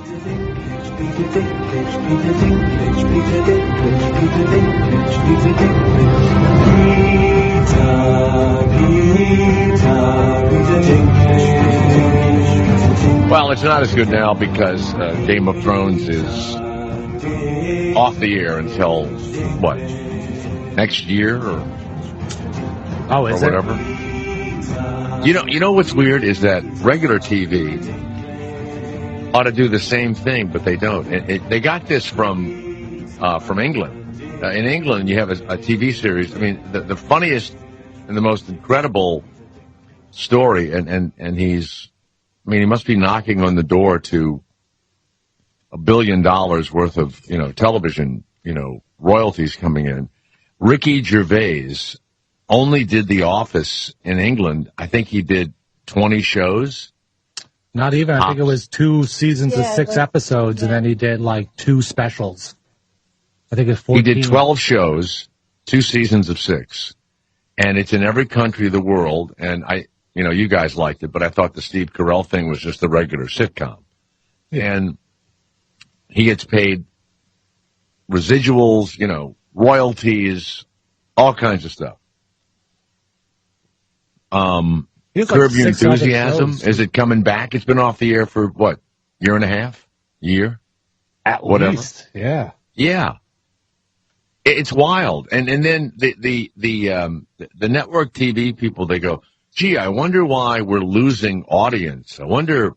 Well, it's not as good now because Game of Thrones is off the air until, what, next year or whatever? You know what's weird is that regular TV ought to do the same thing, but they don't. They got this from England. In England, you have a TV series. I mean, the funniest and the most incredible story, and he must be knocking on the door to $1 billion worth of, television, royalties coming in. Ricky Gervais only did The Office in England. I think he did 20 shows. Not even. I think it was 2 seasons of 6 episodes, and then he did like 2 specials. I think it's 14. He did 12 shows, 2 seasons of 6, and it's in every country of the world. And you guys liked it, but I thought the Steve Carell thing was just a regular sitcom. Yeah. And he gets paid residuals, royalties, all kinds of stuff. Curb Your Enthusiasm, is it coming back? It's been off the air for, what, year and a half? Year? At least, yeah. Yeah. It's wild. And then the network TV people, they go, gee, I wonder why we're losing audience. I wonder,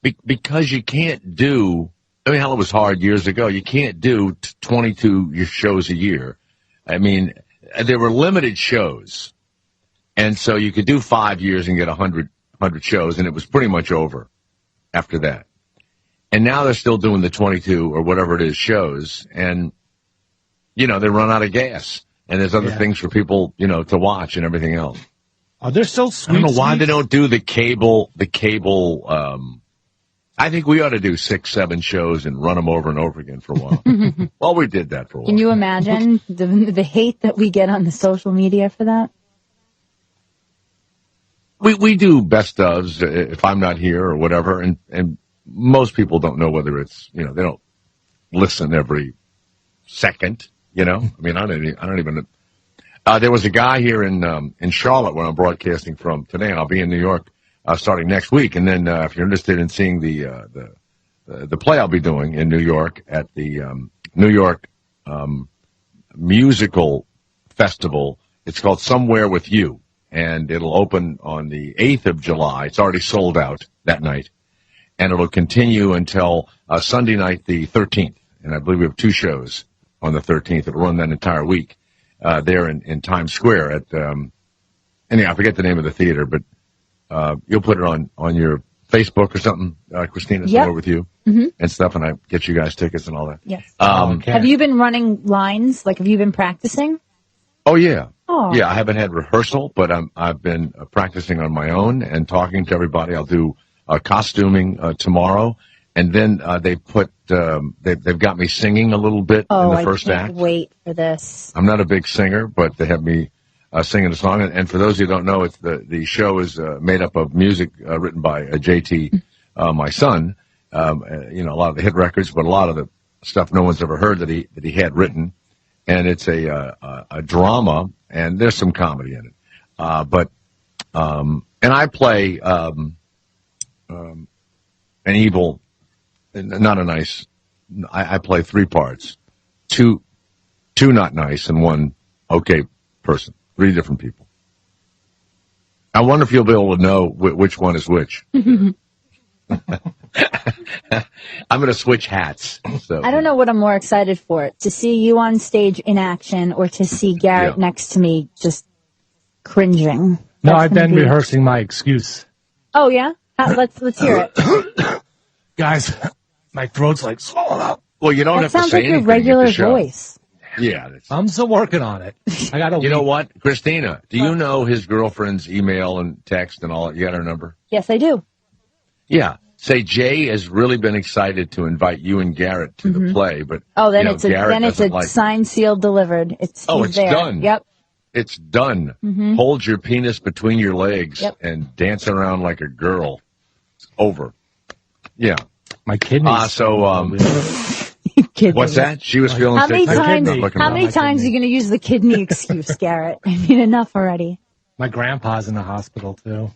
because you can't do, hell, it was hard years ago. You can't do 22 shows a year. I mean, there were limited shows. And so you could do 5 years and get 100 shows, and it was pretty much over after that. And now they're still doing the 22 or whatever it is shows, and, they run out of gas. And there's other things for people, to watch and everything else. Are there still sweet? I don't know why they don't do the cable. I think we ought to do 6, 7 shows and run them over and over again for a while. Well, we did that for a while. Can you imagine the hate that we get on the social media for that? We do best ofs if I'm not here or whatever, and most people don't know whether it's, they don't listen every second, I mean, I don't even. There was a guy here in Charlotte where I'm broadcasting from today, and I'll be in New York starting next week. And then if you're interested in seeing the play I'll be doing in New York at the New York Musical Festival, it's called Somewhere with You. And it'll open on the 8th of July. It's already sold out that night. And it'll continue until Sunday night, the 13th. And I believe we have 2 shows on the 13th. It'll run that entire week there in Times Square at, I forget the name of the theater, but you'll put it on your Facebook or something, Christina, somewhere with you and stuff, and I get you guys tickets and all that. Yes. Okay. Have you been running lines? Like, have you been practicing? Oh, yeah. Oh. Yeah, I haven't had rehearsal, but I've been practicing on my own and talking to everybody. I'll do costuming tomorrow, and then they've got me singing a little bit in the first act. I can't wait for this. I'm not a big singer, but they have me singing a song. And for those of you who don't know, it's the show is made up of music written by JT, my son. A lot of the hit records, but a lot of the stuff no one's ever heard that he had written. And it's a drama, and there's some comedy in it. And I play an evil, not a nice. I play 3 parts, two not nice, and 1 okay person. 3 different people. I wonder if you'll be able to know which one is which. I'm going to switch hats. So. I don't know what I'm more excited for, to see you on stage in action or to see Garrett next to me just cringing. No, I've been rehearsing my excuse. Oh, yeah? Let's hear it. Guys, my throat's like swollen up. Well, you don't have to say anything. That sounds like your regular voice. Yeah. I'm still working on it. I got You know what, Christina, do you know his girlfriend's email and text and all that? You got her number? Yes, I do. Yeah. Say Jay has really been excited to invite you and Garrett to the play, but it's a signed, sealed, delivered. It's there. Done. Yep. It's done. Mm-hmm. Hold your penis between your legs and dance around like a girl. It's over. Yeah. My kidneys. What's that? She was feeling sick. How many times are you going to use the kidney excuse, Garrett? I mean, enough already. My grandpa's in the hospital, too.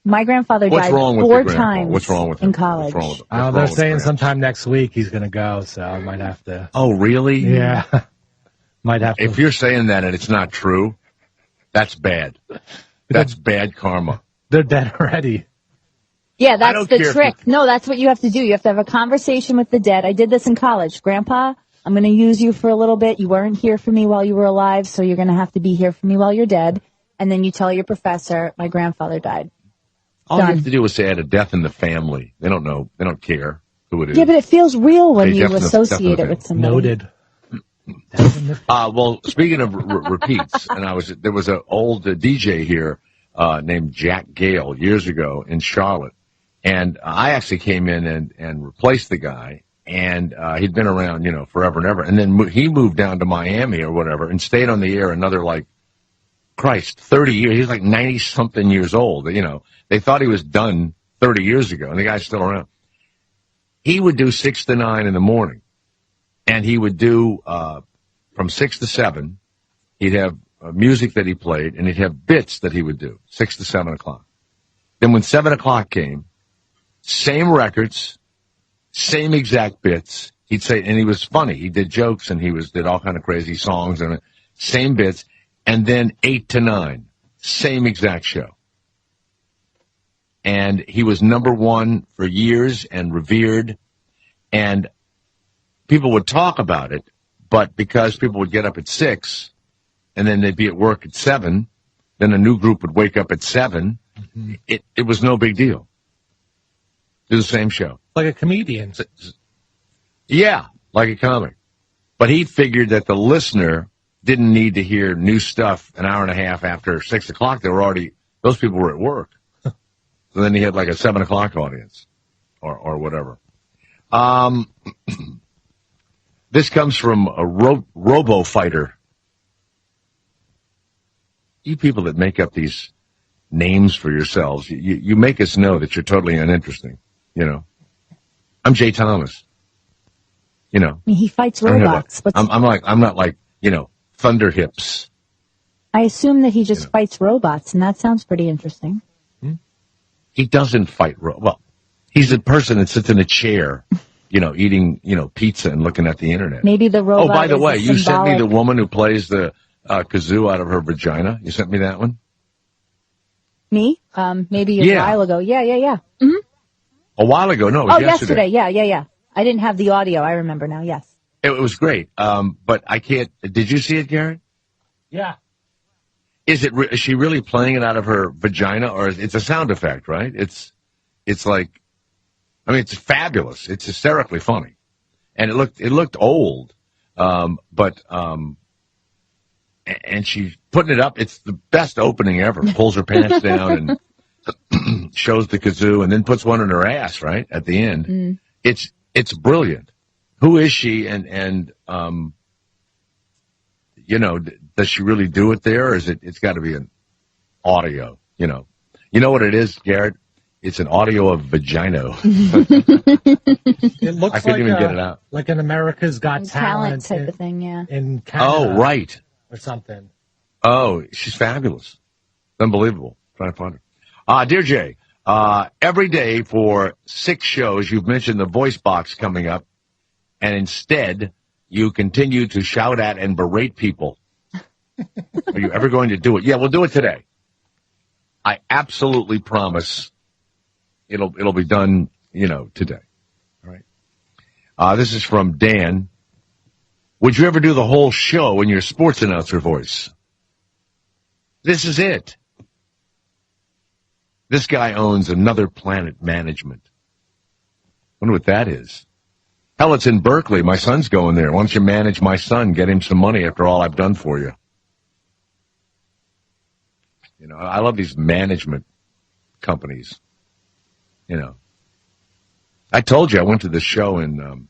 My grandfather died 4 times What's wrong with him? in college. They're saying sometime next week he's going to go, so I might have to. Oh, really? Yeah. Might have to. If you're saying that and it's not true, that's bad. That's bad karma. They're dead already. Yeah, that's the trick. No, that's what you have to do. You have to have a conversation with the dead. I did this in college. Grandpa, I'm going to use you for a little bit. You weren't here for me while you were alive, so you're going to have to be here for me while you're dead. And then you tell your professor, my grandfather died. All you have to do is say I had a death in the family. They don't know. They don't care who it is. Yeah, but it feels real when you associate it with somebody. Noted. Well, speaking of repeats, and there was an old DJ here named Jack Gale years ago in Charlotte, and I actually came in and replaced the guy, and he'd been around, forever and ever, and then he moved down to Miami or whatever and stayed on the air another 30 years. He's 90-something years old. They thought he was done 30 years ago, and the guy's still around. He would do 6 to 9 in the morning, and he would do from 6 to 7. He'd have music that he played, and he'd have bits that he would do, 6 to 7 o'clock. Then when 7 o'clock came, same records, same exact bits. He'd say, and he was funny. He did jokes, and did all kind of crazy songs, and same bits. And then 8 to 9, same exact show. And he was number one for years and revered. And people would talk about it, but because people would get up at 6, and then they'd be at work at 7, then a new group would wake up at 7, it was no big deal. Do the same show. Like a comedian. Yeah, like a comic. But he figured that the listener didn't need to hear new stuff an hour and a half after 6 o'clock. Those people were at work. So then he had a 7 o'clock audience or whatever. This comes from a Robo Fighter. You people that make up these names for yourselves, you make us know that you're totally uninteresting. I'm Jay Thomas. He fights robots. I'm not like Thunder Hips. I assume that he just fights robots, and that sounds pretty interesting. He doesn't fight well, he's a person that sits in a chair, eating, pizza and looking at the internet. Maybe the robot. Oh, by the way, you sent me symbolic... the woman who plays the kazoo out of her vagina. You sent me that one? Me? Maybe a while ago. Yeah. Mm-hmm. A while ago? No, it was yesterday. Yeah. I didn't have the audio. I remember now, yes. It was great. But I can't. Did you see it, Garrett? Yeah. Is she really playing it out of her vagina, or it's a sound effect, right? It's fabulous. It's hysterically funny, and it looked old, and she's putting it up. It's the best opening ever. Pulls her pants down and shows the kazoo, and then puts one in her ass right at the end. It's brilliant. Who is she? And does she really do it there, or is it's got to be an audio? You know what it is, Garrett? It's an audio of vagino. It looks I couldn't even get it out. Like an America's Got Talent type of thing, yeah. In Canada. Oh, right. Or something. Oh, she's fabulous. Unbelievable. Trying to find her. Dear Jay, every day for 6 shows, you've mentioned the voice box coming up, and instead you continue to shout at and berate people. Are you ever going to do it? Yeah, we'll do it today. I absolutely promise it'll be done, today. All right. This is from Dan. Would you ever do the whole show in your sports announcer voice? This is it. This guy owns Another Planet Management. Wonder what that is. Hell, it's in Berkeley. My son's going there. Why don't you manage my son, get him some money after all I've done for you? I love these management companies. I told you I went to the show in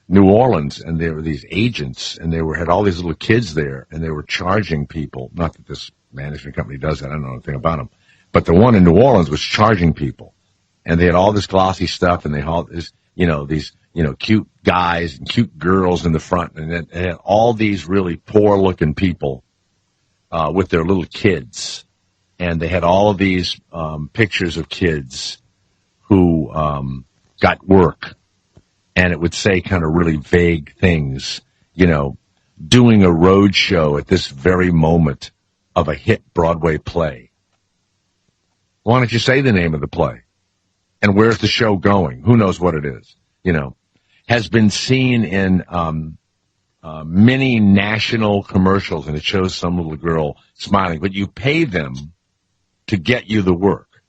New Orleans, and there were these agents, and they had all these little kids there, and they were charging people. Not that this management company does that. I don't know anything about them. But the one in New Orleans was charging people. and they had all this glossy stuff, and they had this, these, cute guys and cute girls in the front, and it had all these really poor-looking people with their little kids, and they had all of these pictures of kids who got work, and it would say kind of really vague things, doing a road show at this very moment of a hit Broadway play. Why don't you say the name of the play? And where's the show going? Who knows what it is? Has been seen in many national commercials, and it shows some little girl smiling. But you pay them to get you the work.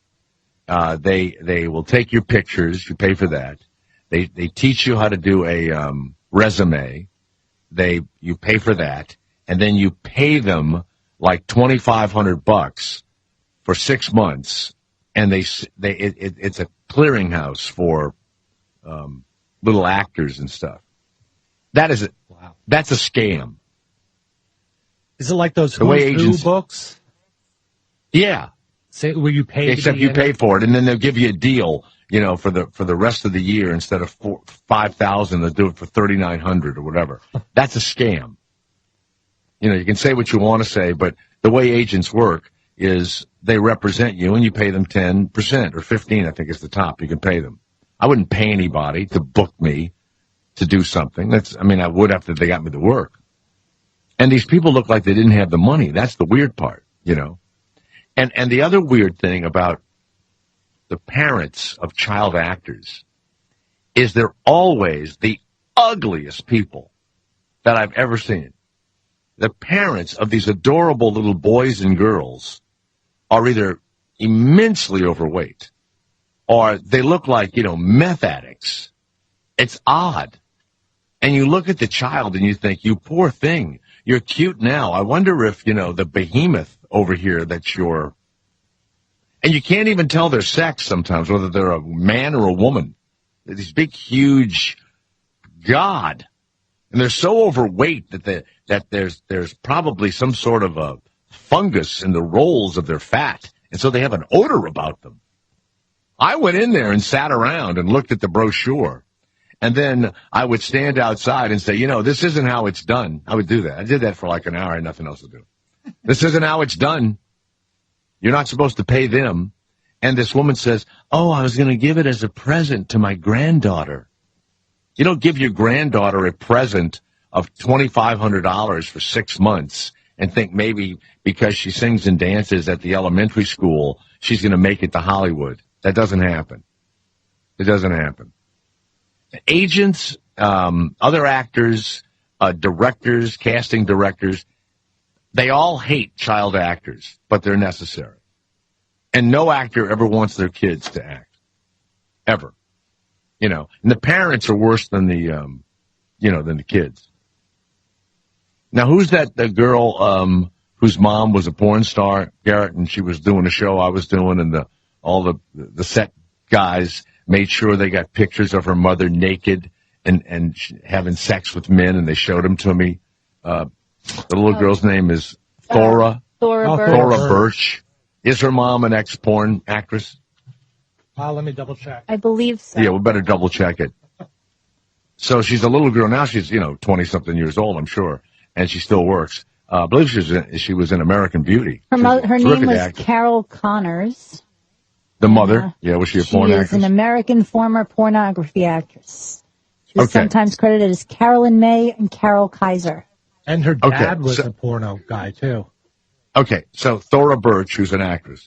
They will take your pictures. You pay for that. They teach you how to do a resume. You pay for that, and then you pay them like $2,500 for 6 months, and it's a clearinghouse for little actors and stuff. That's a scam. Is it like those Who books? Yeah. Where you pay, except you pay for it, and then they'll give you a deal, for the rest of the year. Instead of $5,000, they'll do it for $3,900 or whatever. That's a scam. You can say what you want to say, but the way agents work is they represent you, and you pay them 10% or 15%. I think is the top you can pay them. I wouldn't pay anybody to book me to do something. I would after they got me the work. And these people look like they didn't have the money. That's the weird part, And the other weird thing about the parents of child actors is they're always the ugliest people that I've ever seen. The parents of these adorable little boys and girls are either immensely overweight or they look like, meth addicts. It's odd. And you look at the child and you think, you poor thing, you're cute now. I wonder if, the behemoth over here that you're... And you can't even tell their sex sometimes, whether they're a man or a woman. They're these big, huge... God. And they're so overweight that there's probably some sort of a fungus in the rolls of their fat. And so they have an odor about them. I went in there and sat around and looked at the brochure. And then I would stand outside and say, this isn't how it's done. I would do that. I did that for like an hour. I had nothing else to do. This isn't how it's done. You're not supposed to pay them. And this woman says, oh, I was going to give it as a present to my granddaughter. You don't give your granddaughter a present of $2,500 for 6 months and think maybe because she sings and dances at the elementary school, she's going to make it to Hollywood. That doesn't happen. It doesn't happen. Agents, other actors, directors, casting directors, they all hate child actors, but they're necessary. And no actor ever wants their kids to act. Ever. And the parents are worse than than the kids. Now, who's the girl, whose mom was a porn star, Garrett, and she was doing a show I was doing, and all the set guys made sure they got pictures of her mother naked and having sex with men, and they showed them to me. The little girl's name is Thora. Thora Birch. Is her mom an ex-porn actress? Let me double check. I believe so. Yeah, we better double check it. So she's a little girl now. She's 20-something years old, I'm sure, and she still works. I believe she was in American Beauty. Her name was actress. Carol Connors. The mother? Was she a porn actress? She is an American former pornography actress. She was sometimes credited as Carolyn May and Carol Kaiser. And her dad was a porno guy, too. Okay, so Thora Birch, who's an actress.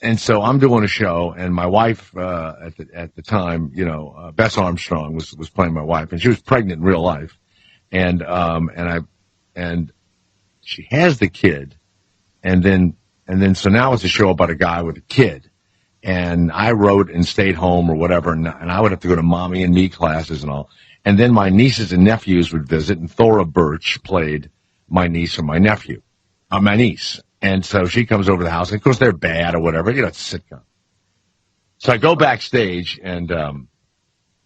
And so I'm doing a show, and my wife at the time, Bess Armstrong was playing my wife, and she was pregnant in real life. And she has the kid, and then so now it's a show about a guy with a kid. And I wrote and stayed home or whatever, and I would have to go to mommy and me classes and all. And then my nieces and nephews would visit, and Thora Birch played my niece or my nephew, my niece. And so she comes over to the house, and of course they're bad or whatever, it's a sitcom. So I go backstage, and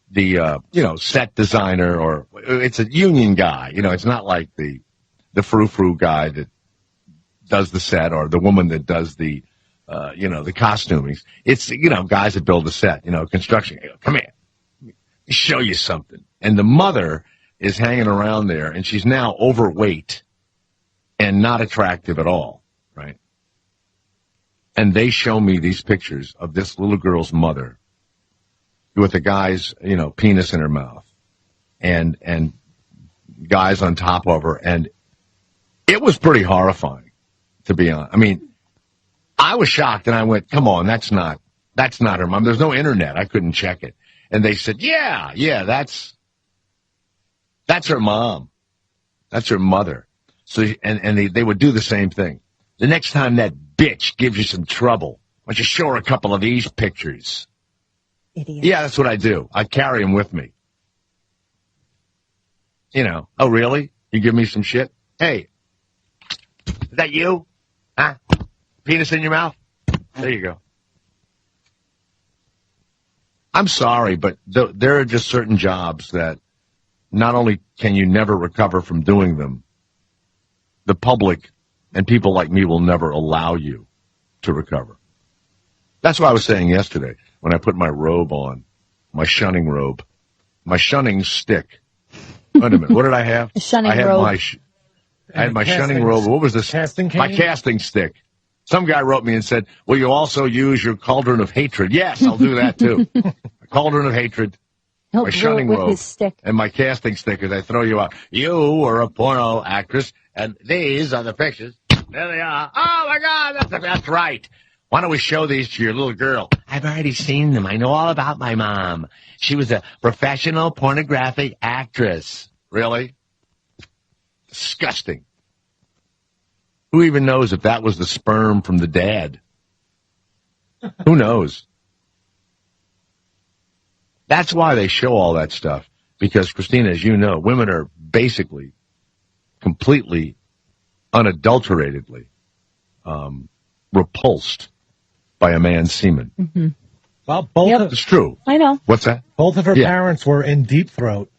the set designer, or it's a union guy, it's not like the frou-frou guy that does the set, or the woman that does the the costuming. It's, guys that build a set, construction. Come here. Let me show you something. And the mother is hanging around there, and she's now overweight and not attractive at all, right? And they show me these pictures of this little girl's mother with the guy's, penis in her mouth and guys on top of her. And it was pretty horrifying, to be honest. I mean, I was shocked and I went, come on, that's not her mom. There's no internet. I couldn't check it. And they said, yeah, that's her mom. That's her mother. So, and they would do the same thing. The next time that bitch gives you some trouble, why don't you show her a couple of these pictures? Idiot. Yeah, that's what I do. I carry them with me. Oh, really? You give me some shit? Hey, is that you? Huh? Penis in your mouth? There you go. I'm sorry, but there are just certain jobs that not only can you never recover from doing them, the public and people like me will never allow you to recover. That's what I was saying yesterday when I put my robe on, my shunning robe, my shunning stick. Wait a minute, what did I have? Shunning I had robe. I had my shunning robe. What was this? Casting cane? My casting stick. Some guy wrote me and said, will you also use your cauldron of hatred? Yes, I'll do that too. A cauldron of hatred. He'll My do it shunning with robe his stick. and my casting stick as I throw you out. You were a porno actress, and these are the pictures. There they are. Oh, my God, that's right. Why don't we show these to your little girl? I've already seen them. I know all about my mom. She was a professional pornographic actress. Really? Disgusting. Who even knows if that was the sperm from the dad? Who knows? That's why they show all that stuff. Because, Christina, as you know, women are basically completely, unadulteratedly repulsed by a man's semen. Mm-hmm. Well, it's true. I know. What's that? Both of her parents were in Deep Throat.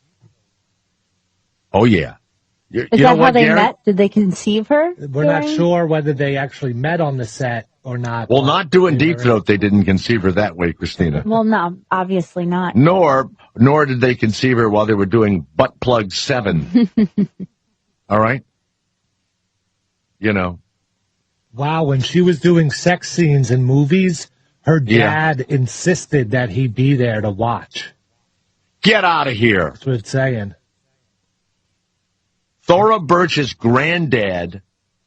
Oh, yeah. Is that how they met? Did they conceive her? We're not sure whether they actually met on the set or not. Well, not doing Deep Throat, they didn't conceive her that way, Christina. Well, no, obviously not. Nor did they conceive her while they were doing Butt Plug 7. All right? Wow, when she was doing sex scenes in movies, her dad insisted that he be there to watch. Get out of here. That's what it's saying. Thora Birch's granddad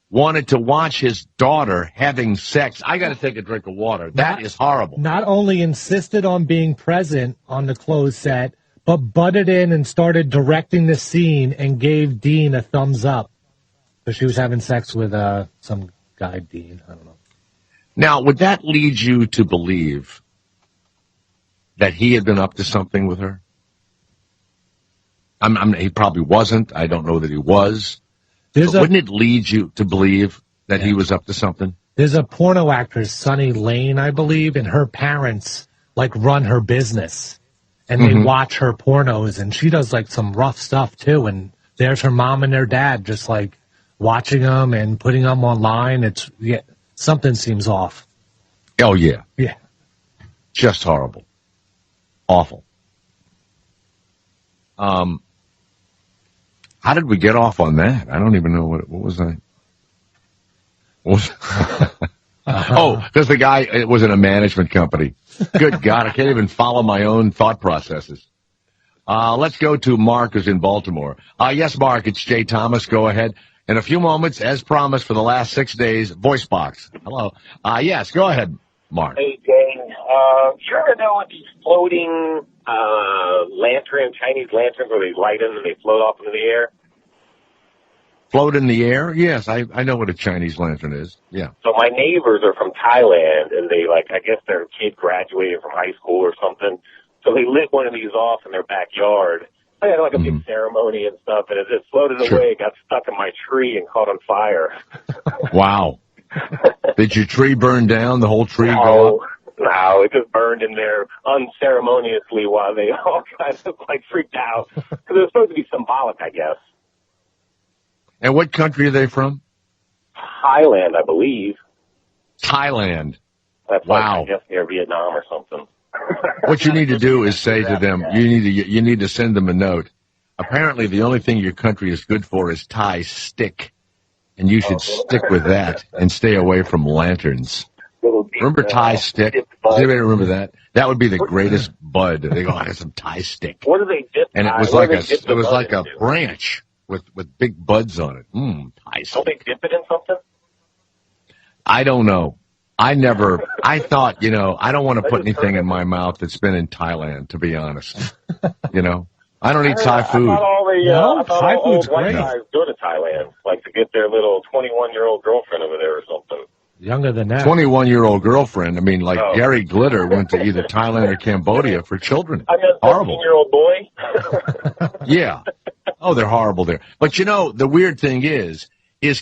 wanted to watch his daughter having sex. I got to take a drink of water. That is horrible. Not only insisted on being present on the closed set, but butted in and started directing the scene and gave Dean a thumbs up. Because she was having sex with some guy, Dean. I don't know. Now, would that lead you to believe that he had been up to something with her? He probably wasn't. I don't know that he was. Wouldn't it lead you to believe that he was up to something? There's a porno actress, Sunny Lane, I believe, and her parents run her business, and they watch her pornos, and she does some rough stuff too. And there's her mom and their dad just watching them and putting them online. Something seems off. Oh yeah, yeah, just horrible, awful. How did we get off on that? I don't even know what was I. Oh, because the guy it was in a management company. Good God, I can't even follow my own thought processes. Let's go to Mark, who's in Baltimore. Yes, Mark, it's Jay Thomas. Go ahead. In a few moments, as promised for the last 6 days, voice box. Hello. Yes, go ahead, Mark. Hey, Jay. You ever know these floating Chinese lanterns where they light them and they float off into the air? Float in the air? Yes, I know what a Chinese lantern is. Yeah. So my neighbors are from Thailand, and they, I guess their kid graduated from high school or something. So they lit one of these off in their backyard. They had a big ceremony and stuff, and as it floated away, it got stuck in my tree and caught on fire. Wow. Did your tree burn down? The whole tree go up? No, it just burned in there unceremoniously while they all kind of freaked out. Because it was supposed to be symbolic, I guess. And what country are they from? Thailand, I believe. Thailand. That's wow. Like, I guess near Vietnam or something. What you need to do is say to them, you need to send them a note. Apparently, the only thing your country is good for is Thai stick, and you should stick with that and stay away from lanterns. Remember Thai stick? Does anybody remember that? That would be the greatest bud. They go, I got some Thai stick. What do they dip? And it was like a branch with big buds on it. Thai stick. Don't they dip it in something? I don't know. I thought, I don't want to put anything in my mouth that's been in Thailand, to be honest. I don't eat Thai food. I thought Thai all food's white great. guys go to Thailand, like to get their little 21-year-old girlfriend over there or something. Younger than that. 21-year-old girlfriend. I mean, Gary Glitter went to either Thailand or Cambodia for children. I mean, horrible. 13-year-old boy. Yeah. Oh, they're horrible there. But the weird thing is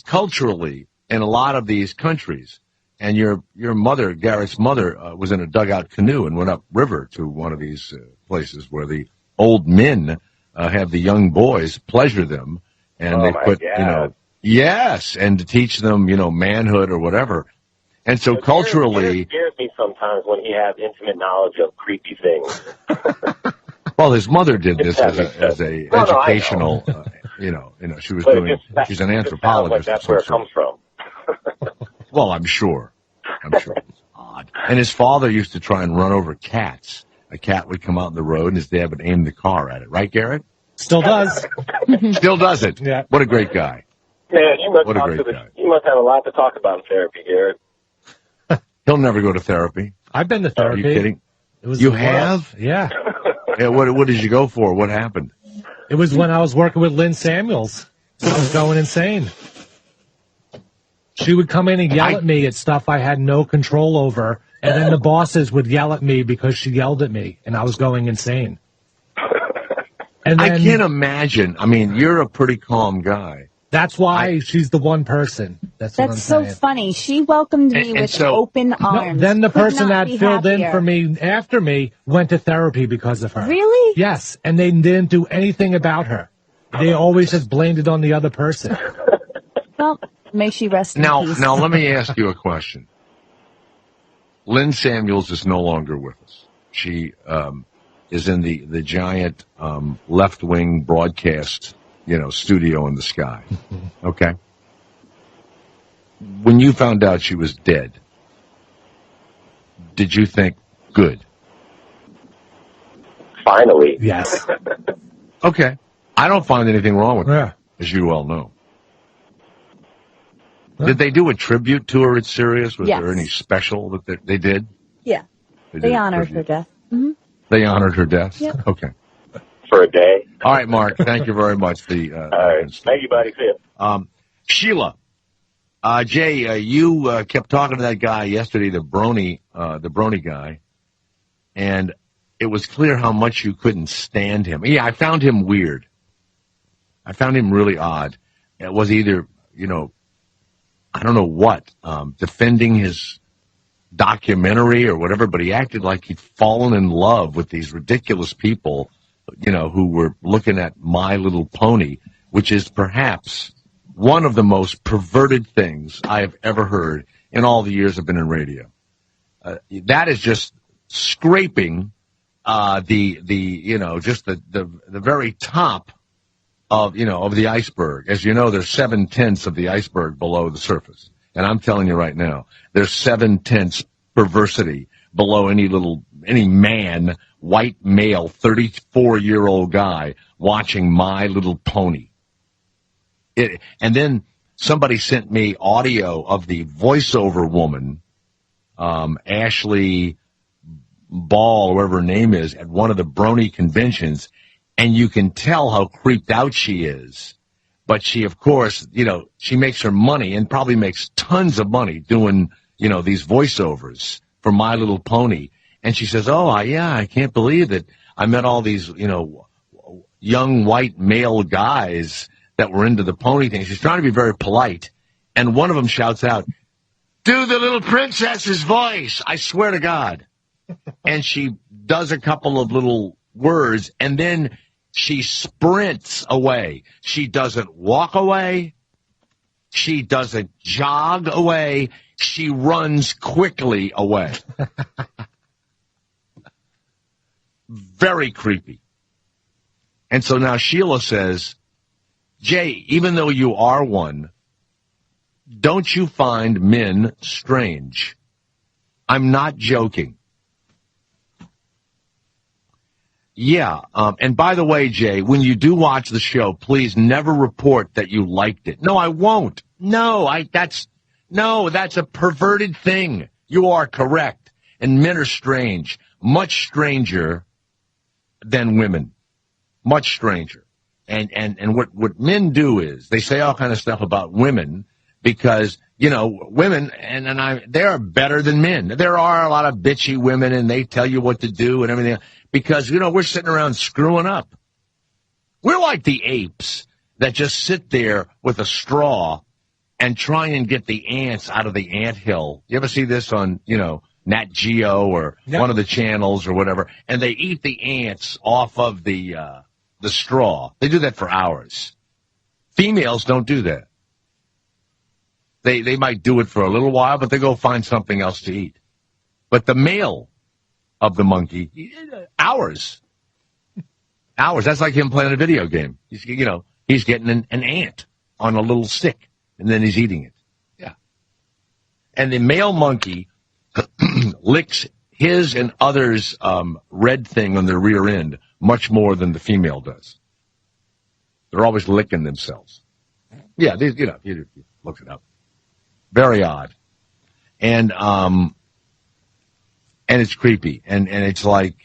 culturally in a lot of these countries, and your mother, Garrett's mother, was in a dugout canoe and went up river to one of these places where the old men have the young boys pleasure them, and they put, yes, and to teach them, manhood or whatever. And so culturally, it scares me sometimes when he has intimate knowledge of creepy things. Well, his mother did this as a educational, she was she's an anthropologist. Like that's where it comes from. Well, I'm sure it's odd. And his father used to try and run over cats. A cat would come out in the road, and his dad would aim the car at it. Right, Garrett? Still does. Still does it. Yeah. What a great guy. Man, you must have a lot to talk about in therapy, Garrett. He'll never go to therapy. I've been to therapy. Are you kidding? You have? Yeah. Yeah. What did you go for? What happened? It was when I was working with Lynn Samuels. I was going insane. She would come in and yell at me at stuff I had no control over, and then the bosses would yell at me because she yelled at me, and I was going insane. And then, I can't imagine. I mean, you're a pretty calm guy. That's why she's the one person. That's what I'm so saying. funny. She welcomed me with open arms. Then the person that filled happier. in for me after me went to therapy because of her. Really? Yes, and they didn't do anything about her. They always just blamed it on the other person. Well, may she rest in peace. Now, let me ask you a question. Lynn Samuels is no longer with us. She is in the giant left-wing broadcast, studio in the sky. Okay? When you found out she was dead, did you think, good? Finally. Yes. Okay. I don't find anything wrong with that, as you well know. Did they do a tribute to her at Sirius? Was there any special that they did? Yeah. They honored her death. Mm-hmm. They honored her death? Yeah. Okay. For a day. All right, Mark. Thank you very much. All right. Thank you, buddy. See ya. Sheila. Jay, you kept talking to that guy yesterday, the Brony guy, and it was clear how much you couldn't stand him. Yeah, I found him weird. I found him really odd. It was either, I don't know what, defending his documentary or whatever, but he acted like he'd fallen in love with these ridiculous people, who were looking at My Little Pony, which is perhaps one of the most perverted things I have ever heard in all the years I've been in radio. That is just scraping just the very top of the iceberg. As you know, there's 7/10 of the iceberg below the surface. And I'm telling you right now, there's 7/10 perversity below any man, white male, 34-year-old guy watching My Little Pony. And then somebody sent me audio of the voiceover woman, Ashley Ball, whatever her name is, at one of the Brony conventions, and you can tell how creeped out she is. But she, of course, she makes her money and probably makes tons of money doing, these voiceovers for My Little Pony. And she says, I can't believe that I met all these, young white male guys that were into the pony thing. She's trying to be very polite. And one of them shouts out, "Do the little princess's voice. I swear to God." And she does a couple of little words, and then she sprints away. She doesn't walk away. She doesn't jog away. She runs quickly away. Very creepy. And so now Sheila says, Jay, even though you are one, don't you find men strange? I'm not joking. Yeah, and by the way, Jay, when you do watch the show, please never report that you liked it. No, I won't. No, that's a perverted thing. You are correct. And men are strange. Much stranger than women. Much stranger. And what men do is they say all kind of stuff about women because, women they are better than men. There are a lot of bitchy women and they tell you what to do and everything because, we're sitting around screwing up. We're like the apes that just sit there with a straw and try and get the ants out of the anthill. You ever see this on, Nat Geo or one of the channels or whatever? And they eat the ants off of the straw. They do that for hours. Females don't do that. They might do it for a little while, but they go find something else to eat. But the male of the monkey, hours. Hours. That's like him playing a video game. He's getting an ant on a little stick, and then he's eating it. Yeah. And the male monkey licks his and others' red thing on their rear end much more than the female does. They're always licking themselves. Yeah, you look it up. Very odd. And it's creepy. And it's like,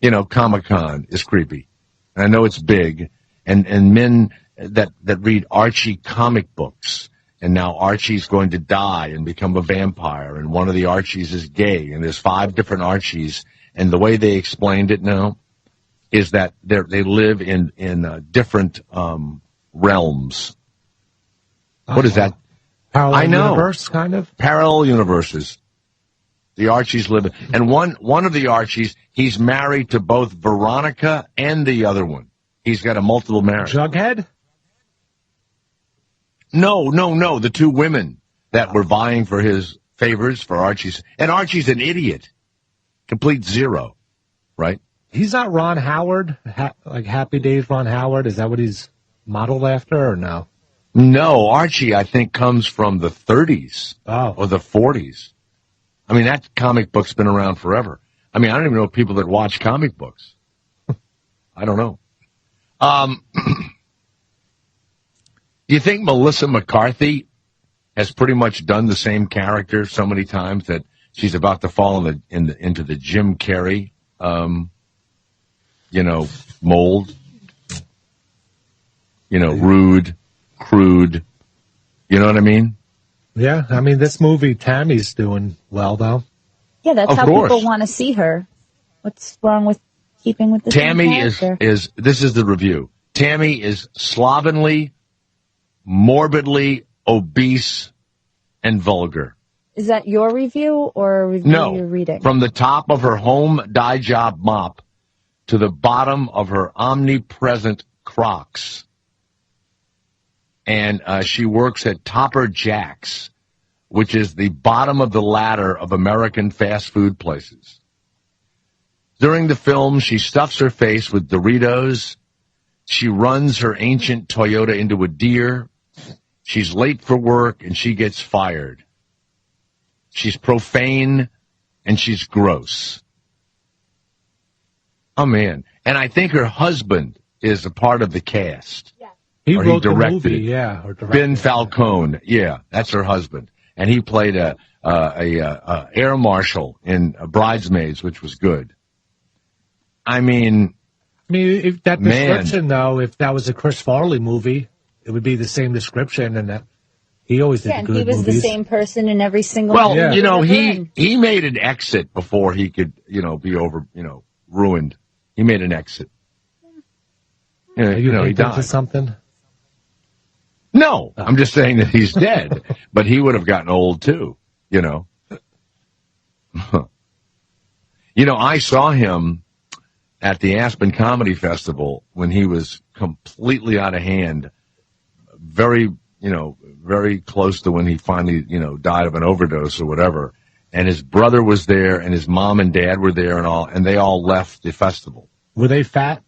Comic-Con is creepy. And I know it's big. And men that read Archie comic books, and now Archie's going to die and become a vampire, and one of the Archies is gay, and there's 5 different Archies, and the way they explained it now is that they live in different realms. What is that? Parallel universe, kind of? Parallel universes. The Archies live in. And one of the Archies, he's married to both Veronica and the other one. He's got a multiple marriage. Jughead? No. The 2 women that were vying for his favors for Archie's. And Archie's an idiot. Complete zero. Right? He's not Ron Howard? Like Happy Days Ron Howard? Is that what he's modeled after or no? No, Archie, I think, comes from the 30s or the 40s. I mean, that comic book's been around forever. I mean, I don't even know people that watch comic books. I don't know. Do you think Melissa McCarthy has pretty much done the same character so many times that she's about to fall into the Jim Carrey, mold? Rude, crude. You know what I mean? Yeah, I mean, this movie, Tammy's doing well, though. Yeah, that's how people want to see her. What's wrong with keeping with the Tammy is this is the review. Tammy is slovenly, morbidly obese, and vulgar. Is that your review or a review you're reading? From the top of her home dye job mop to the bottom of her omnipresent Crocs. And she works at Topper Jack's, which is the bottom of the ladder of American fast food places. During the film, she stuffs her face with Doritos. She runs her ancient Toyota into a deer. She's late for work, and she gets fired. She's profane, and she's gross. Oh, man. And I think her husband is a part of the cast. Yeah. He wrote directed the movie, it. yeah. Or Ben Falcone, yeah, that's her husband. And he played a air marshal in Bridesmaids, which was good. I mean, if that description, though, if that was a Chris Farley movie, it would be the same description, and that he always did good movies. He was the same person in every single movie. He made an exit before he could, be ruined. He made an exit. Yeah, he died. To something? No, I'm just saying that he's dead, but he would have gotten old too, I saw him at the Aspen Comedy Festival when he was completely out of hand, very very close to when he finally, died of an overdose or whatever. And his brother was there, and his mom and dad were there, and they all left the festival. Were they fat?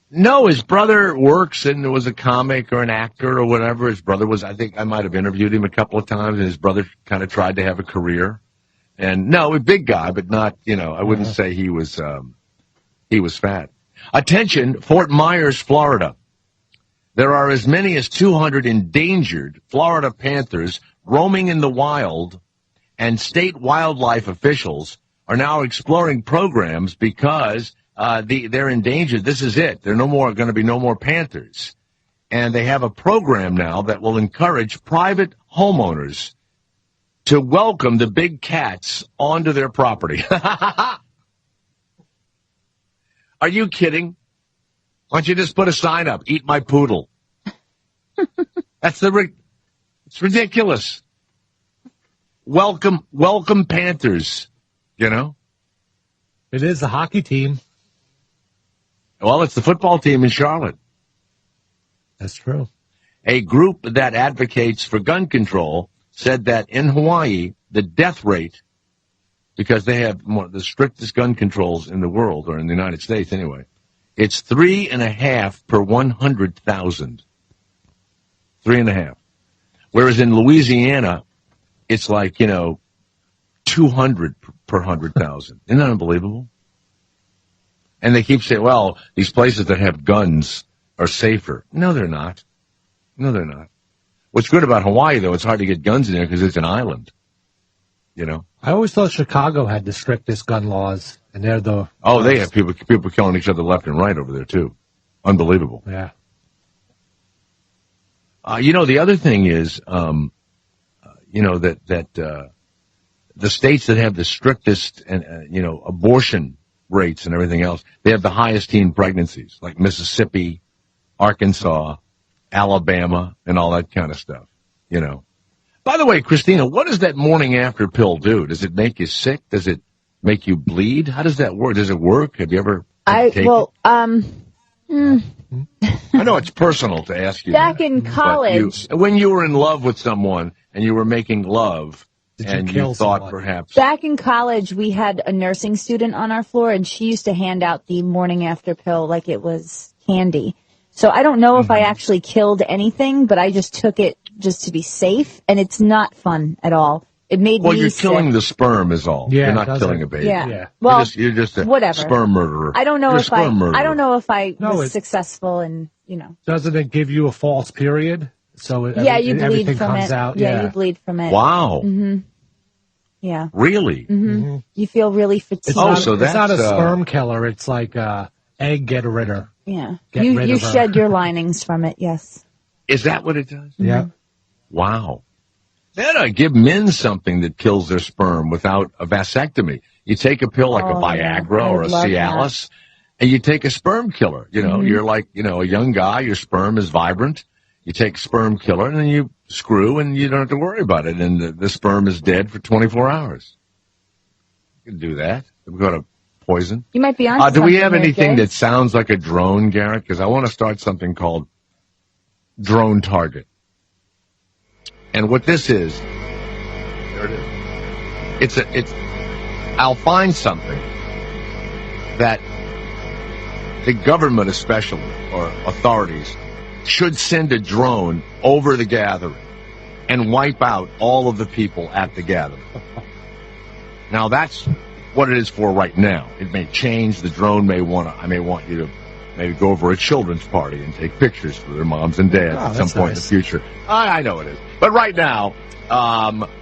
No, his brother works and was a comic or an actor or whatever. His brother was, I think I might have interviewed him a couple of times, and his brother kind of tried to have a career. And no, a big guy, but not, I wouldn't say he was fat. Attention, Fort Myers, Florida. There are as many as 200 endangered Florida panthers roaming in the wild, and state wildlife officials are now exploring programs because they're endangered. This is it. There are going to be no more panthers. And they have a program now that will encourage private homeowners to welcome the big cats onto their property. Are you kidding? Why don't you just put a sign up, "Eat my poodle"? It's ridiculous. Welcome Panthers, It is a hockey team. Well, it's the football team in Charlotte. That's true. A group that advocates for gun control said that in Hawaii, the death rate, because they have one of the strictest gun controls in the world, or in the United States anyway, it's 3.5 per 100,000. 3.5. Whereas in Louisiana, it's like, 200 per 100,000. Isn't that unbelievable? And they keep saying, well, these places that have guns are safer. No, they're not. No, they're not. What's good about Hawaii, though, it's hard to get guns in there because it's an island. I always thought Chicago had the strictest gun laws, and they're the... Oh, they have people killing each other left and right over there, too. Unbelievable. Yeah. The other thing is, that the states that have the strictest, abortion rates and everything else, they have the highest teen pregnancies, like Mississippi, Arkansas, Alabama, and all that kind of stuff, By the way, Christina, what does that morning after pill do? Does it make you sick? Does it make you bleed? How does that work? Does it work? Have you ever taken it? I know it's personal to ask you. Back in college. When you were in love with someone and you were making love, and you thought someone? Perhaps. Back in college, we had a nursing student on our floor, and she used to hand out the morning after pill like it was candy. So I don't know if I actually killed anything, but I just took it just to be safe, and it's not fun at all. It made me you're sick. Killing the sperm is all. Yeah, you're not killing a baby. Yeah. Well, you're just a sperm murderer. I don't know if I was successful and, Doesn't it give you a false period? So you bleed from comes it. Out. Yeah, you bleed from it. Wow. Mm-hmm. Yeah. Really? Mm-hmm. You feel really fatigued. It's not a sperm killer. It's like a egg get-ritter. Yeah. You shed your linings from it, yes. Is that what it does? Yeah. Wow. They ought to give men something that kills their sperm without a vasectomy. You take a pill like a Viagra or a Cialis, and you take a sperm killer. You're like, a young guy, your sperm is vibrant. You take a sperm killer, and then you screw, and you don't have to worry about it, and the sperm is dead for 24 hours. You can do that. We're going to poison. You might be on do we have anything that sounds like a drone, Garrett? Because I want to start something called Drone Target. And what this is, there it is. I'll find something that the government especially, or authorities, should send a drone over the gathering and wipe out all of the people at the gathering. Now that's what it is for right now. It may change. The drone I may want you to maybe go over a children's party and take pictures for their moms and dads at some point in the future. I know it is. But right now,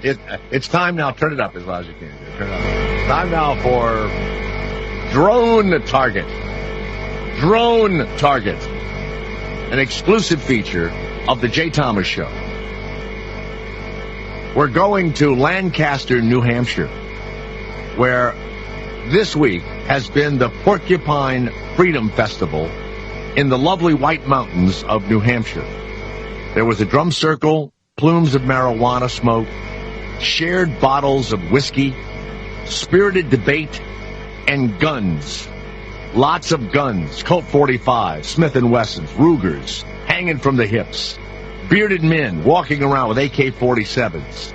it's time now. Turn it up as loud as you can. Turn it up. It's time now for Drone Target. Drone Target. An exclusive feature of the Jay Thomas Show. We're going to Lancaster, New Hampshire, where this week has been the Porcupine Freedom Festival in the lovely White Mountains of New Hampshire. There was a drum circle, plumes of marijuana smoke, shared bottles of whiskey, spirited debate, and guns. Lots of guns, Colt 45, Smith & Wessons, Rugers, hanging from the hips. Bearded men walking around with AK-47s.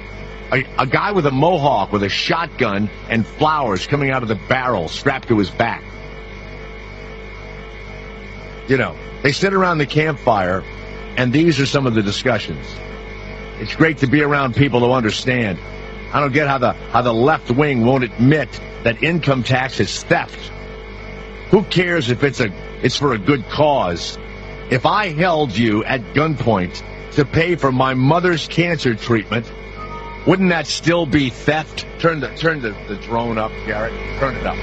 A guy with a mohawk with a shotgun and flowers coming out of the barrel strapped to his back. You know, they sit around the campfire, and these are some of the discussions. It's great to be around people who understand. I don't get how the left wing won't admit that income tax is theft. Who cares if it's for a good cause? If I held you at gunpoint to pay for my mother's cancer treatment, wouldn't that still be theft? Turn the drone up, Garrett. Turn it up.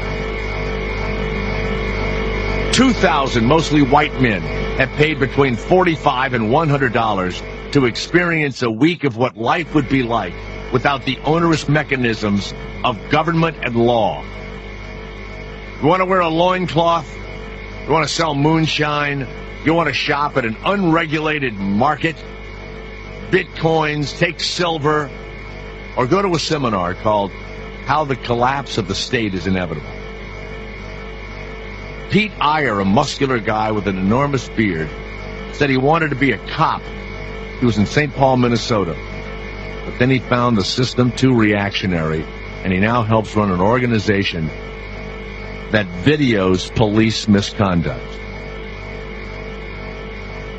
2,000 mostly white men have paid between $45 and $100 to experience a week of what life would be like without the onerous mechanisms of government and law. You want to wear a loincloth? You want to sell moonshine? You want to shop at an unregulated market? Bitcoins, take silver, or go to a seminar called How the Collapse of the State is Inevitable. Pete Iyer, a muscular guy with an enormous beard, said he wanted to be a cop. He was in St. Paul, Minnesota. But then he found the system too reactionary, and he now helps run an organization that videos police misconduct.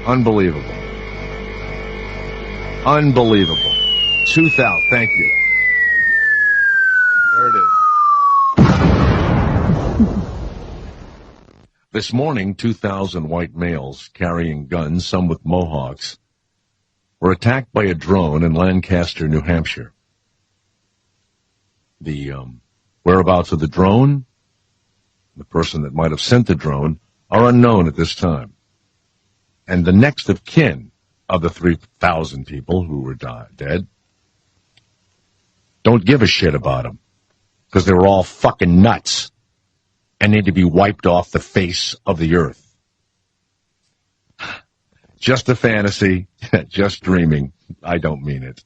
Unbelievable. Unbelievable. 2,000. Thank you. There it is. This morning, 2,000 white males carrying guns, some with mohawks, were attacked by a drone in Lancaster, New Hampshire. The whereabouts of the drone, the person that might have sent the drone, are unknown at this time. And the next of kin of the 3,000 people who were dead don't give a shit about them because they were all fucking nuts and need to be wiped off the face of the earth. Just a fantasy, just dreaming. I don't mean it.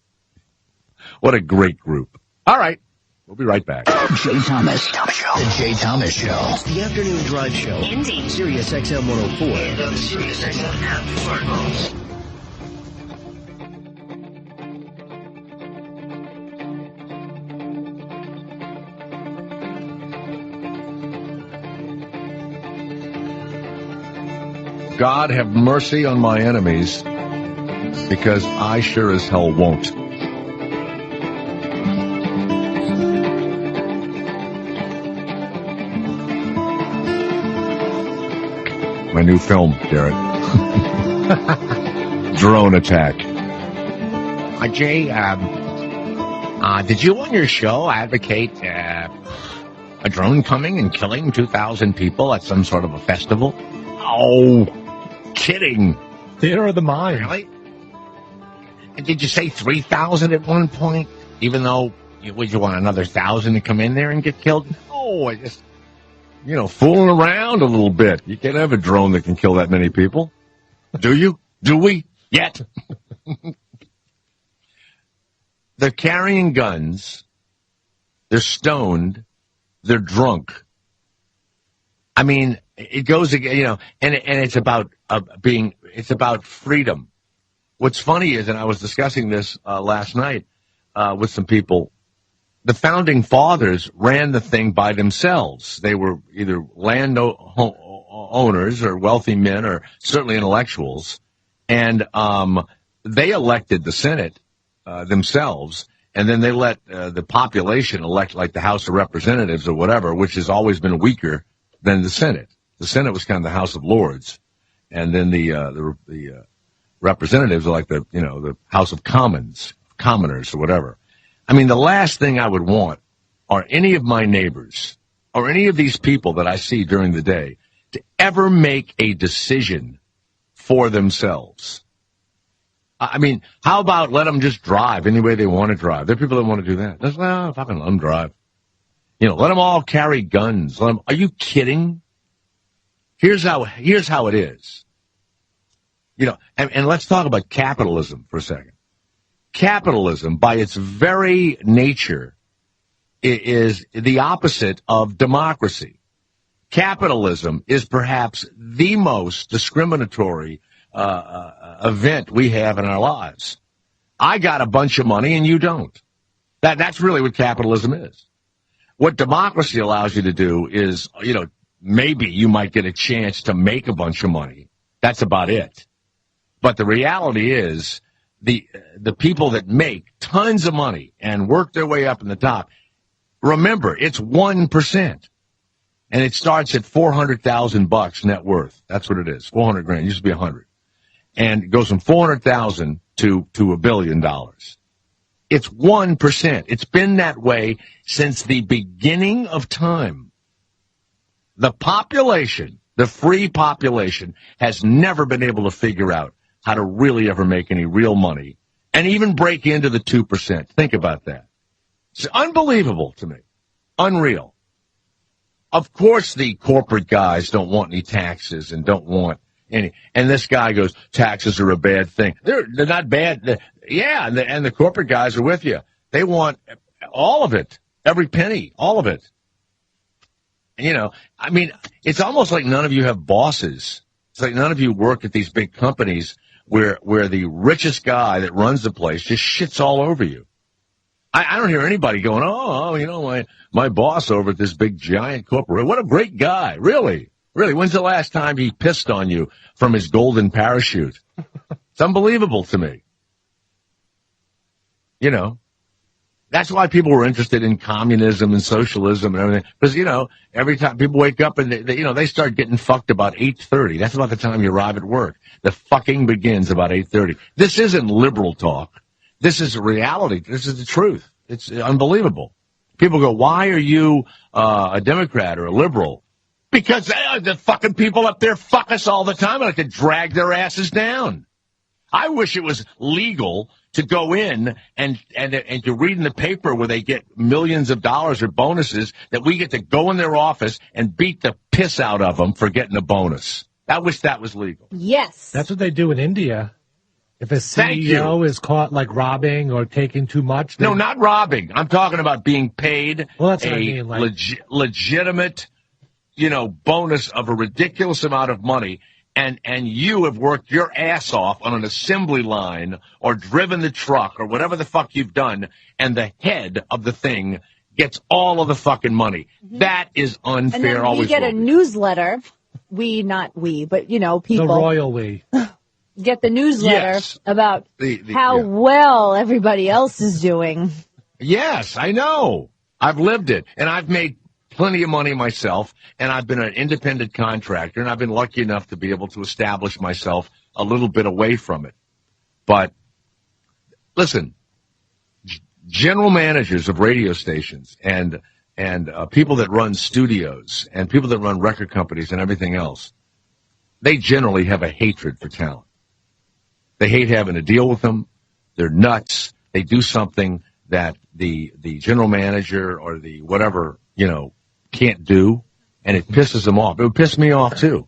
What a great group. All right, we'll be right back. Jay Thomas. The Jay Thomas Show. It's the afternoon drive show. Indeed. Sirius XM 104. And on the Sirius XM app for smartphones. God have mercy on my enemies, because I sure as hell won't. My new film, Garrett. Drone attack. Jay, did you on your show advocate a drone coming and killing 2,000 people at some sort of a festival? Oh, kidding. Theater of the mind. Really? And did you say 3,000 at one point? Even though, would you want another 1,000 to come in there and get killed? Oh, I just, fooling around a little bit. You can't have a drone that can kill that many people. Do you? Do we? Yet. They're carrying guns. They're stoned. They're drunk. I mean, it goes again, and it's about it's about freedom. What's funny is, and I was discussing this last night with some people, the founding fathers ran the thing by themselves. They were either land owners or wealthy men or certainly intellectuals, and they elected the Senate themselves, and then they let the population elect like the House of Representatives or whatever, which has always been weaker than the Senate. The Senate was kind of the House of Lords, and then the representatives are like the House of commoners or whatever. I mean, the last thing I would want are any of my neighbors or any of these people that I see during the day to ever make a decision for themselves. I mean, how about let them just drive any way they want to drive? There are people that want to do that. Just, fucking let them drive. Let them all carry guns. Are you kidding? Here's how it is. And let's talk about capitalism for a second. Capitalism, by its very nature, is the opposite of democracy. Capitalism is perhaps the most discriminatory event we have in our lives. I got a bunch of money and you don't. That's really what capitalism is. What democracy allows you to do is, maybe you might get a chance to make a bunch of money. That's about it. But the reality is the people that make tons of money and work their way up in the top, remember, it's 1%. And it starts at $400,000 net worth. That's what it is. 400 grand. It used to be 100. And it goes from 400,000 to $1 billion. It's 1%. It's been that way since the beginning of time. The population, the free population, has never been able to figure out how to really ever make any real money and even break into the 2%. Think about that. It's unbelievable to me. Unreal. Of course the corporate guys don't want any taxes and don't want any. And this guy goes, taxes are a bad thing. They're not bad. And the corporate guys are with you. They want all of it, every penny, all of it. It's almost like none of you have bosses. It's like none of you work at these big companies where the richest guy that runs the place just shits all over you. I don't hear anybody going, my boss over at this big giant corporation, what a great guy. Really? When's the last time he pissed on you from his golden parachute? It's unbelievable to me. That's why people were interested in communism and socialism and everything. Because, every time people wake up and they start getting fucked about 8:30. That's about the time you arrive at work. The fucking begins about 8:30. This isn't liberal talk. This is reality. This is the truth. It's unbelievable. People go, why are you a Democrat or a liberal? Because the fucking people up there fuck us all the time. I like to drag their asses down. I wish it was legal to go in and to read in the paper where they get millions of dollars or bonuses, that we get to go in their office and beat the piss out of them for getting a bonus. I wish that was legal. Yes. That's what they do in India. If a CEO is caught robbing or taking too much. No, not robbing. I'm talking about being paid that's what I mean, legitimate, bonus of a ridiculous amount of money. And you have worked your ass off on an assembly line or driven the truck or whatever the fuck you've done, and the head of the thing gets all of the fucking money. Mm-hmm. That is unfair. And then we get a newsletter. Not we, but people. The royal we. Get the newsletter about how well everybody else is doing. Yes, I know. I've lived it, and I've made plenty of money myself, and I've been an independent contractor, and I've been lucky enough to be able to establish myself a little bit away from it. But listen, general managers of radio stations and people that run studios and people that run record companies and everything else, they generally have a hatred for talent. They hate having to deal with them. They're nuts. They do something that the general manager or the whatever, can't do, and it pisses them off. It would piss me off too.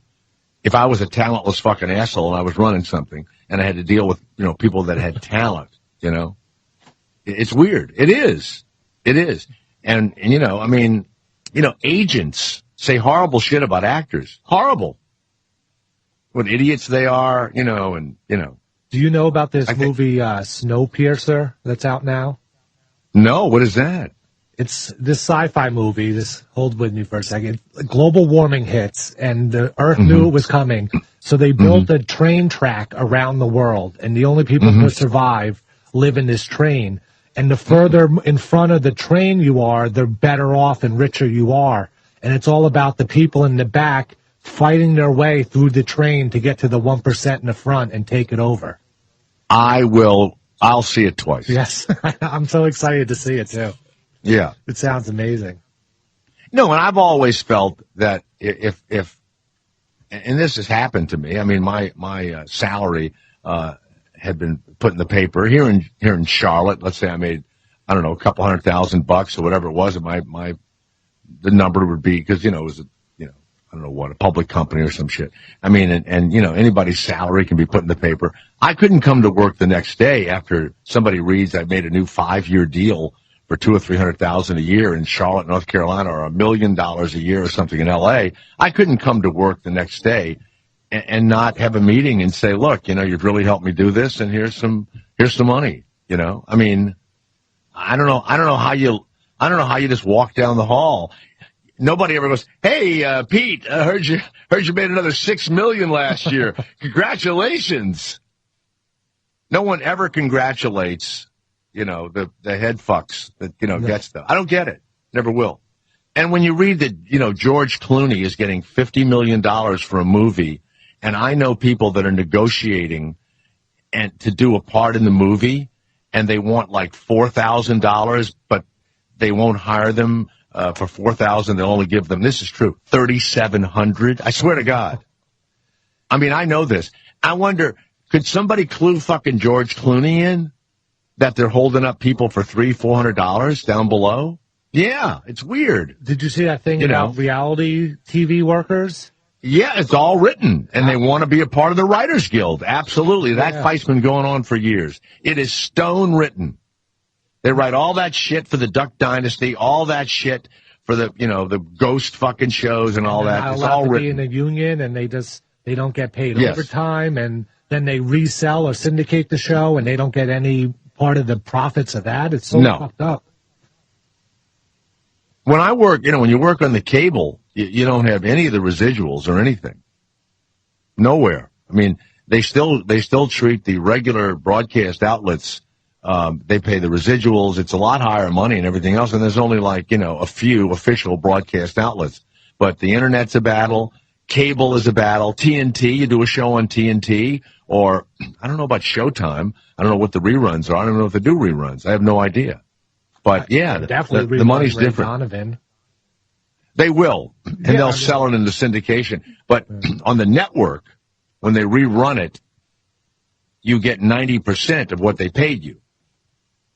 If I was a talentless fucking asshole and I was running something and I had to deal with, people that had talent, it's weird. It is. And agents say horrible shit about actors. Horrible. What idiots they are, Do you know about this movie, Snowpiercer, that's out now? No, what is that? It's this sci-fi movie. Hold with me for a second. Global warming hits, and the Earth knew it was coming, so they built a train track around the world, and the only people who survive live in this train. And the further in front of the train you are, the better off and richer you are. And it's all about the people in the back fighting their way through the train to get to the 1% in the front and take it over. I'll see it twice. Yes, I'm so excited to see it too. Yeah. It sounds amazing. No, and I've always felt that if and this has happened to me. I mean, my salary had been put in the paper here in Charlotte. Let's say I made, I don't know, a couple $100,000 or whatever it was. And the number would be, because, it was I don't know what, a public company or some shit. I mean, and anybody's salary can be put in the paper. I couldn't come to work the next day after somebody reads I made a new 5-year deal for $200,000 or $300,000 a year in Charlotte, North Carolina, or $1 million a year or something in L.A. I couldn't come to work the next day and not have a meeting and say, look, you've really helped me do this, and here's some money. I mean, I don't know how you just walk down the hall. Nobody ever goes, hey, Pete, I heard you made another $6 million last year. Congratulations. No one ever congratulates, the head fucks that, gets them. I don't get it. Never will. And when you read that, George Clooney is getting $50 million for a movie, and I know people that are negotiating and to do a part in the movie, and they want like $4,000, but they won't hire them for $4,000. They'll only give them, this is true, $3,700. I swear to God. I mean, I know this. I wonder, could somebody clue fucking George Clooney in that they're holding up people for $300-$400 down below? Yeah, it's weird. Did you see that thing about reality TV workers? Yeah, it's all written, and they want to be a part of the Writers Guild. Absolutely. That fight's been going on for years. It is stone written. They write all that shit for the Duck Dynasty, all that shit for the, the ghost fucking shows and all that. It's all written. Be in a union, and they don't get paid overtime, and then they resell or syndicate the show, and they don't get any part of the profits of that. It's so fucked up. When I work, when you work on the cable, you don't have any of the residuals or anything. Nowhere. I mean, they still treat the regular broadcast outlets. They pay the residuals. It's a lot higher money and everything else. And there's only a few official broadcast outlets. But the internet's a battle. Cable is a battle. TNT, you do a show on TNT, or I don't know about Showtime. I don't know what the reruns are. I don't know if they do reruns. I have no idea. But yeah, definitely the money's Ray different. Donovan. They will, and they'll sell it into syndication. But on the network, when they rerun it, you get 90% of what they paid you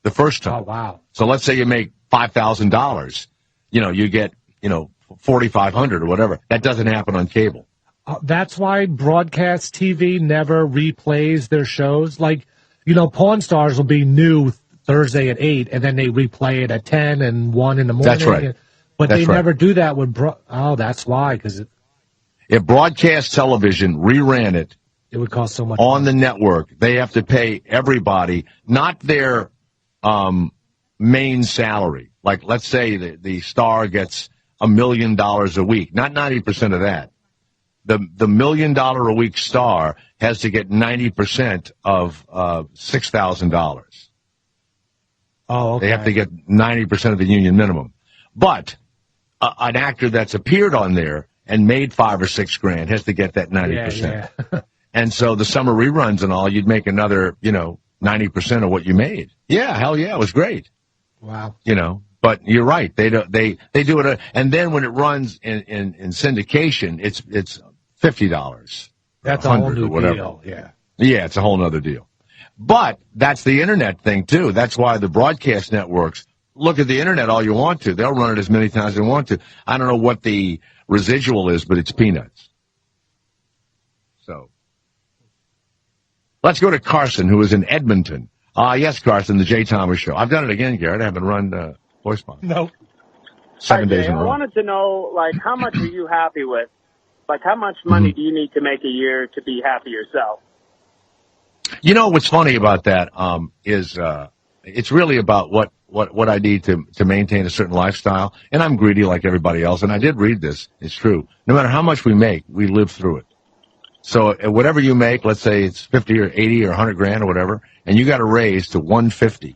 the first time. Oh, wow. So let's say you make $5,000, you get, $4,500 or whatever. That doesn't happen on cable. That's why broadcast TV never replays their shows. Like, Pawn Stars will be new Thursday at 8, and then they replay it at 10 and 1 in the morning. That's right. But they never do that with that's why. Because if broadcast television reran it, it would cost so much on the network. They have to pay everybody, not their main salary. Like, let's say the star gets $1 million a week, not 90% of that. The $1 million a week star has to get 90% of $6,000. Oh, okay. They have to get 90% of the union minimum. But an actor that's appeared on there and made $5 or $6 grand has to get that 90%. Yeah. And so the summer reruns and all, you'd make another, 90% of what you made. Yeah, hell yeah, it was great. Wow. But you're right. They do it, and then when it runs in syndication, it's $50. That's a whole new deal. Yeah. Yeah, it's a whole other deal. But that's the internet thing too. That's why the broadcast networks look at the internet all you want to. They'll run it as many times as they want to. I don't know what the residual is, but it's peanuts. So let's go to Carson, who is in Edmonton. Yes, Carson, the Jay Thomas Show. I've done it again, Garrett. I haven't run voicemail. No. 7 days in a I row. wanted to know, how much are you happy with? How much money do you need to make a year to be happy yourself? What's funny about that is it's really about what I need to maintain a certain lifestyle. And I'm greedy like everybody else. And I did read this. It's true. No matter how much we make, we live through it. So whatever you make, let's say it's 50 or 80 or 100 grand or whatever, and you got a raise to 150.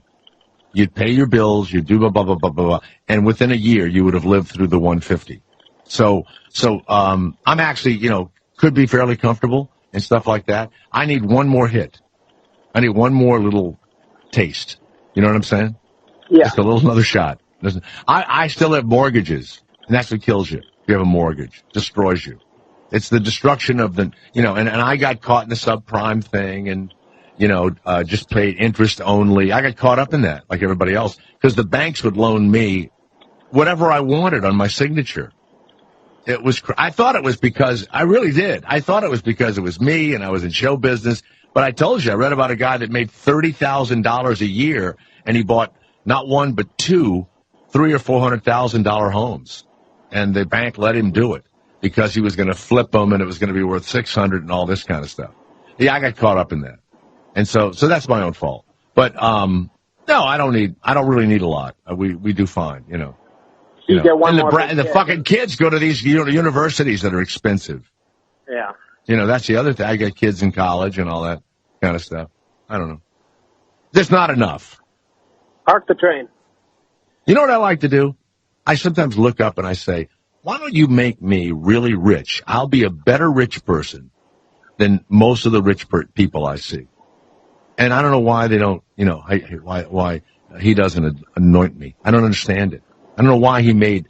You'd pay your bills, you'd do blah, blah, blah, blah, blah, blah. And within a year, you would have lived through the 150. So I'm actually, could be fairly comfortable and stuff like that. I need one more hit. I need one more little taste. You know what I'm saying? Yeah. Just a little another shot. I still have mortgages, and that's what kills you. If you have a mortgage, destroys you. It's the destruction of the, and I got caught in the subprime thing and, just paid interest only. I got caught up in that like everybody else because the banks would loan me whatever I wanted on my signature. I thought it was because, I really did. I thought it was because it was me and I was in show business. But I told you, I read about a guy that made $30,000 a year and he bought not one but two $300,000 or $400,000 homes. And the bank let him do it. because he was going to flip them and it was going to be worth 600 and all this kind of stuff. Yeah, I got caught up in that. And so that's my own fault. But, no, I don't really need a lot. We do fine, you know. You get one more and the fucking kids go to these universities that are expensive. Yeah. You know, that's the other thing. I got kids in college and all that kind of stuff. I don't know. There's not enough. Park the train. You know what I like to do? I sometimes look up and I say, why don't you make me really rich? I'll be a better rich person than most of the rich people I see. And I don't know why they don't, you know, why he doesn't anoint me. I don't understand it. I don't know why he made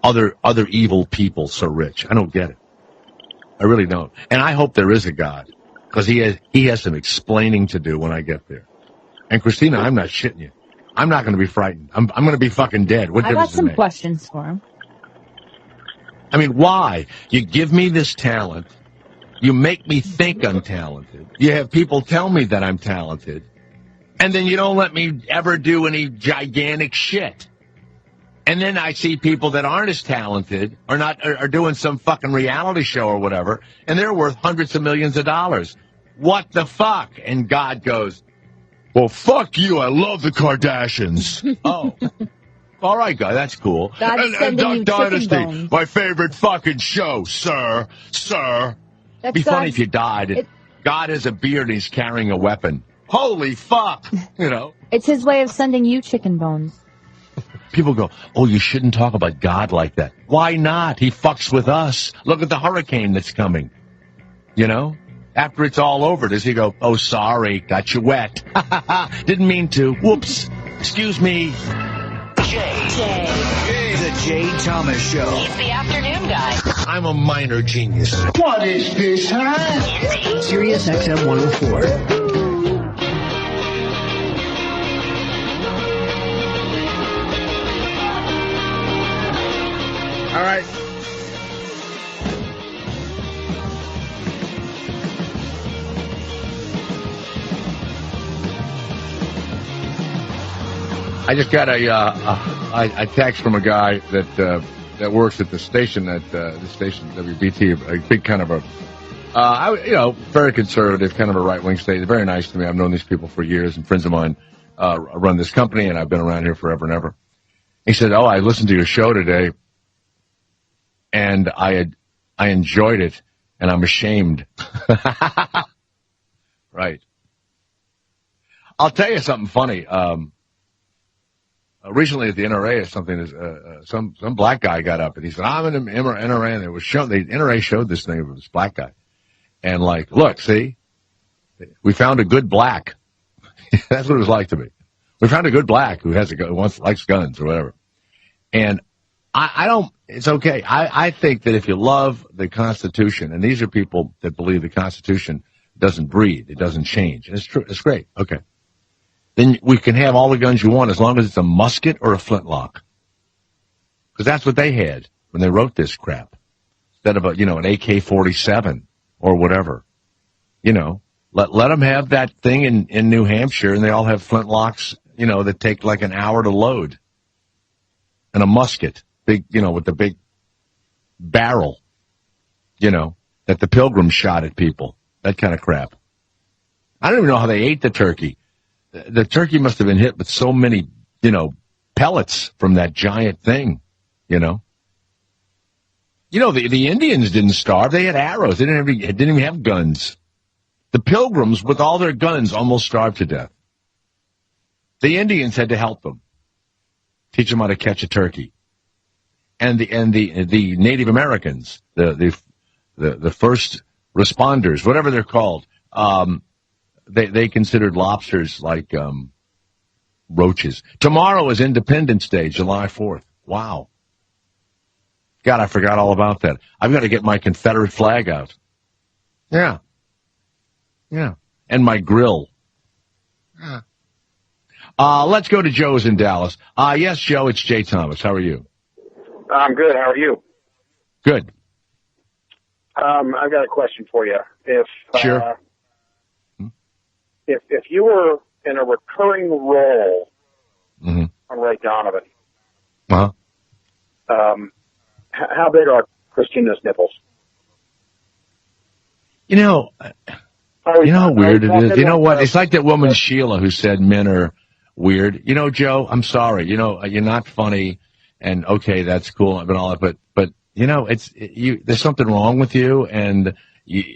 other evil people so rich. I don't get it. I really don't. And I hope there is a God, because he has some explaining to do when I get there. And Christina, I'm not shitting you. I'm not going to be frightened. I'm going to be fucking dead. What I difference got some does it make? questions for him. I mean, why? You give me this talent. You make me think I'm talented. You have people tell me that I'm talented. And then you don't let me ever do any gigantic shit. And then I see people that aren't as talented are doing some fucking reality show or whatever, and they're worth hundreds of millions of dollars. What the fuck? And God goes, well, fuck you. I love the Kardashians. Oh. All right, guy, that's cool. And Duck you Dynasty, bones. my favorite fucking show, sir. It'd be funny if you died. God has a beard and he's carrying a weapon. Holy fuck, you know. It's his way of sending you chicken bones. People go, oh, you shouldn't talk about God like that. Why not? He fucks with us. Look at the hurricane that's coming. You know? After it's all over, does he go, oh, sorry, got you wet. Didn't mean to. Whoops. Excuse me. The Jay Thomas Show. He's the afternoon guy. I'm a minor genius. What is this, huh? Sirius XM 104. All right. I just got a text from a guy that works at the station WBT, a big kind of very conservative, kind of a right-wing station. Very nice to me. I've known these people for years, and friends of mine run this company, and I've been around here forever and ever. He said, "Oh, I listened to your show today, and I enjoyed it, and I'm ashamed." Right. I'll tell you something funny. Recently at the NRA or something, some black guy got up and he said, "I'm in the NRA," and it was shown. The NRA showed this thing of this black guy, and like, look, see, we found a good black. That's what it was like to me. We found a good black who has a gun, likes guns or whatever. And I don't. It's okay. I think that if you love the Constitution, and these are people that believe the Constitution doesn't breed, it doesn't change, and it's true. It's great. Okay. Then we can have all the guns you want as long as it's a musket or a flintlock. Because that's what they had when they wrote this crap. Instead of an AK-47 or whatever. You know, let them have that thing in New Hampshire, and they all have flintlocks, that take like an hour to load. And a musket, big, with the big barrel, that the Pilgrims shot at people. That kind of crap. I don't even know how they ate the turkey. The turkey must have been hit with so many, pellets from that giant thing, The Indians didn't starve. They had arrows. They didn't even have guns. The Pilgrims, with all their guns, almost starved to death. The Indians had to help them, teach them how to catch a turkey. And the Native Americans, the first responders, whatever they're called, They considered lobsters like roaches. Tomorrow is Independence Day, July 4th. Wow. God, I forgot all about that. I've got to get my Confederate flag out. Yeah. And my grill. Yeah. Let's go to Joe's in Dallas. Yes, Joe, it's Jay Thomas. How are you? I'm good. How are you? Good. I've got a question for you. Sure. If you were in a recurring role on Ray Donovan, uh-huh. How big Christina's nipples. You know how weird it is? You know what? It's like that woman Sheila who said men are weird. You know, Joe, I'm sorry. You know, you're not funny, and okay, that's cool, and all that, but you know, there's something wrong with you, and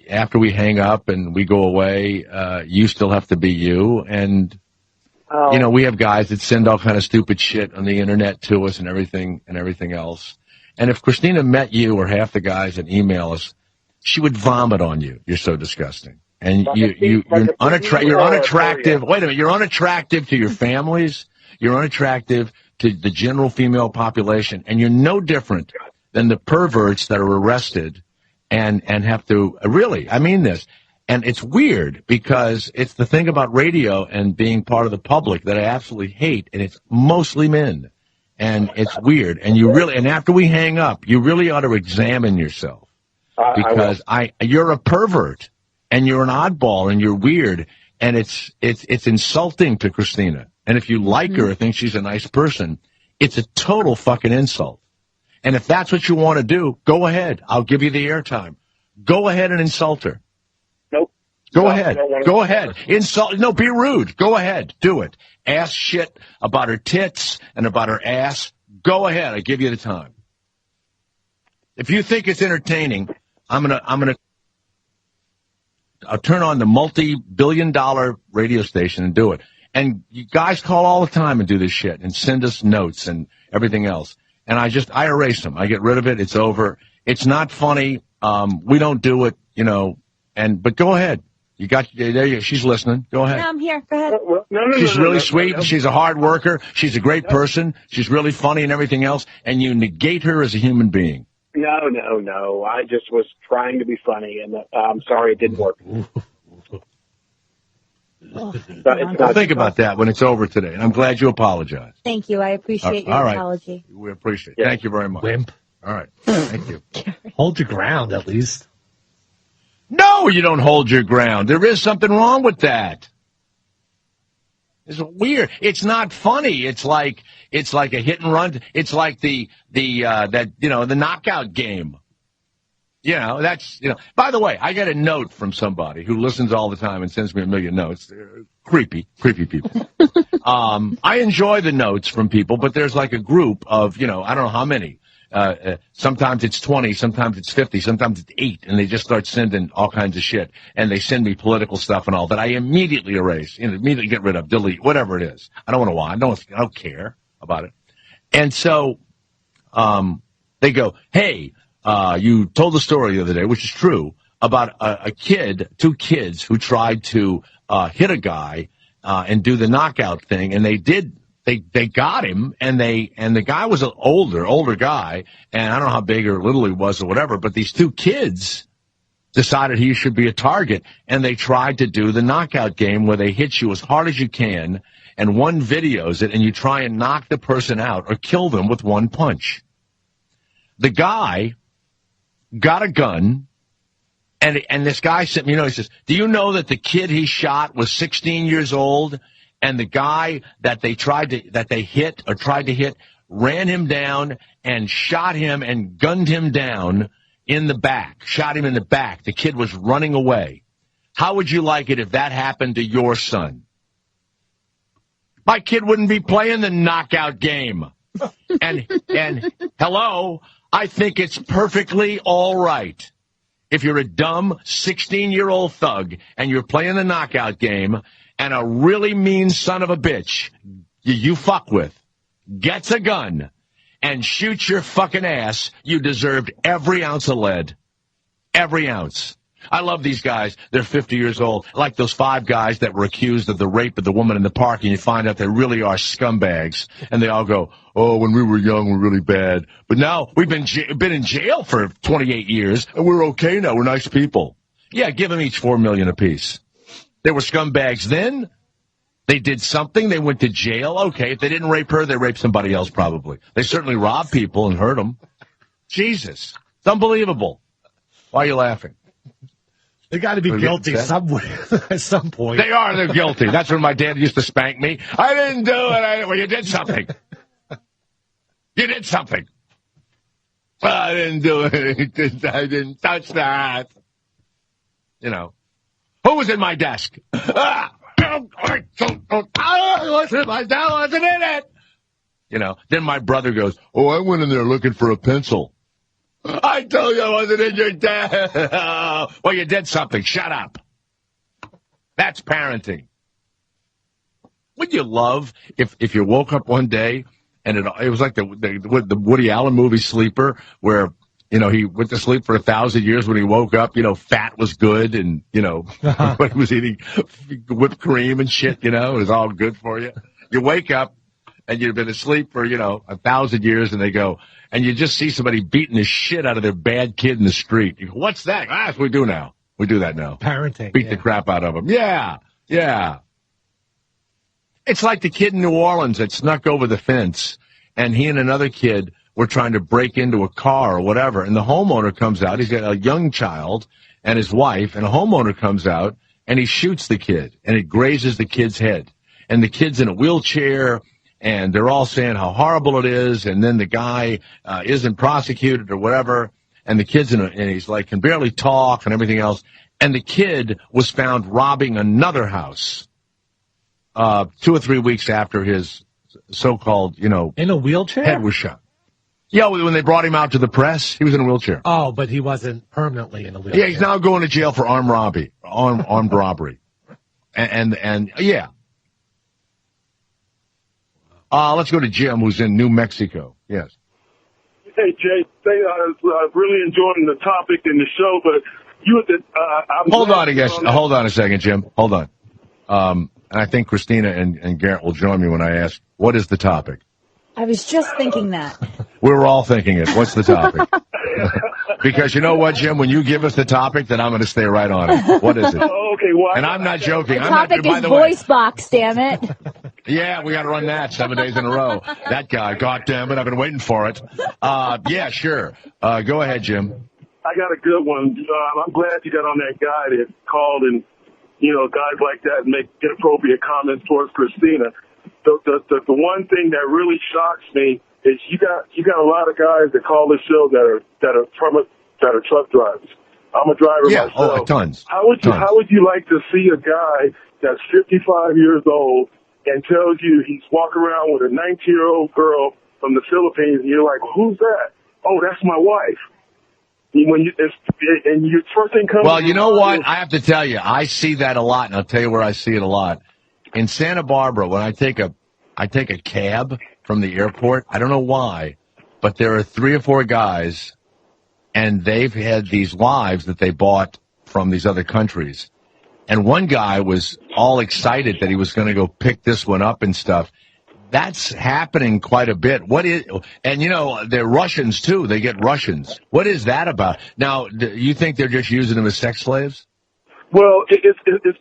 after we hang up and we go away, you still have to be you, and you know, we have guys that send all kind of stupid shit on the internet to us and everything else. And if Christina met you or half the guys that email us, she would vomit on you. You're so disgusting. And you're unattractive. Wait a minute. You're unattractive to your families. You're unattractive to the general female population. And you're no different than the perverts that are arrested and have to, really, I mean this. And it's weird because it's the thing about radio and being part of the public that I absolutely hate. And it's mostly men. And it's weird. And and after we hang up, you really ought to examine yourself. Because you're a pervert and you're an oddball and you're weird and it's insulting to Christina. And if you like her or think she's a nice person, it's a total fucking insult. And if that's what you want to do, go ahead. I'll give you the airtime. Go ahead and insult her. Nope. Go ahead. Go ahead. Insult. No, be rude. Go ahead. Do it. Ask shit about her tits and about her ass. Go ahead. I give you the time. If you think it's entertaining, I'll turn on the multi-billion-dollar radio station and do it. And you guys call all the time and do this shit and send us notes and everything else. And I erase them. I get rid of it. It's over. It's not funny. We don't do it, you know. But go ahead. She's listening. Go ahead. Yeah, I'm here. Go ahead. She's really sweet. She's a hard worker. She's a great person. She's really funny and everything else. And you negate her as a human being. No. I just was trying to be funny, and I'm sorry it didn't work. I'll think about that when it's over today, and I'm glad you apologized. Thank you. I appreciate your apology. We appreciate it. Yeah. Thank you very much. Wimp. All right. Thank you. Hold your ground, at least. No, you don't hold your ground. There is something wrong with that. It's weird. It's not funny. It's like a hit and run. It's like the knockout game. You know, by the way, I got a note from somebody who listens all the time and sends me a million notes. They're creepy people. I enjoy the notes from people, but there's like a group of, I don't know how many. Sometimes it's 20, sometimes it's 50, sometimes it's 8, and they just start sending all kinds of shit. And they send me political stuff and all that I immediately erase, immediately get rid of, delete, whatever it is. I don't want to watch. I don't care about it. And so, they go, hey, you told the story the other day, which is true, about two kids who tried to, hit a guy, and do the knockout thing. And they got him, and the guy was an older guy, and I don't know how big or little he was or whatever, but these two kids decided he should be a target, and they tried to do the knockout game where they hit you as hard as you can, and one videos it, and you try and knock the person out or kill them with one punch. The guy got a gun, and this guy sent me, he says, do you know that the kid he shot was 16 years old? And the guy that they tried to hit ran him down and shot him and gunned him down in the back, shot him in the back. The kid was running away. How would you like it if that happened to your son? My kid wouldn't be playing the knockout game. And hello, I think it's perfectly all right. If you're a dumb 16-year-old thug and you're playing the knockout game, and a really mean son of a bitch you fuck with gets a gun and shoots your fucking ass, you deserved every ounce of lead. Every ounce. I love these guys. They're 50 years old. Like those 5 guys that were accused of the rape of the woman in the park, and you find out they really are scumbags. And they all go, oh, when we were young, we're really bad. But now we've been in jail for 28 years, and we're okay now. We're nice people. Yeah, give them each $4 million apiece. They were scumbags then. They did something. They went to jail. Okay, if they didn't rape her, they raped somebody else probably. They certainly robbed people and hurt them. Jesus. It's unbelievable. Why are you laughing? They got to be guilty somewhere at some point. They're guilty. That's when my dad used to spank me. I didn't do it. Well, you did something. You did something. I didn't do it. I didn't touch that. You know. Who was in my desk? That wasn't in it. You know. Then my brother goes, oh, I went in there looking for a pencil. I told you I wasn't in your desk. Well, you did something. Shut up. That's parenting. Would you love if you woke up one day and it was like the Woody Allen movie Sleeper, where, you know, he went to sleep for 1,000 years. When he woke up, you know, fat was good, and, you know, when he was eating whipped cream and shit, you know, it was all good for you. You wake up and you've been asleep for, you know, 1,000 years, and they go, and you just see somebody beating the shit out of their bad kid in the street. You go, what's that? That's what we do now. We do that now. Parenting. Beat the crap out of them. Yeah. Yeah. It's like the kid in New Orleans that snuck over the fence, and he and another kid were trying to break into a car or whatever, and the homeowner comes out. He's got a young child and his wife, and a homeowner comes out, and he shoots the kid, and it grazes the kid's head. And the kid's in a wheelchair, and they're all saying how horrible it is, and then the guy isn't prosecuted or whatever, and the kid's and he's like can barely talk and everything else, and the kid was found robbing another house 2 or 3 weeks after his so-called, you know, in a wheelchair, head was shot. Yeah, when they brought him out to the press, he was in a wheelchair. Oh, but he wasn't permanently in a wheelchair. Yeah, he's now going to jail for armed robbery, and yeah. Let's go to Jim, who's in New Mexico. Yes. Hey, Jay, I'm really enjoying the topic in the show, but you hold on a second, Jim. Hold on. And I think Christina and Garrett will join me when I ask, what is the topic? I was just thinking that. We were all thinking it. What's the topic? Because you know what, Jim? When you give us the topic, then I'm going to stay right on it. What is it? Okay, well, and I'm not joking. The topic is voice box, damn it. Yeah, we got to run that 7 days in a row. That guy, God damn it, I've been waiting for it. Yeah, sure. Go ahead, Jim. I got a good one. I'm glad you got on that guy that called and, you know, guys like that make inappropriate comments towards Christina. The one thing that really shocks me is you got a lot of guys that call this show that are truck drivers. I'm a driver myself. Oh, tons. How would you like to see a guy that's 55 years old and tells you he's walking around with a 19-year-old girl from the Philippines, and you're like, who's that? Oh, that's my wife. And your first thing comes. Well, you know what? I have to tell you, I see that a lot, and I'll tell you where I see it a lot. In Santa Barbara, when I take a cab from the airport, I don't know why, but there are 3 or 4 guys, and they've had these wives that they bought from these other countries. And one guy was all excited that he was going to go pick this one up and stuff. That's happening quite a bit. And you know, they're Russians too. They get Russians. What is that about? Now, do you think they're just using them as sex slaves? Well, it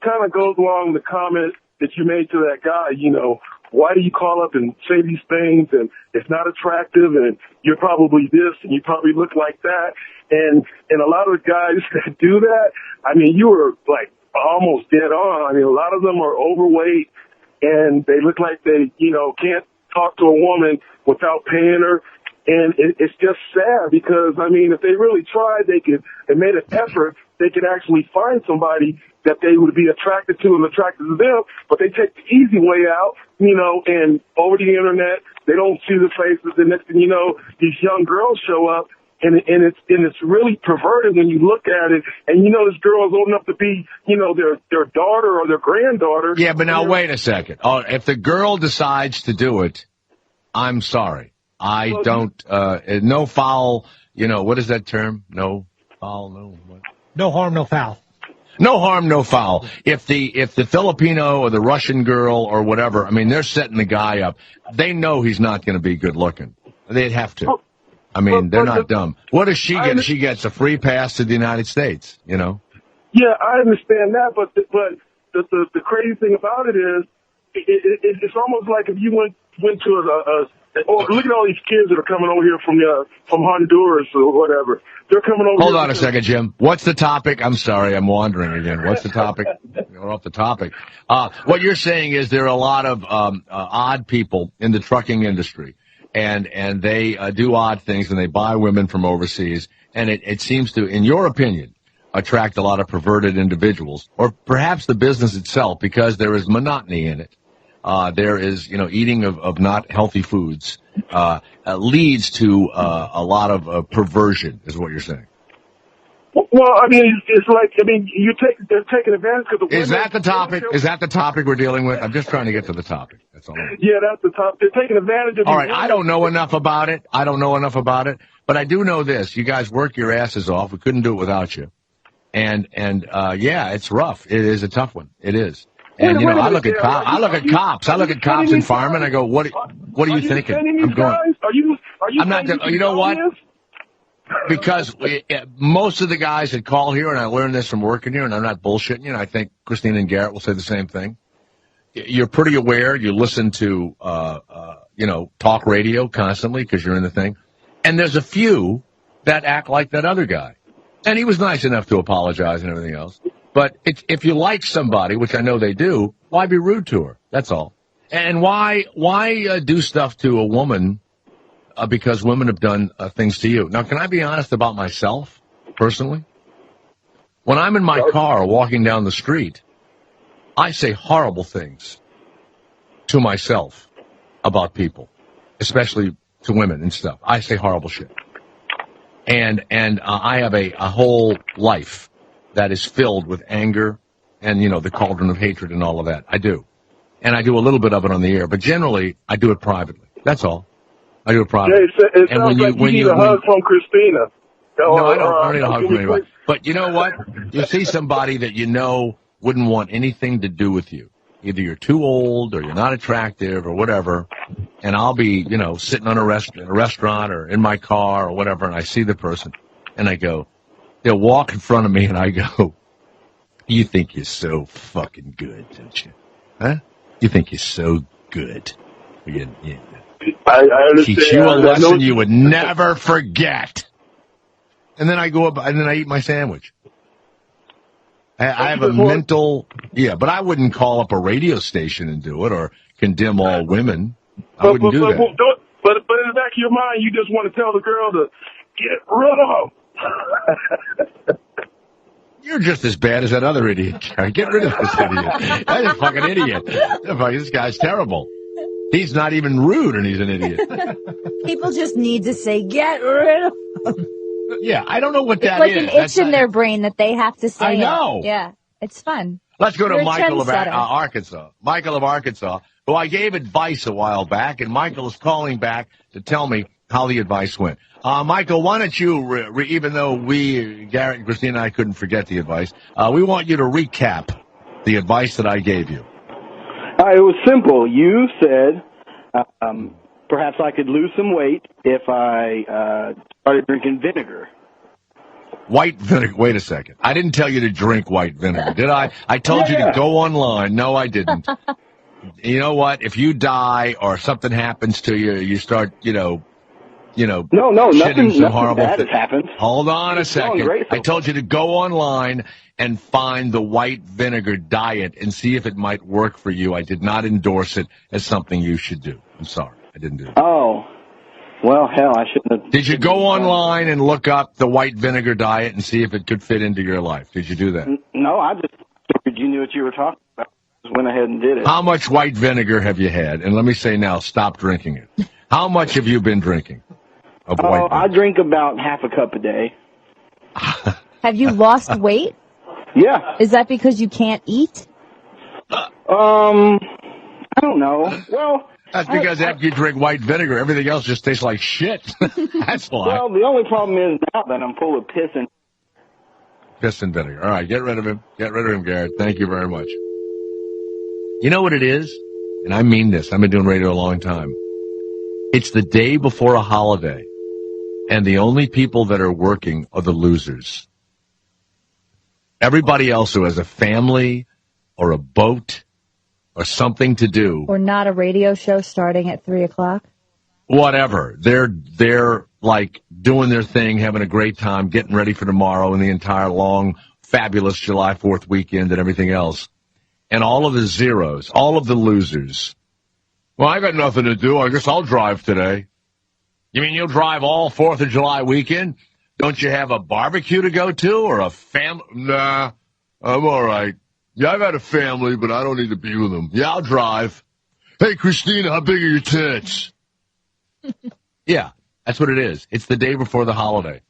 kind of goes along the comment that you made to that guy. You know, why do you call up and say these things, and it's not attractive, and you're probably this, and you probably look like that, and a lot of the guys that do that, I mean, you were like almost dead on. I mean, a lot of them are overweight, and they look like they, you know, can't talk to a woman without paying her. And it's just sad because, I mean, if they really tried, and made an effort, they could actually find somebody that they would be attracted to and attracted to them, but they take the easy way out, you know, and over the internet, they don't see the faces, and next thing you know, these young girls show up, and it's really perverted when you look at it, and you know this girl is old enough to be, you know, their daughter or their granddaughter. Yeah, but now wait a second. Oh, if the girl decides to do it, I'm sorry. I don't, no foul, you know, what is that term? No foul, no what? No harm, no foul. No harm, no foul. If the Filipino or the Russian girl or whatever, I mean, they're setting the guy up. They know he's not going to be good looking. They'd have to. I mean, they're not dumb. What does she get? She gets a free pass to the United States, you know? Yeah, I understand that, but the crazy thing about it is, it's almost like if you went to look at all these kids that are coming over here from Honduras or whatever. They're coming over. Hold on a second, Jim. What's the topic? I'm sorry, I'm wandering again. What's the topic? We're off the topic. What you're saying is there are a lot of odd people in the trucking industry, and they do odd things, and they buy women from overseas, and it seems to, in your opinion, attract a lot of perverted individuals, or perhaps the business itself, because there is monotony in it. There is, eating of not healthy foods leads to a lot of perversion, is what you're saying. Well, I mean, it's like, they're taking advantage of the women. Is that the topic? Is that the topic we're dealing with? I'm just trying to get to the topic. That's all. Yeah, that's the topic. They're taking advantage of. All right, I don't know enough about it. But I do know this: you guys work your asses off. We couldn't do it without you. And yeah, it's rough. It is a tough one. It is. And I look at cops. I look at cops and firemen. I go, what are you thinking? I'm going. Are you? I'm not. You know what? Because most of the guys that call here, and I learned this from working here, and I'm not bullshitting you, and I think Christina and Garrett will say the same thing. You're pretty aware. You listen to, talk radio constantly because you're in the thing. And there's a few that act like that other guy. And he was nice enough to apologize and everything else. But if you like somebody, which I know they do, why be rude to her? That's all. And why do stuff to a woman because women have done things to you? Now, can I be honest about myself, personally? When I'm in my car walking down the street, I say horrible things to myself about people, especially to women and stuff. I say horrible shit. And I have a whole life that is filled with anger and, the cauldron of hatred and all of that. I do. And I do a little bit of it on the air, but generally I do it privately. That's all. I do it privately. Yeah, it sounds like you need a hug from Christina. No, I don't need a hug from anybody. But you know what? You see somebody that wouldn't want anything to do with you. Either you're too old or you're not attractive or whatever, and I'll be, sitting on a restaurant or in my car or whatever, and I see the person, and I go, they'll walk in front of me, and I go, you think you're so fucking good, don't you? Huh? You think you're so good. I understand. Teach you a lesson you would never forget. And then I go up, and then I eat my sandwich. I have a mental, but I wouldn't call up a radio station and do it or condemn all women. I wouldn't do that. But in the back of your mind, you just want to tell the girl to get rid of him. You're just as bad as that other idiot. Get rid of this idiot. That's a fucking idiot. This guy's terrible. He's not even rude, and he's an idiot. People just need to say, get rid of him. Yeah, I don't know what that is. It's like an itch in their brain that they have to say. I know. Yeah, it's fun. Let's go to Michael of Arkansas. Michael of Arkansas, who I gave advice a while back, and Michael is calling back to tell me how the advice went. Michael, why don't you, even though Garrett and Christina and I couldn't forget the advice, we want you to recap the advice that I gave you. It was simple. You said perhaps I could lose some weight if I started drinking vinegar. White vinegar. Wait a second. I didn't tell you to drink white vinegar, did I? I told you to go online. No, I didn't. You know what? If you die or something happens to you, you start, No, nothing bad has happened. Hold on a second. I told you to go online and find the white vinegar diet and see if it might work for you. I did not endorse it as something you should do. I'm sorry. I didn't do it. Oh. Well, hell, I shouldn't have. Did you go online and look up the white vinegar diet and see if it could fit into your life? Did you do that? No, I just figured you knew what you were talking about. I just went ahead and did it. How much white vinegar have you had? And let me say now, stop drinking it. How much have you been drinking of white vinegar? I drink about half a cup a day. Have you lost weight? Yeah. Is that because you can't eat? I don't know. Well, that's because after you drink white vinegar, everything else just tastes like shit. That's why. Well, the only problem is now that I'm full of piss and... Piss and vinegar. All right, get rid of him. Get rid of him, Garrett. Thank you very much. You know what it is? And I mean this. I've been doing radio a long time. It's the day before a holiday, and the only people that are working are the losers. Everybody else who has a family or a boat or something to do. Or not a radio show starting at 3:00. Whatever. They're like doing their thing, having a great time, getting ready for tomorrow and the entire long, fabulous July 4th weekend and everything else. And all of the zeros, all of the losers. Well, I got nothing to do. I guess I'll drive today. You mean you'll drive all 4th of July weekend? Don't you have a barbecue to go to or a family? Nah, I'm all right. Yeah, I got a family, but I don't need to be with them. Yeah, I'll drive. Hey, Christina, how big are your tits? Yeah, that's what it is. It's the day before the holiday.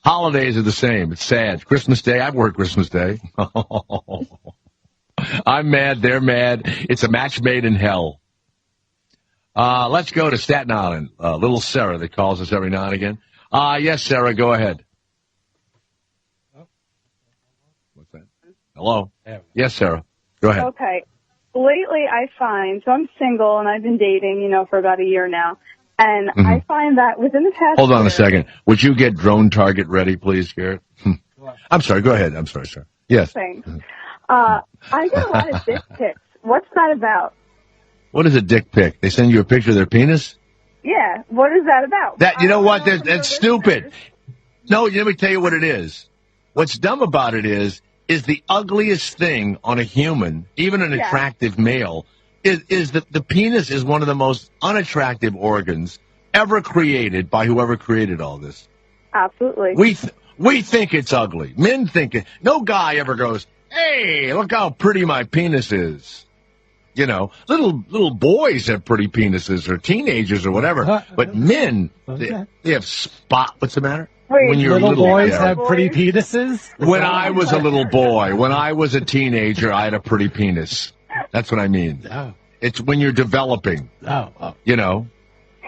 Holidays are the same. It's sad. Christmas Day, I've worked Christmas Day. I'm mad, they're mad. It's a match made in hell. Let's go to Staten Island. Little Sarah that calls us every now and again. Yes, Sarah, go ahead. What's that? Hello? Yes, Sarah. Go ahead. Okay. Lately, I find, so I'm single and I've been dating, for about a year now. And I find that within the past Hold on year, a second. Would you get drone target ready, please, Garrett? I'm sorry. Go ahead. I'm sorry, sir. Yes. Thanks. I get a lot of dick pics. What's that about? What is a dick pic? They send you a picture of their penis? Yeah. What is that about? That, you know what? That's stupid. No, let me tell you what it is. What's dumb about it is the ugliest thing on a human, even an attractive male, is that the penis is one of the most unattractive organs ever created by whoever created all this. Absolutely. We think it's ugly. Men think it. No guy ever goes, hey, look how pretty my penis is. Little boys have pretty penises, or teenagers or whatever. But men, they have spot. What's the matter? Wait, when you're little boys have pretty penises? When I was a little boy, when I was a teenager, I had a pretty penis. That's what I mean. Oh. It's when you're developing. Oh.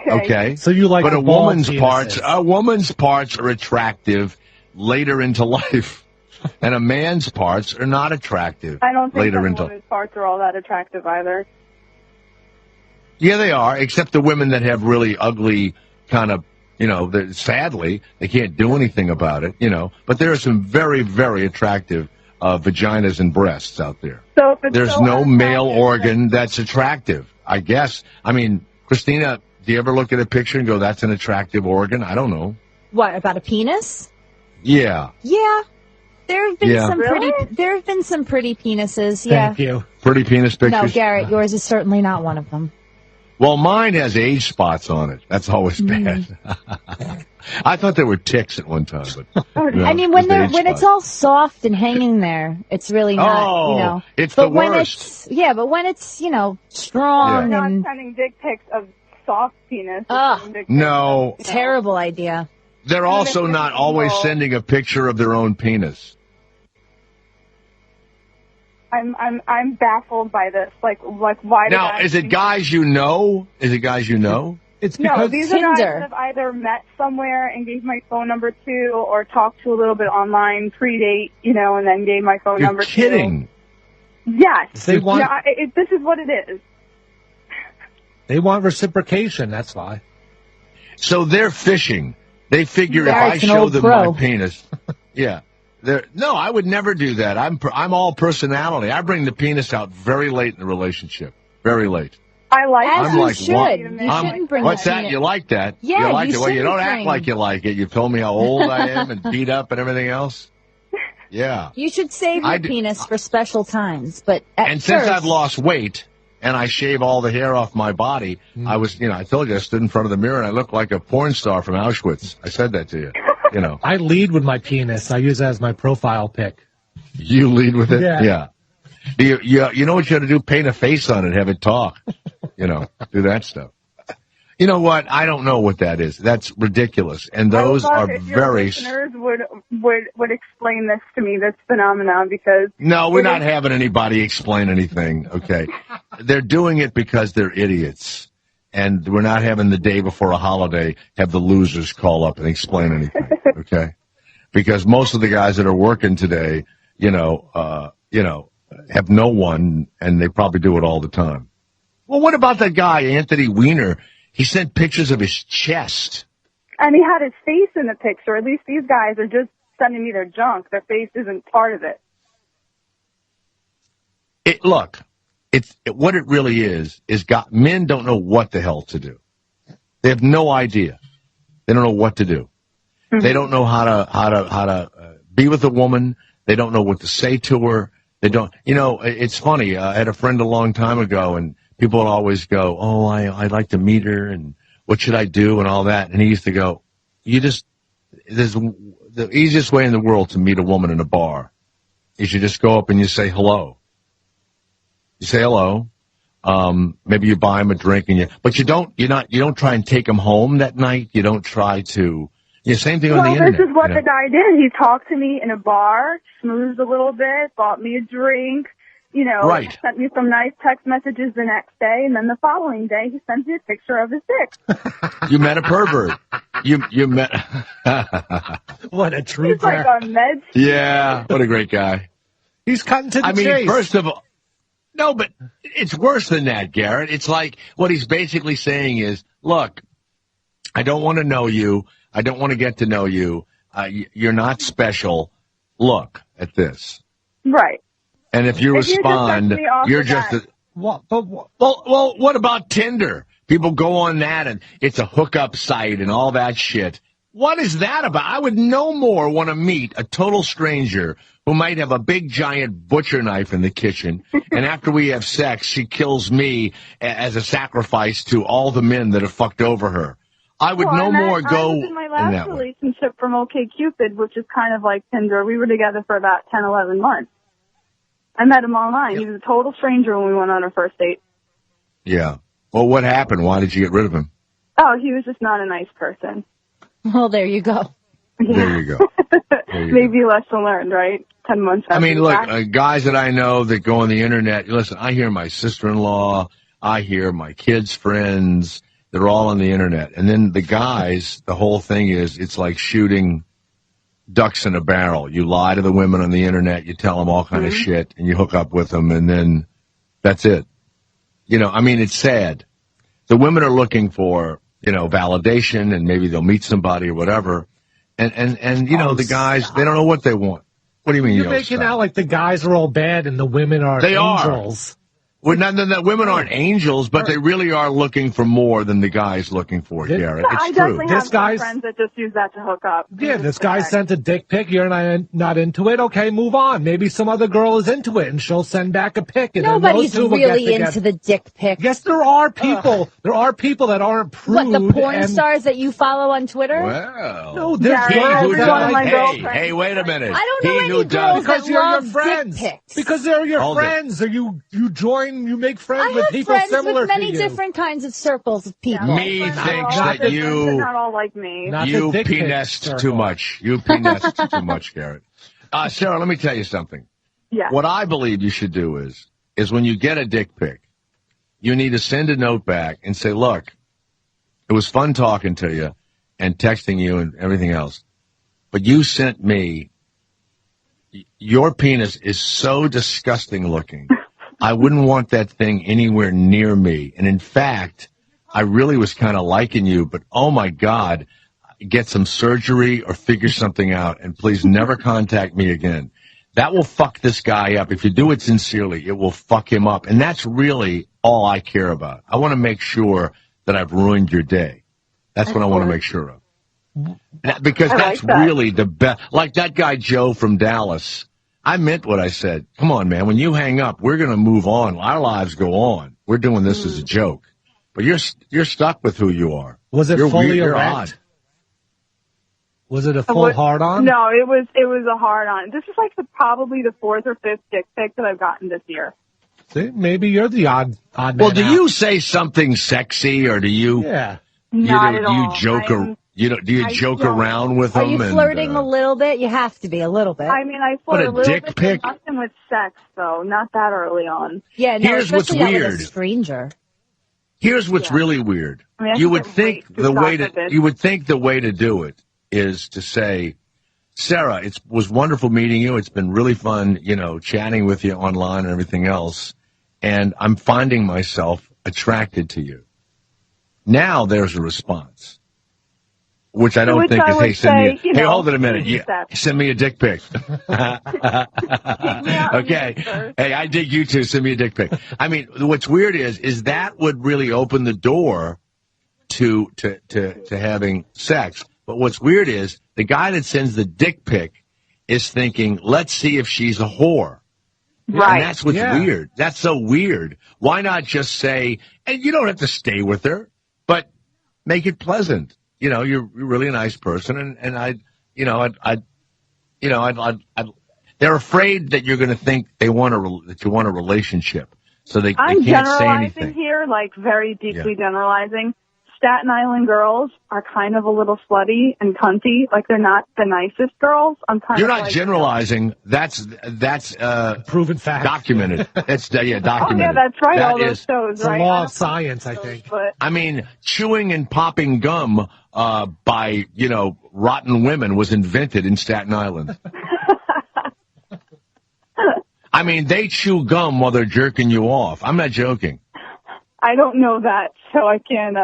Okay. So you like but a woman's parts are attractive later into life. And a man's parts are not attractive. I don't think later some into women's parts are all that attractive either. Yeah, they are, except the women that have really ugly kind of, sadly, they can't do anything about it, But there are some very, very attractive vaginas and breasts out there. So there's no male organ that's attractive, I guess. I mean, Christina, do you ever look at a picture and go, that's an attractive organ? I don't know. What, about a penis? Yeah. Yeah. There have been some Really? some pretty penises, yeah. Thank you. Pretty penis pictures? No, Garrett, yours is certainly not one of them. Well, mine has age spots on it. That's always bad. I thought they were ticks at one time, but I mean, when it's all soft and hanging there, it's really not, it's but the when worst. but when it's, strong I'm and not sending dick pics of soft penis. No. Terrible idea. They're also not always sending a picture of their own penis. I'm baffled by this. Like why? Now, is it guys you know? Is it guys you know? It's because no, these are guys that I've either met somewhere and gave my phone number to, or talked to a little bit online pre-date, and then gave my phone number to. You're kidding. Yes. This is what it is. They want reciprocation, that's why. So they're fishing. They figure if Garrett's I an show old them pro. my penis, no, I would never do that. I'm all personality. I bring the penis out very late in the relationship, very late. I like. As I'm you like, should. what? You shouldn't bring What's the that? penis. You like that? Yeah, you like you it. Well, you don't shouldn't act bring- like you like it. You told me how old I am and beat up and everything else. Yeah. You should save your penis for special times, but And since I've lost weight and I shave all the hair off my body, I was, I told you I stood in front of the mirror and I looked like a porn star from Auschwitz. I said that to you. I lead with my penis. I use it as my profile pic. You lead with it? Yeah. You know what you got to do? Paint a face on it, have it talk. Do that stuff. You know what? I don't know what that is. That's ridiculous. And those are if very... Your listeners would explain this to me, this phenomenon, because... No, we're not having anybody explain anything, okay? They're doing it because they're idiots. And we're not having the day before a holiday have the losers call up and explain anything, okay? Because most of the guys that are working today, have no one, and they probably do it all the time. Well, what about that guy, Anthony Weiner? He sent pictures of his chest. And he had his face in the picture. At least these guys are just sending me their junk. Their face isn't part of it. What it really is men don't know what the hell to do. They have no idea. They don't know what to do. Mm-hmm. They don't know how to be with a woman. They don't know what to say to her. They don't, it's funny. I had a friend a long time ago and people would always go, oh, I'd like to meet her and what should I do and all that. And he used to go, there's the easiest way in the world to meet a woman in a bar is you just go up and you say hello. You say hello. Maybe you buy him a drink but you don't try and take him home that night. You don't try to, same thing on the internet. Well, this is what the guy did. He talked to me in a bar, smoothed a little bit, bought me a drink, right. Sent me some nice text messages the next day, and then the following day he sent me a picture of his dick. You met a pervert. You met. What a trooper. He's like on meds. Yeah, what a great guy. He's cutting to the chase. I mean, first of all, no, but it's worse than that, Garrett. It's like what he's basically saying is, look, I don't want to know you. I don't want to get to know you. You're not special. Look at this. Right. And if you respond, you're just well, what about Tinder? People go on that and it's a hookup site and all that shit. What is that about? I would no more want to meet a total stranger who might have a big giant butcher knife in the kitchen, and after we have sex, she kills me as a sacrifice to all the men that have fucked over her. I would no more go in my last relationship from OkCupid, which is kind of like Tinder. We were together for about 10, 11 months. I met him online. Yep. He was a total stranger when we went on our first date. Yeah. Well, what happened? Why did you get rid of him? Oh, he was just not a nice person. Well, there you go. Yeah. There you go. Maybe lesson learned, right? 10 months after. I mean, look, guys that I know that go on the internet, listen, I hear my sister-in-law, I hear my kids' friends, they're all on the internet. And then the guys, the whole thing is, it's like shooting ducks in a barrel. You lie to the women on the internet, you tell them all kind of shit, and you hook up with them, and then that's it. I mean, it's sad. The women are looking for, validation, and maybe they'll meet somebody or whatever. And the guys, they don't know what they want. What do you mean? You're making out like the guys are all bad and the women are angels. Well, the women aren't angels, but they really are looking for more than the guy's looking for, Garrett. It's I true. definitely have some friends that just use that to hook up. Yeah, this guy sent a dick pic. You're not into it. Okay, move on. Maybe some other girl is into it, and she'll send back a pic. And nobody's really into the dick pic. Yes, there are people. Ugh. There are people that aren't prude. What, the porn stars that you follow on Twitter? Well, no, there's girls Hey, wait a minute. I don't know any girls that love dick pics. Because they're your friends, or you make friends with people similar with many to you. different kinds of circles of people. Me thinks that you not all like me. You penest too much. You penest too much, Garrett. Sarah, let me tell you something. Yeah. What I believe you should do is when you get a dick pic, you need to send a note back and say, look, it was fun talking to you and texting you and everything else, but you sent me, your penis is so disgusting looking. I wouldn't want that thing anywhere near me. And in fact, I really was kind of liking you, but oh my God, get some surgery or figure something out, and please never contact me again. That will fuck this guy up. If you do it sincerely, it will fuck him up. And that's really all I care about. I want to make sure that I've ruined your day. That's what I want to make sure of. Because that's really the best. Like that guy Joe from Dallas. I meant what I said. Come on, man. When you hang up, we're going to move on. Our lives go on. We're doing this as a joke. But you're stuck with who you are. Was it fully erect? Odd. Was it a full hard-on? No, it was a hard-on. This is like probably the fourth or fifth dick pic that I've gotten this year. See, maybe you're the odd man. Well, do you say something sexy, or do you? Yeah. Not at all. Do you joke around with them? Are you flirting a little bit? You have to be a little bit. I mean, I flirt a little dick pic? But nothing with sex, though. Not that early on. Yeah, no, here's what's especially weird. Not with a stranger. Here's what's really weird. I mean, you would think the way to do it is to say, Sarah, it was wonderful meeting you. It's been really fun, chatting with you online and everything else. And I'm finding myself attracted to you. Now there's a response, which I don't think is, hey, send me hey, hold it a minute. Send me a dick pic. Okay. Hey, I dig you too. Send me a dick pic. I mean, what's weird is that would really open the door to having sex. But what's weird is the guy that sends the dick pic is thinking, let's see if she's a whore. Right. And that's what's weird. That's so weird. Why not just say, and you don't have to stay with her, but make it pleasant. You know, you're really a nice person, and they're afraid that you're going to think that you want a relationship, so they can't say anything. I'm generalizing here, like very deeply generalizing. Staten Island girls are kind of a little slutty and cunty. Like they're not the nicest girls. You're not generalizing. That's proven fact. Documented. That's documented. Oh yeah, that's right. That all those shows, it's right? a law of science, I think. I mean, chewing and popping gum by rotten women was invented in Staten Island. I mean, they chew gum while they're jerking you off. I'm not joking. I don't know that, so I can't.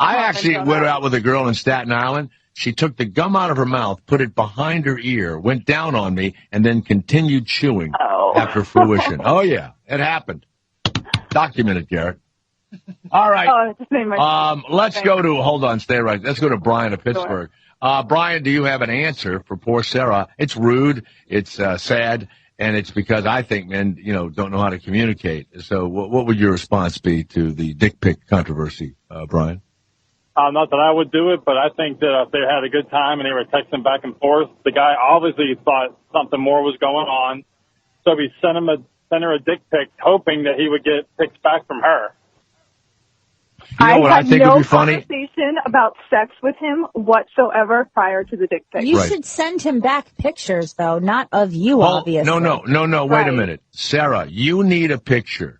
I actually went out with a girl in Staten Island. She took the gum out of her mouth, put it behind her ear, went down on me, and then continued chewing after fruition. Oh, yeah, it happened. Documented, Garrett. All right. Let's go to, hold on, stay right. Let's go to Brian of Pittsburgh. Brian, do you have an answer for poor Sarah? It's rude. It's sad. And it's because I think men, don't know how to communicate. So what would your response be to the dick pic controversy, Brian? Not that I would do it, but I think that if they had a good time and they were texting back and forth, the guy obviously thought something more was going on. So he sent her a dick pic, hoping that he would get pics back from her. You know what I think would be funny? Conversation about sex with him whatsoever prior to the dick pic. You should send him back pictures, though, not of you, obviously. No. Wait a minute. Sarah, you need a picture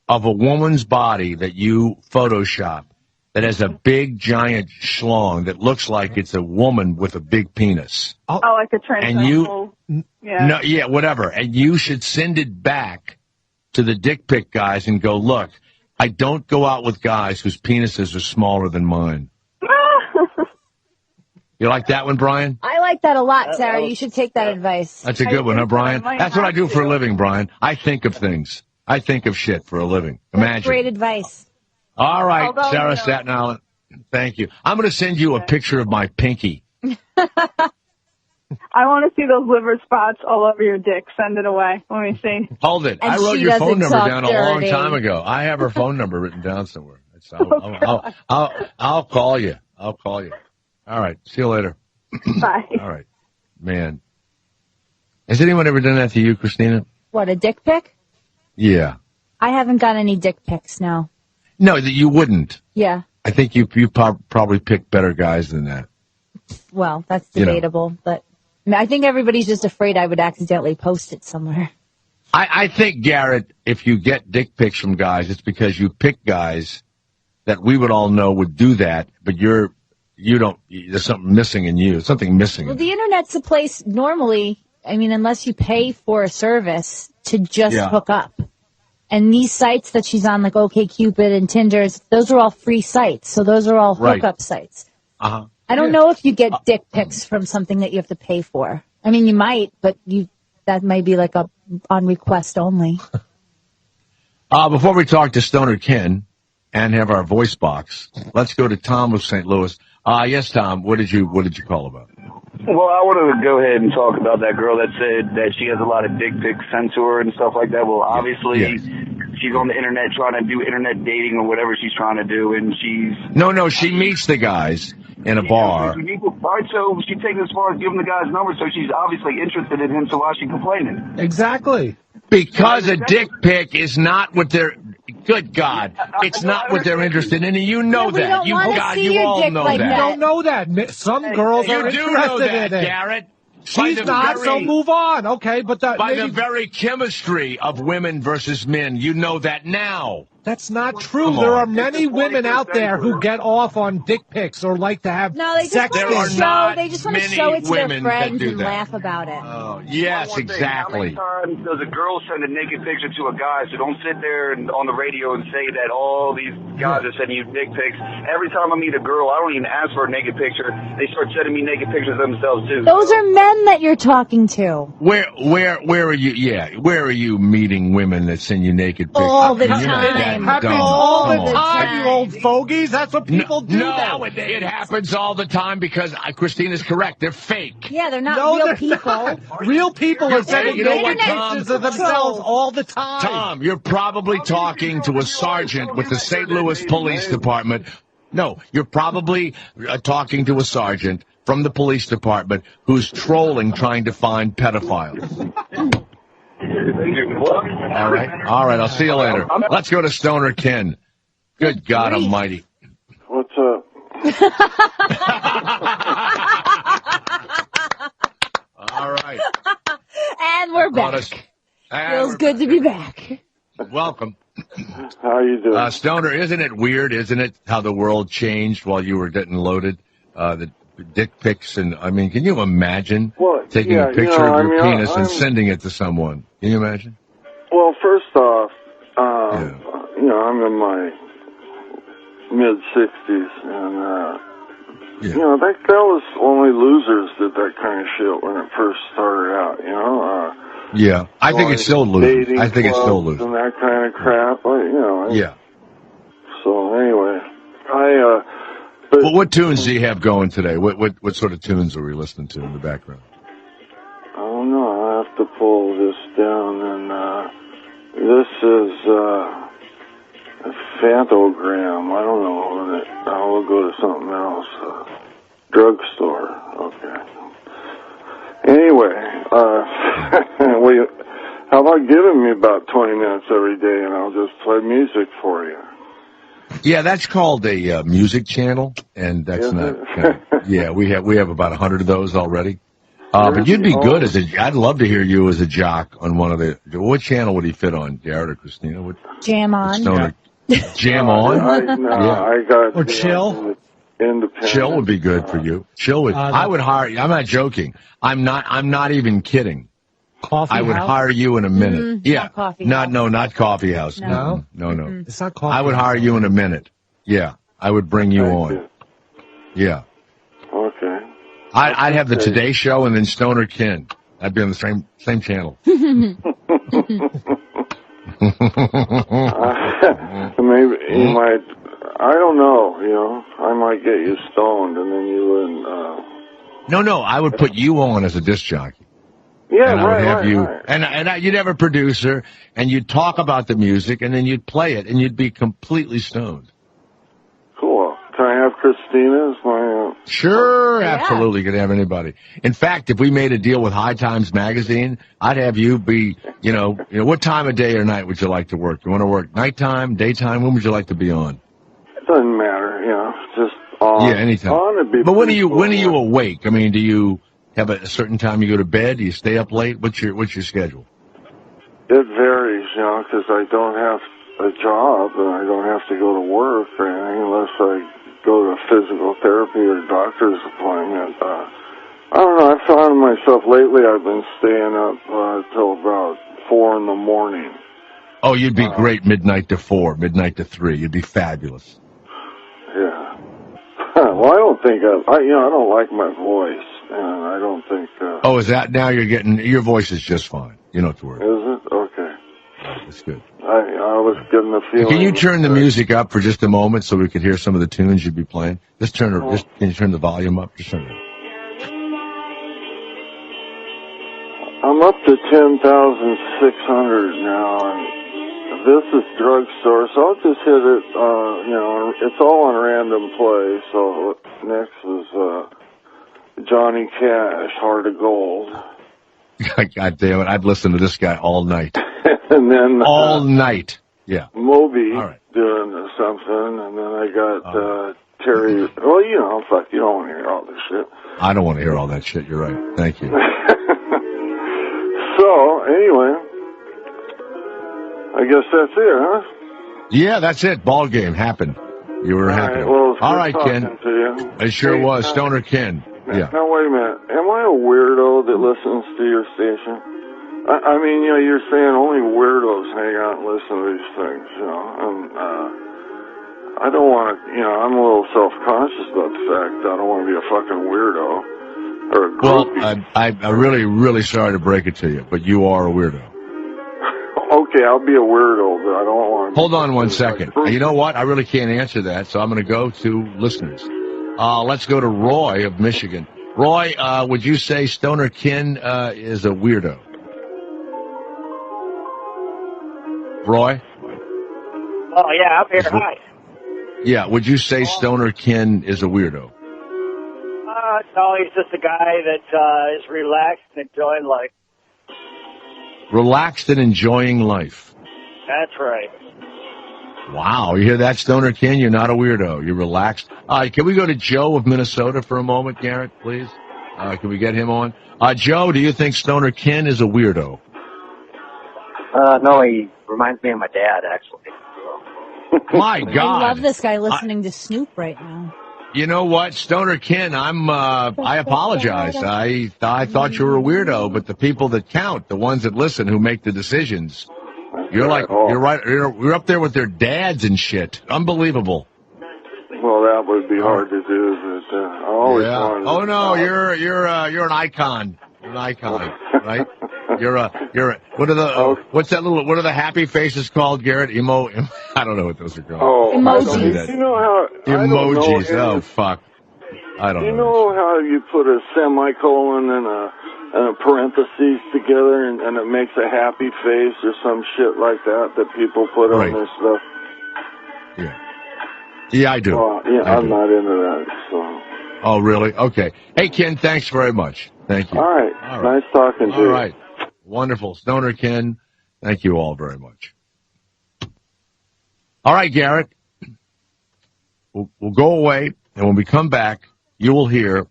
of a woman's body that you Photoshop that has a big, giant schlong that looks like it's a woman with a big penis. Oh, like a transcendental. Whatever. And you should send it back to the dick pic guys and go, look, I don't go out with guys whose penises are smaller than mine. You like that one, Brian? I like that a lot, Sarah. You should take that advice. That's a good one, huh, Brian? That's what I do for a living, Brian. I think of things. I think of shit for a living. Imagine. That's great advice. All right, Sarah Staten Island. Thank you. I'm going to send you a picture of my pinky. I want to see those liver spots all over your dick. Send it away. Let me see. Hold it. I wrote your phone number down a long time ago. I have her phone number written down somewhere. I'll call you. I'll call you. All right. See you later. Bye. All right. Man. Has anyone ever done that to you, Christina? What, a dick pic? Yeah. I haven't got any dick pics, no. No, that you wouldn't. Yeah. I think you probably pick better guys than that. Well, that's debatable, but I think everybody's just afraid I would accidentally post it somewhere. I think, Garrett, if you get dick pics from guys, it's because you pick guys that we would all know would do that, but you don't, there's something missing in you. Something missing. Well, the internet's a place normally, unless you pay for a service to just hook up. And these sites that she's on, like OkCupid and Tinder's, those are all free sites. So those are all hookup sites. Uh-huh. I don't know if you get dick pics from something that you have to pay for. I mean, you might, but that might be like on request only. Before we talk to Stoner Ken and have our voice box, let's go to Tom of St. Louis. Yes, Tom. What did you call about? Well, I wanted to go ahead and talk about that girl that said that she has a lot of dick pics sent to her and stuff like that. Well, obviously, she's on the internet trying to do internet dating or whatever she's trying to do, and she's... No, she meets the guys in a bar. All right, so she takes it as far as giving the guy's number, so she's obviously interested in him, so why is she complaining? Exactly. Because a dick pic is not what they're... Good God. It's not what they're interested in, and you know that. You all know that. You don't know that. Some girls are interested in it. You do know that, Garrett. She's not, so move on. Okay, but the very chemistry of women versus men, you know that now. That's not true. There are many women out there who get off on dick pics or like to have sex. They just want to show it to their friends and laugh about it. Oh, yes, exactly. How many times does a girl send a naked picture to a guy? So don't sit there and on the radio and say that all these guys are sending you dick pics. Every time I meet a girl, I don't even ask for a naked picture. They start sending me naked pictures of themselves too. Those are men that you're talking to. Where are you? Yeah, where are you meeting women that send you naked pictures? All the time. Happens all the time, you old fogies. That's what people do nowadays. It happens all the time because Christina's correct. They're fake. Yeah, they're not real people. Not. Real people are sending naked pictures of themselves all the time. Tom, you're probably talking to a sergeant with the St. Louis Police Department No, you're probably talking to a sergeant from the police department who's trolling trying to find pedophiles. All right, I'll see you later. Let's go to Stoner Ken. Good God Almighty. What's up? All right. And we're back. Feels good to be back. Welcome. How you doing? Stoner, isn't it weird, isn't it, how the world changed while you were getting loaded? The dick pics, and I mean, can you imagine taking a picture of your penis and sending it to someone? Can you imagine? Well, first off, you know, I'm in my mid-60s, and, you know, that was only losers did that kind of shit when it first started out, you know? Yeah, I think it's still losers. I think it's still losers. And that kind of crap, you know. Yeah. So, anyway, well, what tunes do you have going today? What sort of tunes are we listening to in the background? I don't know. I have to pull this down, and this is a Phantogram. I don't know. I will go to something else. Drugstore. Okay. Anyway, how about giving me about 20 minutes every day, and I'll just play music for you? Yeah, that's called a music channel, and that's yeah, we have about 100 of those already. But you'd be good I'd love to hear you as a jock on one of what channel would he fit on, Jared or Christina? Jam on. Stoner. Jam on? I got or chill. Independent. Chill would be good for you. Chill would. I would hire you. I'm not joking. I'm not even kidding. Coffee I would house? hire you in a minute. Yeah. Not coffee not house. No, not coffee house. No? No. It's not coffee I would hire you in a minute. Yeah. I would bring you on. Yeah. Okay. I'd have the Today Show and then Stoner Ken. I'd be on the same channel. Maybe you might. I don't know. You know, I might get you stoned, and then you wouldn't. No. I would put you on as a disc jockey. Yeah, and I would have you, right. and you'd have a producer, and you'd talk about the music, and then you'd play it, and you'd be completely stoned. Cool. Can I have Christina as my? Sure, absolutely. You could have anybody. In fact, if we made a deal with High Times Magazine, I'd have you be, you know, what time of day or night would you like to work? You want to work nighttime, daytime? When would you like to be on? It doesn't matter, you know, just on. Yeah, anytime. On but when are you awake? I mean, do you have a certain time you go to bed? Do you stay up late? What's your schedule? It varies, you know, because I don't have a job and I don't have to go to work or anything unless I go to physical therapy or doctor's appointment. I don't know. I found myself lately. I've been staying up till about 4 a.m. Oh, you'd be great midnight to 4, midnight to 3. You'd be fabulous. Yeah. Well, I don't think I don't like my voice, and I don't think. Oh, is that now you're getting your voice is just fine. You don't have to worry. Is it? Okay. That's good. I was getting the feeling. Can you turn the music up for just a moment so we could hear some of the tunes you'd be playing? Just can you turn the volume up? Just turn it up. I'm up to 10,600 now, and this is Drugstore, so I'll just hit it. It's all on random play. So next is Johnny Cash, Heart of Gold. God damn it! I'd listen to this guy all night. And then all night. Yeah. Moby doing something, and then I got Terry. Well, you know, fuck, you don't want to hear all this shit. I don't want to hear all that shit. You're right. Thank you. So anyway, I guess that's it, huh? Yeah, that's it. Ball game happened. You were happy. Right, well, all right, Ken. To you. It sure was. Stoner Ken. Yeah. Now wait a minute. Am I a weirdo that listens to your station? I mean, you know, you're saying only weirdos hang out and listen to these things, you know, and I don't want to, you know, I'm a little self-conscious about the fact that I don't want to be a fucking weirdo or a groupie. Well, I'm really, really sorry to break it to you, but you are a weirdo. Okay, I'll be a weirdo, but I don't want to. Hold on one second. You know what? I really can't answer that, so I'm going to go to listeners. Let's go to Roy of Michigan. Roy, would you say Stoner Ken is a weirdo? Roy? Oh, yeah, I'm here. Hi. Yeah, would you say Stoner Ken is a weirdo? No, he's just a guy that is relaxed and enjoying life. Relaxed and enjoying life. That's right. Wow, you hear that, Stoner Ken? You're not a weirdo. You're relaxed. Can we go to Joe of Minnesota for a moment, Garrett, please? Can we get him on? Joe, do you think Stoner Ken is a weirdo? No, he reminds me of my dad, actually. My God. I love this guy listening to Snoop right now. You know what, Stoner Ken, I apologize. I thought you were a weirdo, but the people that count, the ones that listen, who make the decisions, you're up there with their dads and shit. Unbelievable. Well, that would be hard to do, but I always wanted. Oh no, you're an icon. You're an icon, right? What are the happy faces called, Garrett? I don't know what those are called. Oh, emojis. You know how emojis? Oh fuck, I don't know. You know how you put a semicolon and a parentheses together and it makes a happy face or some shit like that people put on their stuff. Yeah, I do. I'm not into that. So. Oh, really? Okay. Hey, Ken, thanks very much. Thank you. All right. Nice talking to you. All right. Wonderful. Stoner Ken, thank you all very much. All right, Garrett. We'll go away, and when we come back, you will hear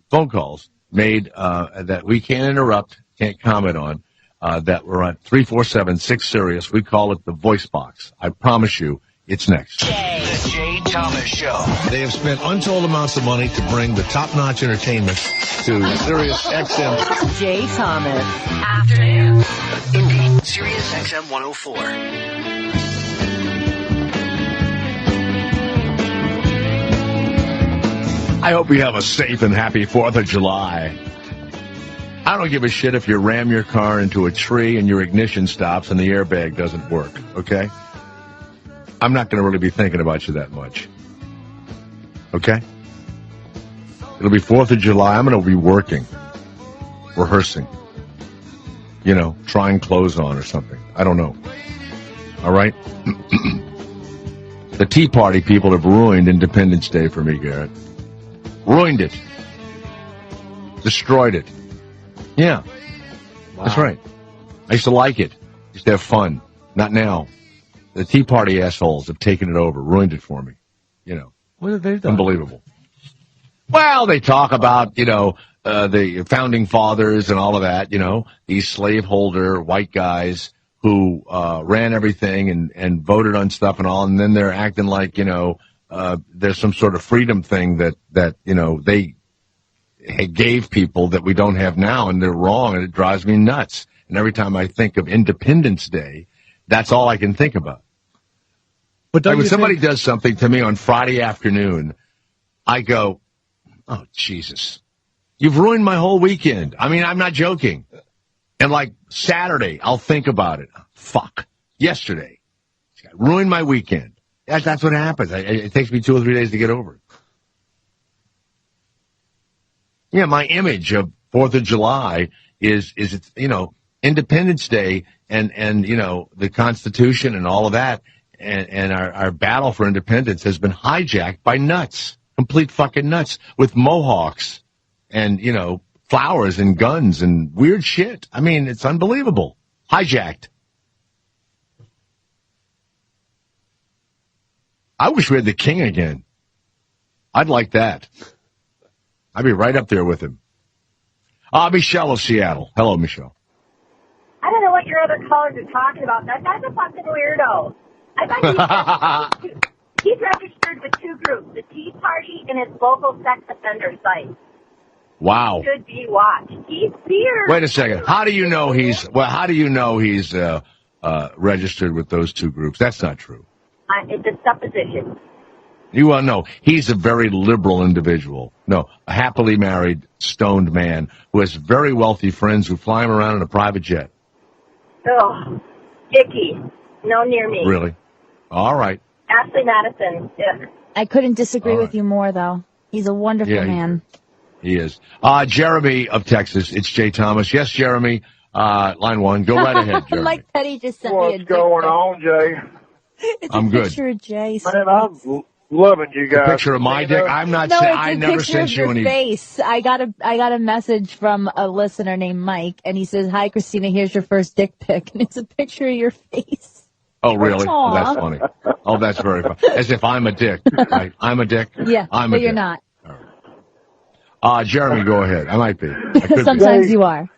phone calls made that we can't interrupt, can't comment on, that were on 347-6-Sirius. We call it the voice box. I promise you, it's next. The Jay Thomas Show. They have spent untold amounts of money to bring the top-notch entertainment to Sirius XM. Jay Thomas. Afternoon. Indeed. Sirius XM 104. I hope you have a safe and happy 4th of July. I don't give a shit if you ram your car into a tree and your ignition stops and the airbag doesn't work, okay? I'm not going to really be thinking about you that much. Okay? It'll be 4th of July. I'm going to be working, rehearsing, trying clothes on or something. I don't know. All right? The Tea Party people have ruined Independence Day for me, Garrett. Ruined it. Destroyed it. Yeah. Wow. That's right. I used to like it. I used to have fun. Not now. The Tea Party assholes have taken it over, ruined it for me. What have they done? Unbelievable. Well, they talk about, the founding fathers and all of that, these slaveholder white guys who ran everything and voted on stuff and all, and then they're acting like, there's some sort of freedom thing that they gave people that we don't have now, and they're wrong, and it drives me nuts. And every time I think of Independence Day, that's all I can think about. But when somebody does something to me on Friday afternoon, I go, oh, Jesus, you've ruined my whole weekend. I mean, I'm not joking. And like Saturday, I'll think about it. Fuck. Yesterday. Ruined my weekend. That's what happens. It takes me 2 or 3 days to get over it. Yeah, my image of 4th of July is Independence Day and the Constitution and all of that and our battle for independence has been hijacked by nuts, complete fucking nuts with mohawks and, flowers and guns and weird shit. I mean, it's unbelievable. Hijacked. I wish we had the king again. I'd like that. I'd be right up there with him. Michelle of Seattle. Hello, Michelle. I don't know what your other callers are talking about. That guy's a fucking weirdo. I thought he's registered with 2 groups, the Tea Party and his local sex offender site. Wow. Should be watched. He's weird. Wait a second. How do you know he's registered with those 2 groups? That's not true. It's a supposition. You know, he's a very liberal individual. No, a happily married, stoned man who has very wealthy friends who fly him around in a private jet. Oh, icky. No near me. Really? All right. Ashley Madison. Yeah. I couldn't disagree with you more, though. He's a wonderful man. He is. Jeremy of Texas. It's Jay Thomas. Yes, Jeremy. Line 1. Go right ahead, Jeremy. Mike Petty just sent me a What's going on, Jay? It's I'm a good. picture of Jay. Man, I'm loving you guys. A picture of my dick? I'm not. No, it's I a never picture sent of you your any. face. I got a message from a listener named Mike, and he says, "Hi, Christina. Here's your first dick pic," and it's a picture of your face. Oh, really? Aw. Oh, that's funny. Oh, that's very funny. As if I'm a dick, right? I'm a dick. Yeah, I'm but a you're dick. not. Jeremy, go ahead. I might be. I could Sometimes be. you are.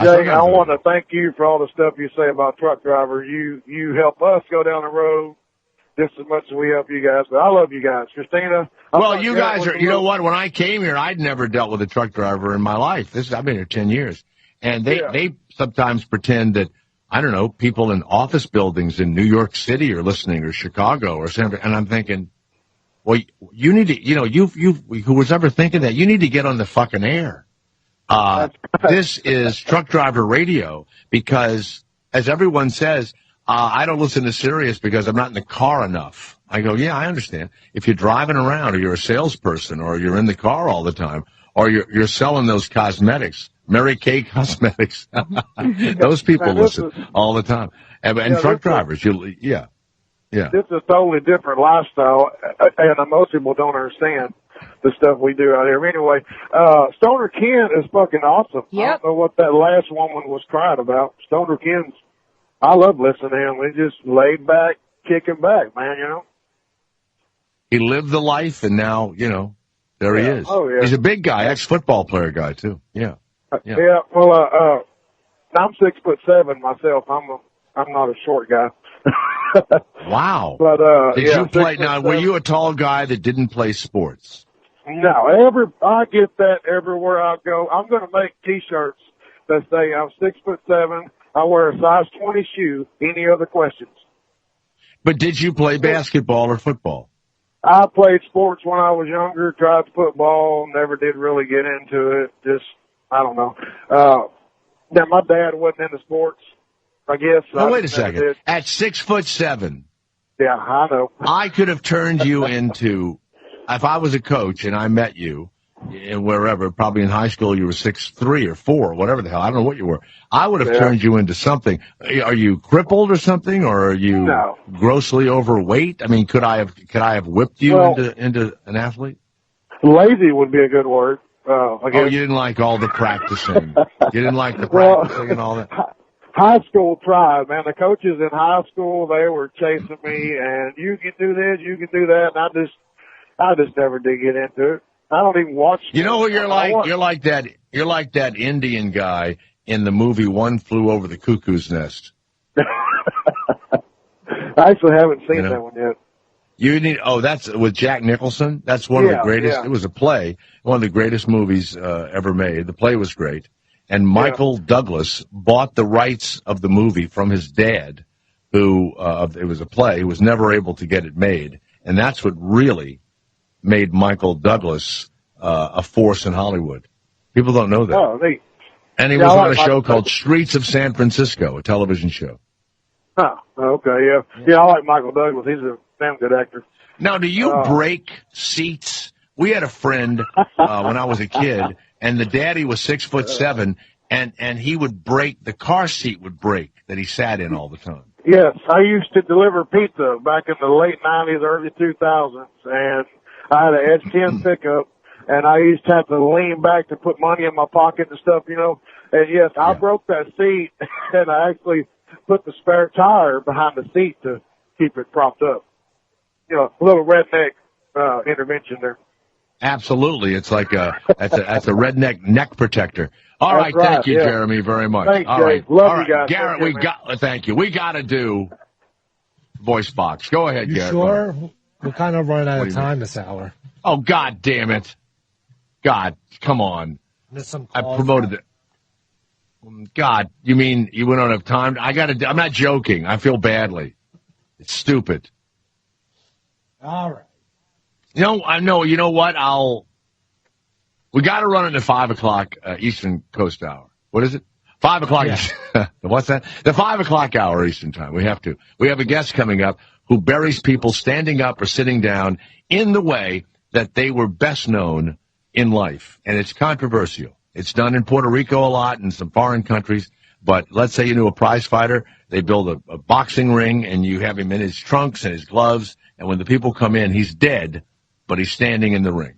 Jay, I want to thank you for all the stuff you say about truck drivers. You help us go down the road just as much as we help you guys. But I love you guys. Christina. Well, you guys are, you know what? When I came here, I'd never dealt with a truck driver in my life. I've been here 10 years. And they sometimes pretend that, I don't know, people in office buildings in New York City are listening, or Chicago or something. And I'm thinking, well, you need to, who was ever thinking that, you need to get on the fucking air. This is truck driver radio because, as everyone says, I don't listen to Sirius because I'm not in the car enough. I go, yeah, I understand. If you're driving around, or you're a salesperson, or you're in the car all the time, or you're selling those cosmetics, Mary Kay Cosmetics, those people listen all the time. And truck drivers, yeah. This is a totally different lifestyle, and most people don't understand the stuff we do out here. Anyway, Stoner Ken is fucking awesome. Yep. I don't know what that last woman was crying about. Stoner Ken's, I love listening to him. He's just laid back, kicking back, man, He lived the life, and now, there he is. Oh, yeah. He's a big guy, ex-football player guy, too. Yeah. Well, I'm 6'7" myself. I'm not a short guy. Wow. But, did you play, now, were you a tall guy that didn't play sports? No, I get that everywhere I go. I'm going to make T-shirts that say I'm 6'7". I wear a size 20 shoe. Any other questions? But did you play basketball or football? I played sports when I was younger, tried football, never did really get into it. Just, I don't know. Now, my dad wasn't into sports, I guess. Now, wait a second. At 6'7". Yeah, I know. I could have turned you into, if I was a coach and I met you, wherever, probably in high school you were 6'3" or 4", whatever the hell, I don't know what you were. I would have turned you into something. Are you crippled or something, or are you grossly overweight? I mean, could I have whipped you into an athlete? Lazy would be a good word. I guess. Oh, you didn't like all the practicing. You didn't like the practicing and all that. High school tried, man. The coaches in high school, they were chasing me, and you can do this, you can do that, and I just never did get into it. I don't even watch. You know what you're like? You're like that Indian guy in the movie One Flew Over the Cuckoo's Nest. I actually haven't seen that one yet. You need. Oh, that's with Jack Nicholson. That's one of the greatest. Yeah. It was a play, one of the greatest movies ever made. The play was great, and Michael Douglas bought the rights of the movie from his dad, who it was a play. He was never able to get it made, and that's what really made Michael Douglas a force in Hollywood. People don't know that. Oh, and he was on a show called Streets of San Francisco, a television show. Oh, okay, yeah, I like Michael Douglas. He's a damn good actor. Now, do you break seats? We had a friend when I was a kid, and the daddy was 6'7", and he would break, the car seat would break that he sat in all the time. Yes, I used to deliver pizza back in the late 90s, early 2000s, and I had an Edge 10 pickup, and I used to have to lean back to put money in my pocket and stuff, And yes, I broke that seat, and I actually put the spare tire behind the seat to keep it propped up. A little redneck intervention there. Absolutely, it's like that's a redneck neck protector. All right, thank you, Jeremy, very much. Thanks, all Jay. right, Love all you guys. Garrett, thank you. We got to do voice box. Go ahead, You Garrett. sure? We're kind of running out of time this hour. Oh, God damn it. God, come on. I promoted it. God, you mean you don't have time? I'm not joking. I feel badly. It's stupid. All right. I know. You know what? We got to run it at 5 o'clock Eastern Coast hour. What is it? 5 o'clock. Yeah. What's that? The 5 o'clock hour Eastern time. We have to. We have a guest coming up who buries people standing up or sitting down in the way that they were best known in life. And it's controversial. It's done in Puerto Rico a lot and some foreign countries. But let's say you knew a prize fighter. They build a boxing ring, and you have him in his trunks and his gloves. And when the people come in, he's dead, but he's standing in the ring.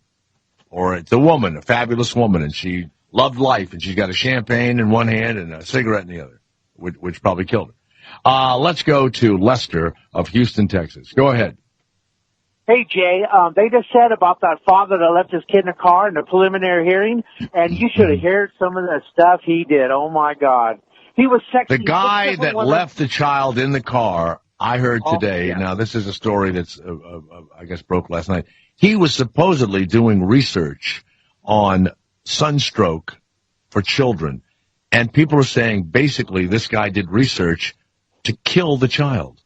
Or it's a woman, a fabulous woman, and she loved life, and she's got a champagne in one hand and a cigarette in the other, which probably killed her. Let's go to Lester of Houston, Texas. Go ahead. Hey, Jay, they just said about that father that left his kid in the car in the preliminary hearing, and you should have heard some of the stuff he did. Oh, my God. He was sexting. The guy that left the child in the car, I heard today, yeah. Now this is a story that's, I guess, broke last night. He was supposedly doing research on sunstroke for children, and people are saying basically this guy did research to kill the child.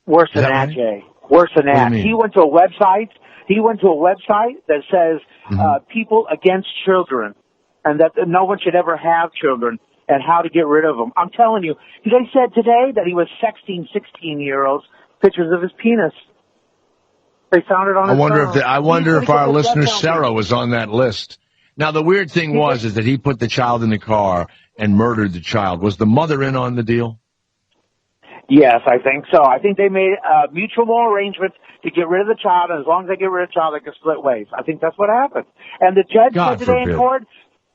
Worse than that, right? Jay. Worse than that. He went to a website. That says people against children, and that no one should ever have children, and how to get rid of them. I'm telling you, they said today that he was sexting 16-year-olds pictures of his penis. They found it on his phone. I wonder if our listener Sarah was on that list. Now the weird thing is that he put the child in the car and murdered the child. Was the mother in on the deal? Yes, I think so. I think they made mutual arrangements to get rid of the child, and as long as they get rid of the child, they can split ways. I think that's what happened. And the judge said today in court,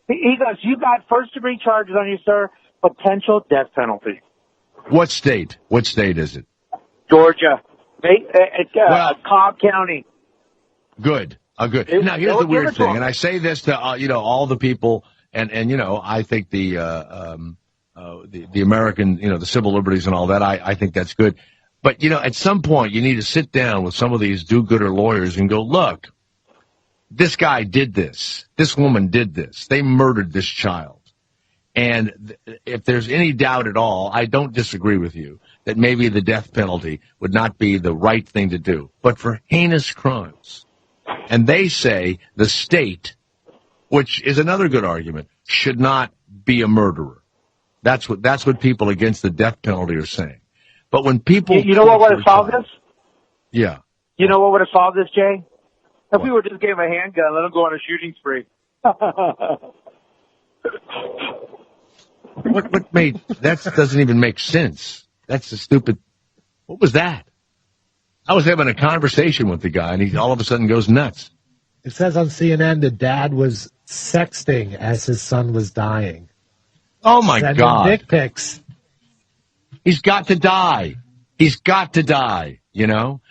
he goes, "You got first-degree charges on you, sir. Potential death penalty." What state? What state is it? Georgia. Cobb County. Good. Good. Now here's the weird thing, and I say this to all the people, and I think the American, the civil liberties and all that, I think that's good. But, at some point you need to sit down with some of these do-gooder lawyers and go, look, this guy did this. This woman did this. They murdered this child. And if there's any doubt at all, I don't disagree with you that maybe the death penalty would not be the right thing to do. But for heinous crimes, and they say the state, which is another good argument, should not be a murderer. That's what people against the death penalty are saying. But when people... You know what would have solved this? Yeah. You know what would have solved this, Jay? If we would just give him a handgun, let him go on a shooting spree. That doesn't even make sense. That's a stupid... What was that? I was having a conversation with the guy, and he all of a sudden goes nuts. It says on CNN the dad was sexting as his son was dying. Oh, my God. Dick pics. He's got to die. He's got to die,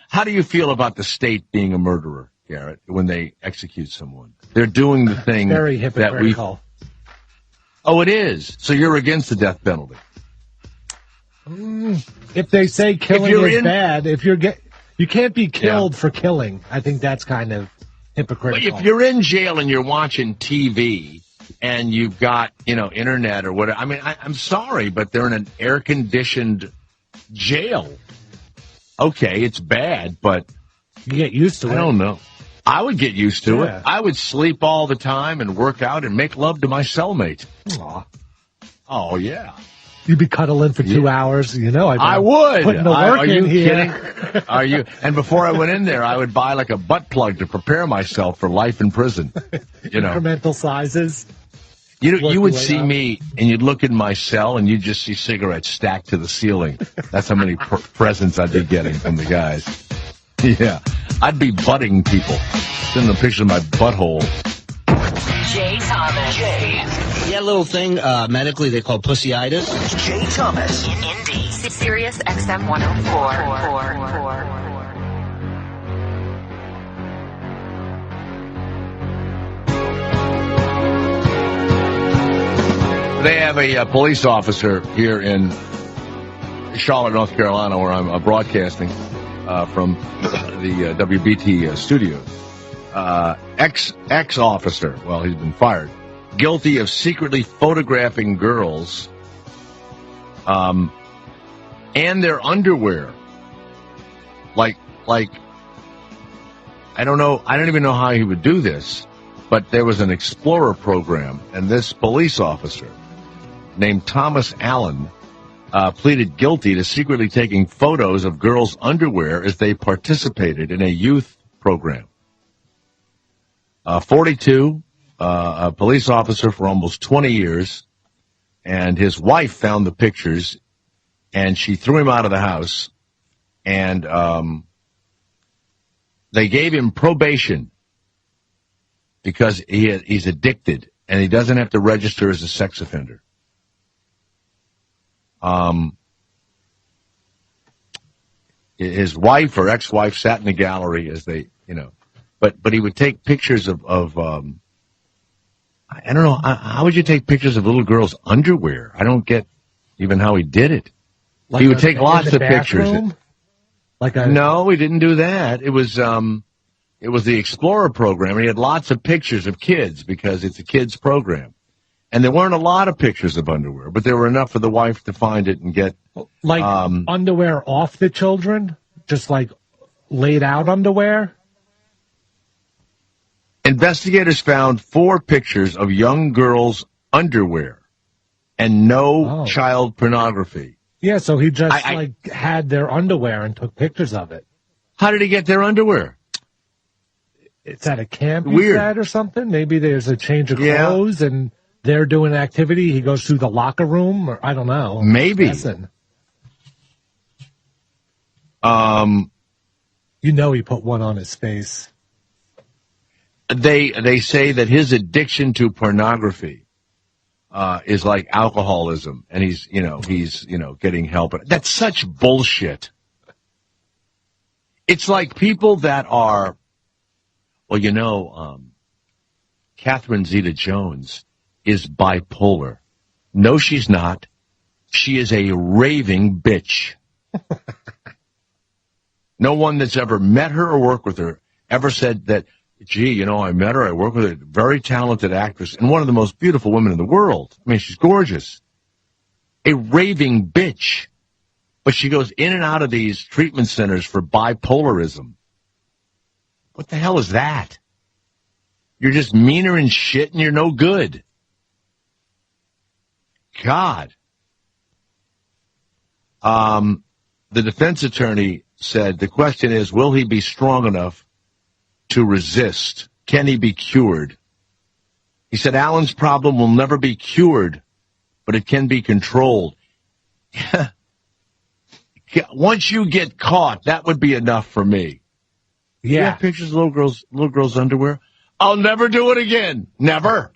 How do you feel about the state being a murderer, Garrett, when they execute someone? They're doing the thing very hypocritical. Oh, it is. So you're against the death penalty. If they say killing is bad, you can't be killed for killing. I think that's kind of hypocritical. But if you're in jail and you're watching TV and you've got, internet or whatever, I'm sorry, but they're in an air-conditioned jail. Okay, it's bad, but... You get used to it. I don't know. I would get used to it. I would sleep all the time and work out and make love to my cellmate. Aw. Oh, yeah. You'd be cuddling for 2 hours, I would. Putting the work Are you in here. kidding? Are you? And before I went in there, I would buy like a butt plug to prepare myself for life in prison. Incremental sizes. You would see me, and you'd look in my cell, and you'd just see cigarettes stacked to the ceiling. That's how many presents I'd be getting from the guys. Yeah. I'd be butting people. Sending them pictures of my butthole. Jay Thomas. Yeah, little thing, medically they call pussyitis. Jay Thomas. In Indy. Sirius XM 104. They have a police officer here in Charlotte, North Carolina, where I'm broadcasting from the WBT studios. Ex-officer, well, he's been fired, guilty of secretly photographing girls and their underwear. Like, I don't know, I don't even know how he would do this, but there was an Explorer program, and this police officer named Thomas Allen pleaded guilty to secretly taking photos of girls' underwear as they participated in a youth program. 42, a police officer for almost 20 years, and his wife found the pictures, and she threw him out of the house, and they gave him probation because he's addicted, and he doesn't have to register as a sex offender. His wife or ex-wife sat in the gallery as they, but he would take pictures of I don't know, how would you take pictures of little girls' underwear? I don't get even how he did it. Like he would take lots of pictures. No, he didn't do that. It was the Explorer program, and he had lots of pictures of kids because it's a kids program. And there weren't a lot of pictures of underwear, but there were enough for the wife to find it and get... underwear off the children? Just like laid out underwear? Investigators found 4 pictures of young girls' underwear and no child pornography. Yeah, so he just had their underwear and took pictures of it. How did he get their underwear? It's at a camp, you said, or something? Maybe there's a change of clothes and they're doing an activity. He goes through the locker room, or I don't know. Maybe. He put one on his face. They say that his addiction to pornography is like alcoholism, and he's getting help. That's such bullshit. It's like people that are, Catherine Zeta-Jones is bipolar. No, she's not. She is a raving bitch. No one that's ever met her or worked with her ever said that, gee, I met her, I worked with her, very talented actress, and one of the most beautiful women in the world. I mean, she's gorgeous. A raving bitch. But she goes in and out of these treatment centers for bipolarism. What the hell is that? You're just meaner and shit, and you're no good. God. The defense attorney said, the question is, will he be strong enough to resist? Can he be cured? He said, Alan's problem will never be cured, but it can be controlled. Once you get caught, that would be enough for me. Yeah. You have pictures of little girls' underwear? I'll never do it again. Never.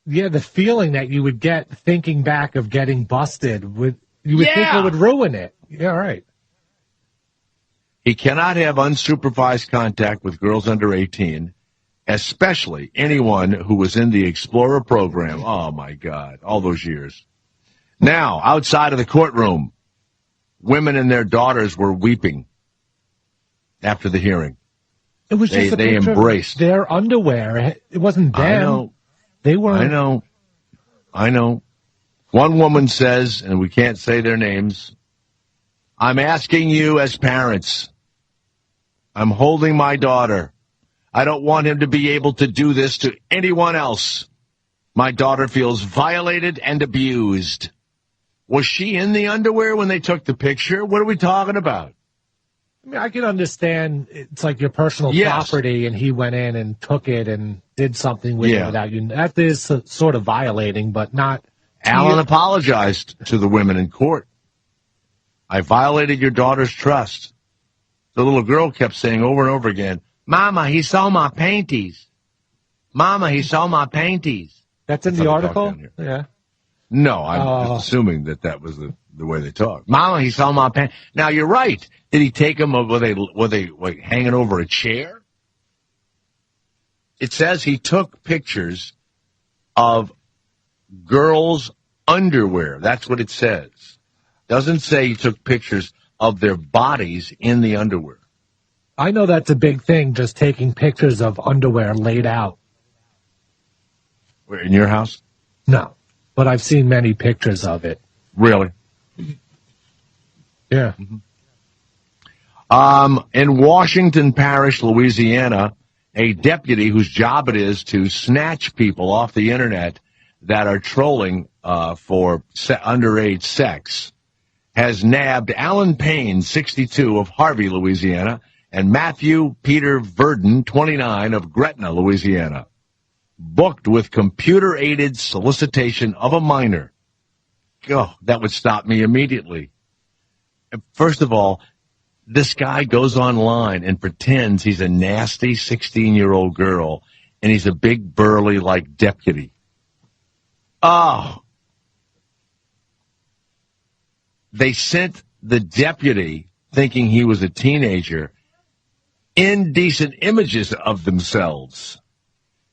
Yeah, the feeling that you would get thinking back of getting busted, you would think it would ruin it. Yeah, right. He cannot have unsupervised contact with girls under 18, especially anyone who was in the Explorer program. Oh, my God, all those years. Now, outside of the courtroom, women and their daughters were weeping after the hearing. It was just a picture embraced of their underwear. It wasn't them. I know. They weren't. I know. One woman says, and we can't say their names, I'm asking you as parents. I'm holding my daughter. I don't want him to be able to do this to anyone else. My daughter feels violated and abused. Was she in the underwear when they took the picture? What are we talking about? I mean, I can understand it's like your personal property, and he went in and took it and did something with it without you. That is sort of violating, but not. Alan apologized to the women in court. I violated your daughter's trust. The little girl kept saying over and over again, Mama, he saw my panties. Mama, he saw my panties. That's in the article? Yeah. No, I'm just assuming that was the way they talk. Mama, he saw my panties. Now, you're right. Did he take them, or were they like, hanging over a chair? It says he took pictures of girls' underwear. That's what it says. Doesn't say he took pictures of their bodies in the underwear. I know that's a big thing, just taking pictures of underwear laid out. Where, in your house? No, but I've seen many pictures of it. Really? Yeah. In Washington Parish, Louisiana, a deputy whose job it is to snatch people off the internet that are trolling for underage sex has nabbed Alan Payne, 62, of Harvey, Louisiana, and Matthew Peter Verdon, 29, of Gretna, Louisiana. booked with computer-aided solicitation of a minor. Oh, that would stop me immediately. First of all, this guy goes online and pretends he's a nasty 16-year-old girl, and he's a big, burly, like, deputy. Oh. They sent the deputy, thinking he was a teenager, indecent images of themselves.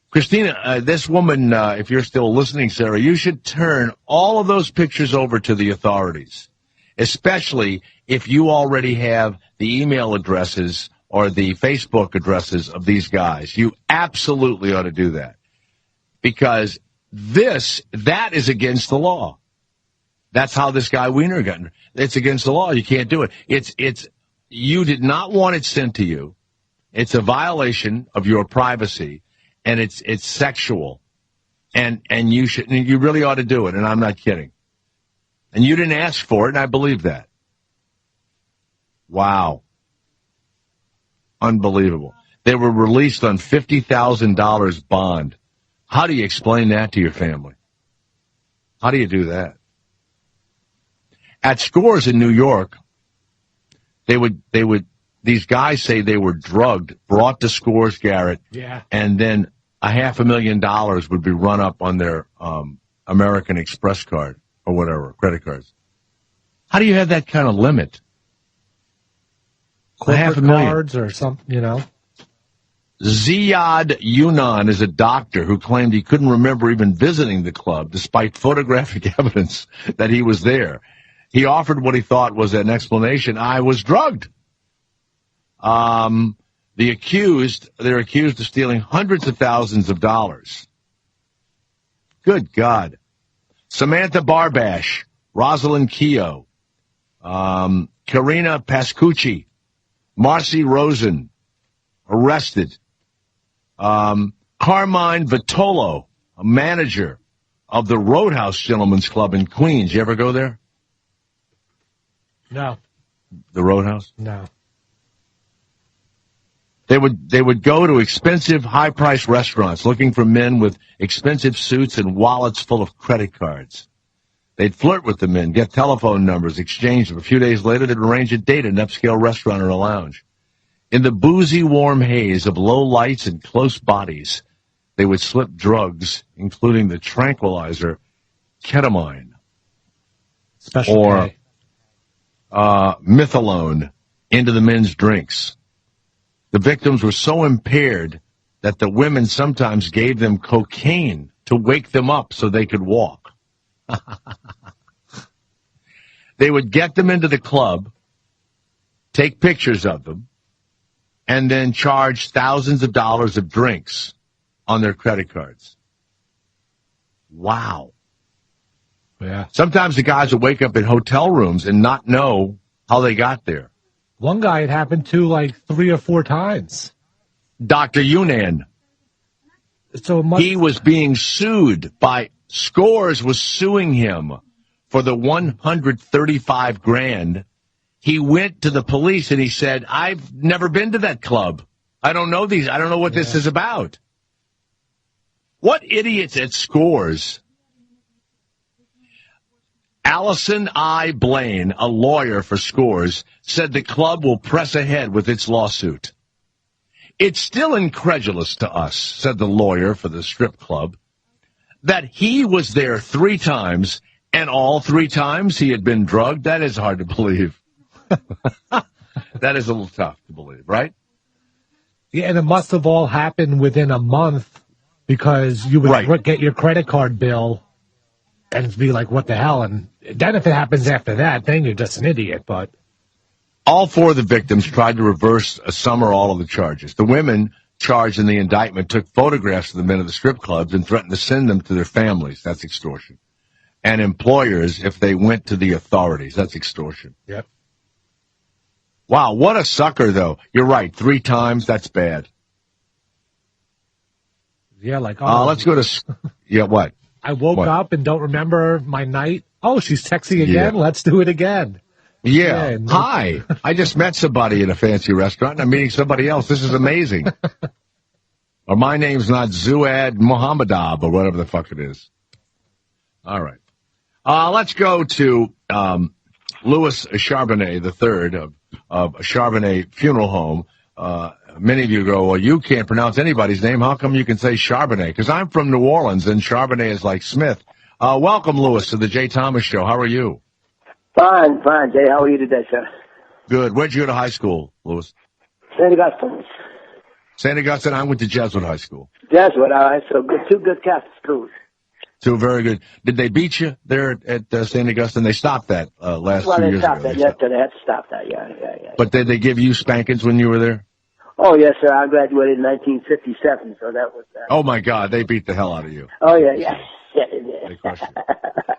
Christina, this woman, if you're still listening, Sarah, you should turn all of those pictures over to the authorities, especially if you already have the email addresses or the Facebook addresses of these guys. You absolutely ought to do that, because that is against the law. That's how this guy Wiener got. It's against the law. You can't do it. You did not want it sent to you. It's a violation of your privacy, and it's sexual, and you really ought to do it. And I'm not kidding. And you didn't ask for it, and I believe that. Wow, unbelievable. They were released on $50,000 bond. How do you explain that to your family? How do you do that? At Scores in New York, these guys say they were drugged, brought to Scores, Garrett, and then $500,000 would be run up on their American Express card or whatever, credit cards. How do you have that kind of limit? Corporate cards or something, Ziad Yunan is a doctor who claimed he couldn't remember even visiting the club, despite photographic evidence that he was there. He offered what he thought was an explanation. I was drugged. They're accused of stealing hundreds of thousands of dollars. Good God. Samantha Barbash, Rosalind Keogh, Karina Pascucci, Marcy Rosen, arrested. Carmine Vitolo, a manager of the Roadhouse Gentlemen's Club in Queens. You ever go there? No. The Roadhouse? No. They would go to expensive, high-priced restaurants looking for men with expensive suits and wallets full of credit cards. They'd flirt with the men, get telephone numbers, exchange them. A few days later, they'd arrange a date at an upscale restaurant or a lounge. In the boozy, warm haze of low lights and close bodies, they would slip drugs, including the tranquilizer ketamine or methadone, into the men's drinks. The victims were so impaired that the women sometimes gave them cocaine to wake them up so they could walk. They would get them into the club, take pictures of them, and then charge thousands of dollars of drinks on their credit cards. Wow. Yeah. Sometimes the guys would wake up in hotel rooms and not know how they got there. One guy it happened to like 3 or 4 times. Dr. Yunan. He was being sued by Scores was suing him for the $135,000. He went to the police and he said, I've never been to that club. I don't know these. I don't know what this is about. What idiots at Scores. Allison I. Blaine, a lawyer for Scores, said the club will press ahead with its lawsuit. It's still incredulous to us, said the lawyer for the strip club, that he was there 3 times, and all 3 times he had been drugged. That is hard to believe. That is a little tough to believe, right? Yeah, and it must have all happened within a month, because you would get your credit card bill and be like, what the hell? And then if it happens after that, then you're just an idiot. But all 4 of the victims tried to reverse some or all of the charges. The women charged in the indictment took photographs of the men of the strip clubs and threatened to send them to their families. That's extortion. And employers if they went to the authorities. That's extortion. Yep. Wow, what a sucker, though. You're right. 3 times, that's bad. Yeah, like... let's go to... Yeah, what? I woke up and don't remember my night. Oh, she's texting again? Yeah. Let's do it again. Yeah. Hi. I just met somebody in a fancy restaurant, and I'm meeting somebody else. This is amazing. Or my name's not Zuad Mohammadab or whatever the fuck it is. All right. Let's go to Louis Charbonnet III of Charbonnet Funeral Home. Many of you go, well, you can't pronounce anybody's name. How come you can say Charbonnet? Because I'm from New Orleans, and Charbonnet is like Smith. Welcome, Louis, to the Jay Thomas Show. How are you? Fine, Jay. How are you today, sir? Good. Where'd you go to high school, Louis? St. Augustine. St. Augustine. I went to Jesuit High School. Jesuit, all right. So good, two good Catholic schools. Two very good. Did they beat you there at St. Augustine? They stopped that last 2 years ago. They had to stop that. Yeah. But did they give you spankings when you were there? Oh, yes, sir. I graduated in 1957, so that was... Oh, my God. They beat the hell out of you. Oh, yeah. They crushed you.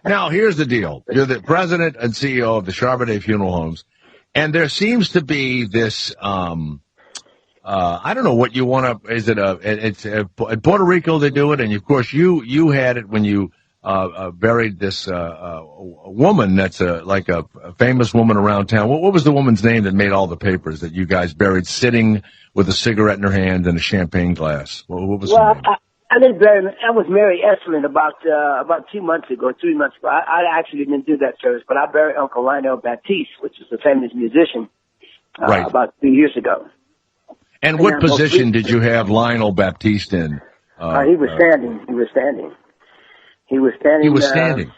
Now, here's the deal. You're the president and CEO of the Charbonnet Funeral Homes, and there seems to be this... I don't know what you want to. Is it at Puerto Rico they do it, and of course you had it when you buried this woman that's like a famous woman around town. What was the woman's name that made all the papers that you guys buried sitting with a cigarette in her hand and a champagne glass? What was her name? I didn't bury. I was Mary Estlin about 3 months ago. I actually didn't do that service, but I buried Uncle Lionel Baptiste, which is a famous musician, right. About 3 years ago. And what position did you have Lionel Baptiste in? He was standing. He was standing. He was standing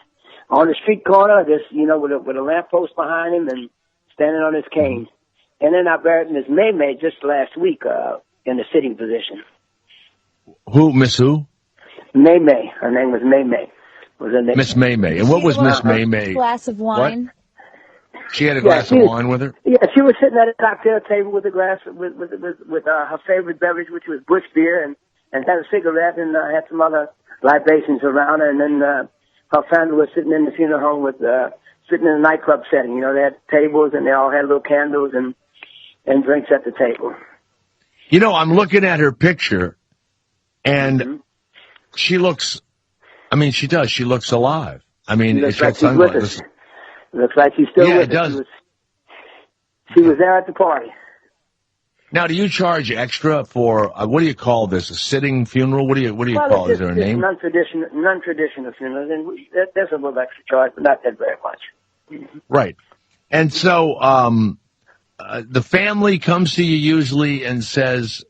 on the street corner, just with a lamppost behind him, and standing on his cane. Mm-hmm. And then I buried Miss May just last week in the sitting position. Who, Miss who? May. Her name was May. Was her name? Miss May. And what was Miss May? Glass of wine. What? She had a glass of wine with her? Yeah, she was sitting at a cocktail table with a glass with her favorite beverage, which was Busch beer, and had a cigarette, and had some other libations around her. And then her family was sitting in the funeral home sitting in a nightclub setting. They had tables, and they all had little candles and drinks at the table. I'm looking at her picture, and she looks, she does. She looks alive. She's got sunglasses. Looks like she's still with us. It does. She was there at the party. Now, do you charge extra for what do you call this? A sitting funeral? What do you call it? Is there a name? Non-traditional funerals, and there's a little extra charge, but not that very much. Right. And so the family comes to you usually and says,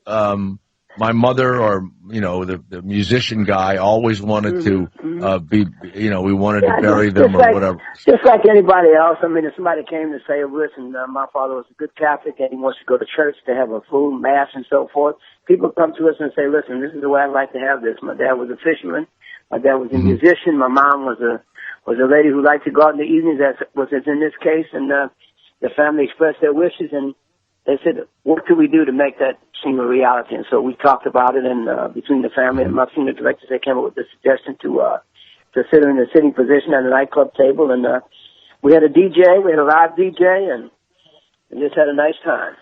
my mother or, the musician guy always wanted to we wanted to bury them or whatever. Just like anybody else. If somebody came to say, listen, my father was a good Catholic and he wants to go to church to have a full mass and so forth, people come to us and say, listen, this is the way I'd like to have this. My dad was a fisherman. My dad was a musician. My mom was a lady who liked to go out in the evenings, as was in this case, and the family expressed their wishes, and they said, what could we do to make that seem a reality? And so we talked about it, and between the family and my senior directors, they came up with the suggestion to sit her in a sitting position at a nightclub table, and we had a DJ, we had a live DJ, and just had a nice time.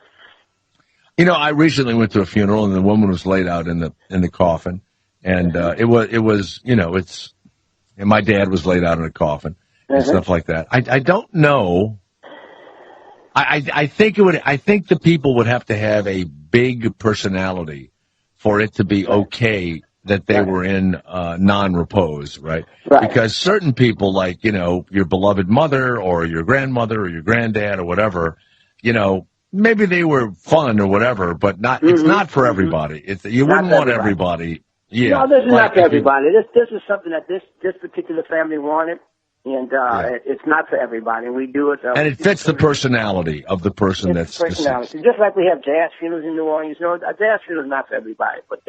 I recently went to a funeral, and the woman was laid out in the coffin, and it was and my dad was laid out in a coffin and stuff like that. I don't know. I think the people would have to have a big personality for it to be okay that they were in non-repose, right? Because certain people, like, your beloved mother or your grandmother or your granddad or whatever, maybe they were fun or whatever, but it's not for everybody. You wouldn't want everybody. Yeah. No, this is not for everybody. This is something that this particular family wanted. And it's not for everybody, and we do it. And it fits the personality of the person that's personality. Just like we have jazz funerals in New Orleans. A jazz funeral is not for everybody, but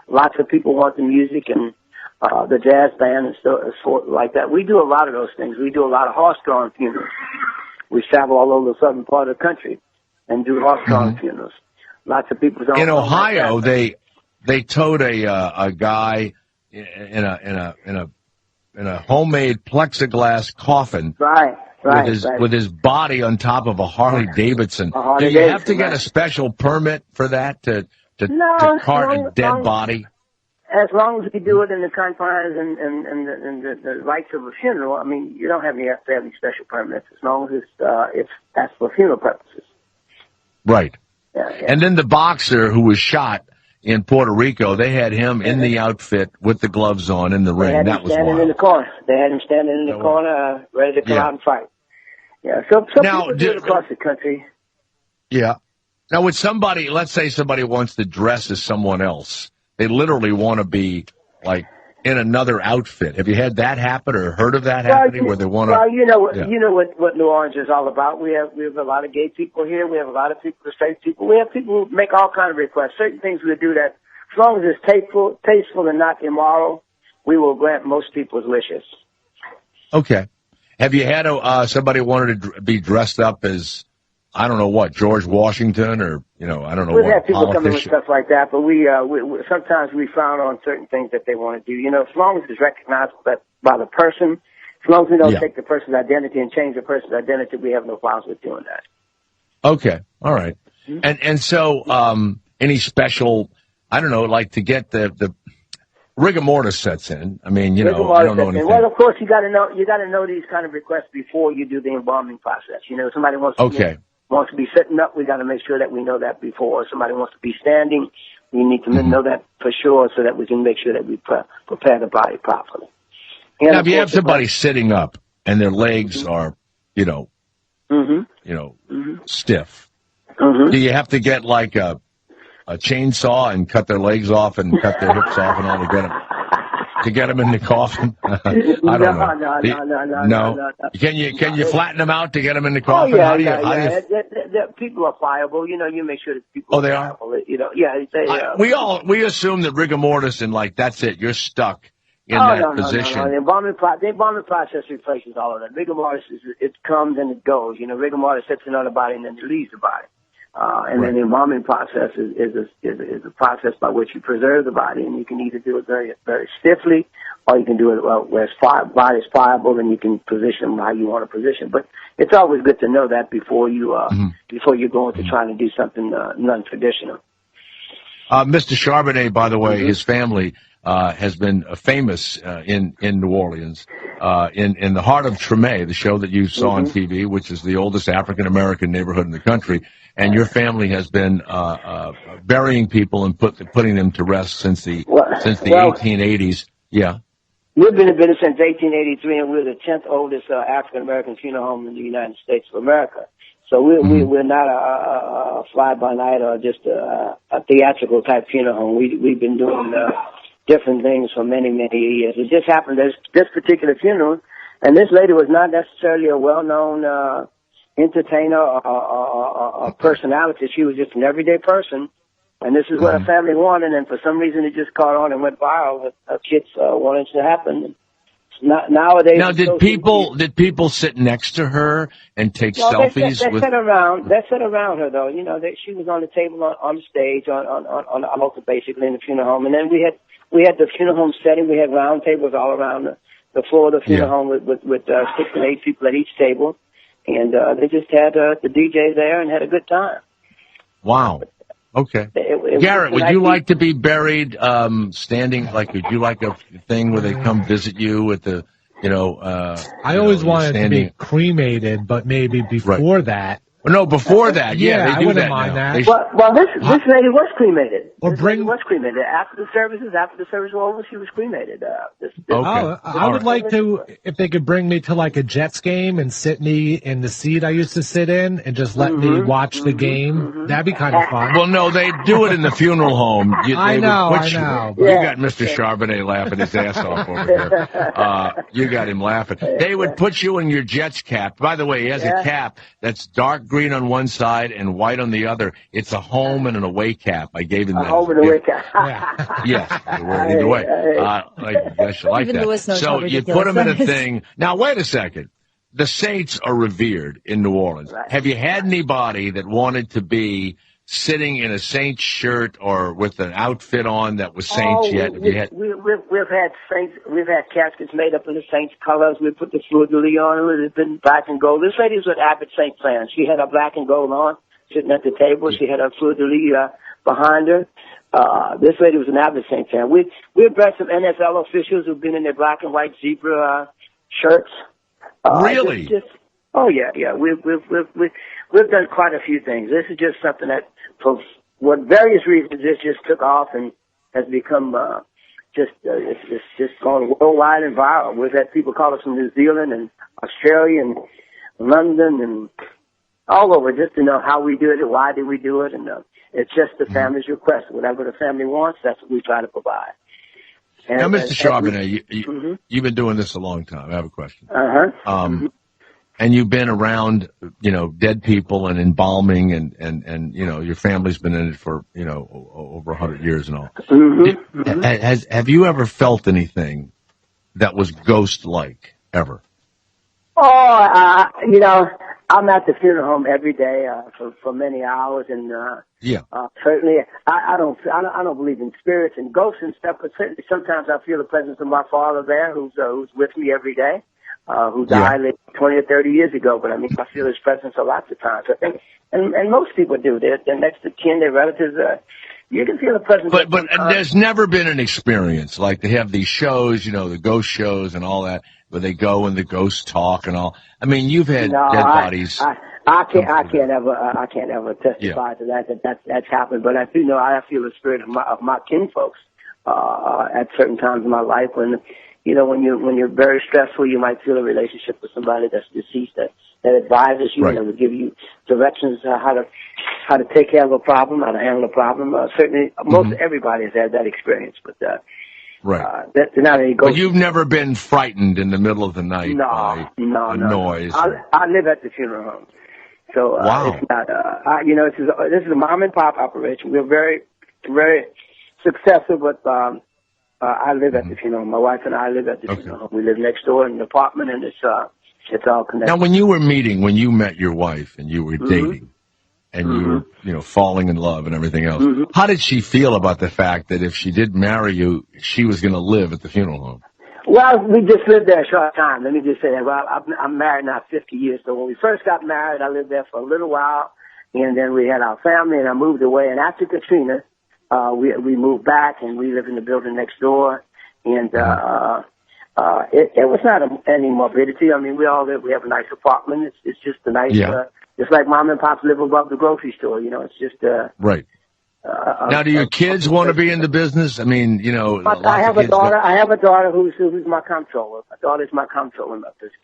lots of people want the music and the jazz band and so like that. We do a lot of those things. We do a lot of horse-drawn funerals. We travel all over the southern part of the country and do horse-drawn funerals. Lots of people don't. In Ohio, they towed a guy in a homemade plexiglass coffin, with his body on top of a Harley Davidson. Do you have to get a special permit for that to cart a dead body? As long as you do it in the confines and the rights of a funeral, you don't have any special permits as long as that's for funeral purposes. Right. Yeah. And then the boxer who was shot, in Puerto Rico, they had him in the outfit with the gloves on in the ring. That was standing wild. in the corner. They had him standing in the corner, ready to come out and fight. Yeah, so now, people do it across the country. Yeah. Now, would somebody, let's say somebody wants to dress as someone else, they literally want to be like in another outfit. Have you had that happen or heard of that happening where they want to? Well, you know what New Orleans is all about. We have a lot of gay people here. We have a lot of people, straight people. We have people who make all kinds of requests. Certain things we do that, as long as it's tasteful and not immoral, we will grant most people's wishes. Okay. Have you had somebody wanted to be dressed up as, I don't know what, George Washington or, I don't know We've what, had people come in with politician? stuff like that, but we sometimes we frown on certain things that they want to do. As long as it's recognizable by the person, as long as we don't take the person's identity and change the person's identity, we have no problems with doing that. Okay. All right. Mm-hmm. And so, any special, I don't know, like to get the rigor mortis sets in. I mean, I don't know anything. Well, of course, you got to know these kind of requests before you do the embalming process. Somebody wants to be sitting up, we got to make sure that we know that before. Somebody wants to be standing, we need to know that for sure so that we can make sure that we prepare the body properly. And now, if you have somebody sitting up and their legs are, stiff, do you have to get like a chainsaw and cut their legs off and cut their hips off and all to get them in the coffin? I don't know. No. Can you flatten them out to get them in the coffin? How do you... People are pliable. You make sure that people. Oh, they are. Pliable. We assume that rigor mortis and that's it. You're stuck in that position. No. The embalming process replaces all of that. Rigor mortis it comes and it goes. Rigor mortis sits in on the body and then it leaves the body. Then the embalming process is a process by which you preserve the body, and you can either do it very, very stiffly, or you can do it where the body is pliable, and you can position them how you want to position. But it's always good to know that before you go into trying to do something non-traditional. Mr. Charbonnet, by the way, his family has been famous in New Orleans, in the heart of Treme, the show that you saw on TV, which is the oldest African American neighborhood in the country. And your family has been burying people and putting them to rest since the 1880s. Yeah. We've been in business since 1883, and we're the 10th oldest African American funeral home in the United States of America. So we're not a fly by night or just a theatrical type funeral home. We've been doing different things for many, many years. It just happened this particular funeral, and this lady was not necessarily a well-known entertainer or personality. She was just an everyday person, and this is what her family wanted, and for some reason it just caught on and went viral. Her kids wanted it to happen. Nowadays, now, did people sit next to her and take selfies? They sat around her though. She was on the table on the stage on the altar, basically in the funeral home, and then we had the funeral home setting. We had round tables all around the floor of the funeral home with 6 and 8 people at each table. And they just had the DJ there and had a good time. Wow. Okay. Garrett, would you like to be buried standing? Would you like a thing where they come visit you at the, I always wanted to be cremated, but maybe before that. Well, no, before that. Yeah, they do I wouldn't that mind now. that. Well, this lady was cremated. Was cremated. After the service was over, she was cremated. I would like to, if they could bring me to like a Jets game and sit me in the seat I used to sit in and just let me watch the game. That'd be kind of fun. Well, no, they do it in the funeral home. I know. You got Mr. Charbonnet laughing his ass off over here. You got him laughing. They would put you in your Jets cap. By the way, he has a cap that's dark green on one side and white on the other. It's a home and an away cap. I gave him that. A home and away cap. Yes, either way. I guess you like that. So you put them in a thing. Now, wait a second. The Saints are revered in New Orleans. Right. Have you had anybody that wanted to be sitting in a Saints shirt or with an outfit on that was Saints yet? We've had Saints. We've had caskets made up in the Saints colors. We put the fleur-de-lis on. It's been black and gold. This lady was an avid Saints fan. She had her black and gold on, sitting at the table. She had her fleur-de-lis behind her. This lady was an avid Saints fan. We've brought some NFL officials who've been in their black and white zebra shirts. Really? Oh yeah. We've done quite a few things. This is just something that for various reasons, this just took off and has become it's just gone worldwide and viral. We've had people call us from New Zealand and Australia and London and all over just to know how we do it and why did we do it. And it's just the family's request. Whatever the family wants, that's what we try to provide. And, now, Mr. Charbonnet, you've been doing this a long time. I have a question. And you've been around, dead people and embalming and your family's been in it for, over 100 years and all. Have you ever felt anything that was ghost-like, ever? Oh, I'm at the funeral home every day, for many hours and, certainly I don't believe in spirits and ghosts and stuff, but certainly sometimes I feel the presence of my father there who's with me every day. Who died 20 or 30 years ago, but I feel his presence a lot of times. I think, and most people do. They're next of kin, their relatives. You can feel the presence. But there's never been an experience like they have these shows, the ghost shows and all that, where they go and the ghosts talk and all. I mean, you've had dead bodies. I can't ever testify to that's happened, but I do know I feel the spirit of my kinfolks at certain times in my life when. When you're very stressful, you might feel a relationship with somebody that's deceased that advises you and will give you directions how to take care of a problem, how to handle a problem. Certainly, most everybody has had that experience, but that's not any ghost. But you've never been frightened in the middle of the night by noise. I live at the funeral home, so it's not. This is a mom and pop operation. We're very, very successful, but. I live at the funeral home. My wife and I live at the funeral home. We live next door in an apartment, and it's all connected. Now, when you met your wife and you were dating, and you were, falling in love and everything else, how did she feel about the fact that if she did marry you, she was going to live at the funeral home? Well, we just lived there a short time. Let me just say that. Well, I'm married now 50 years, so when we first got married, I lived there for a little while, and then we had our family, and I moved away. And after Katrina, we moved back and we live in the building next door, and it was not any morbidity. I mean, we all live. We have a nice apartment. It's just a nice, just like mom and pops live above the grocery store. It's just right. Now, do your kids want to be in the business? I mean, I have a daughter. I have a daughter who's my comptroller. My daughter's my comptroller in my business.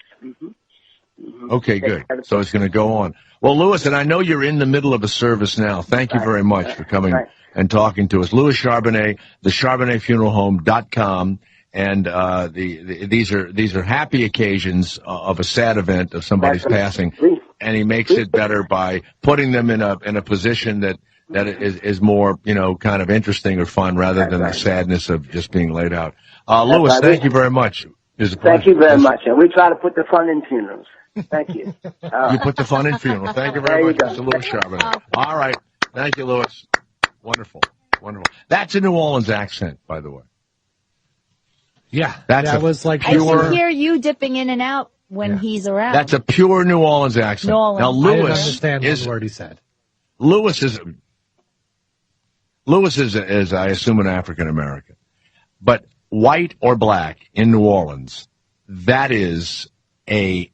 Okay, good. So it's going to go on. Well, Louis, and I know you're in the middle of a service now. Thank you very much for coming and talking to us. Louis Charbonnet, the CharbonnetFuneralHome.com, and these are happy occasions of a sad event of somebody's passing, and he makes it better by putting them in a position that is more kind of interesting or fun rather than the sadness of just being laid out. Louis, thank you very much. Thank you very much, and we try to put the fun in funerals. Thank you. You put the fun in funerals. Thank you very much, Mr. Louis Charbonnet. All right. Thank you, Louis. Wonderful. Wonderful. That's a New Orleans accent, by the way. Yeah. That was like I can hear you dipping in and out when he's around. That's a pure New Orleans accent. Now, I didn't understand one word he said. Louis is, I assume, an African American. But white or black in New Orleans, that is a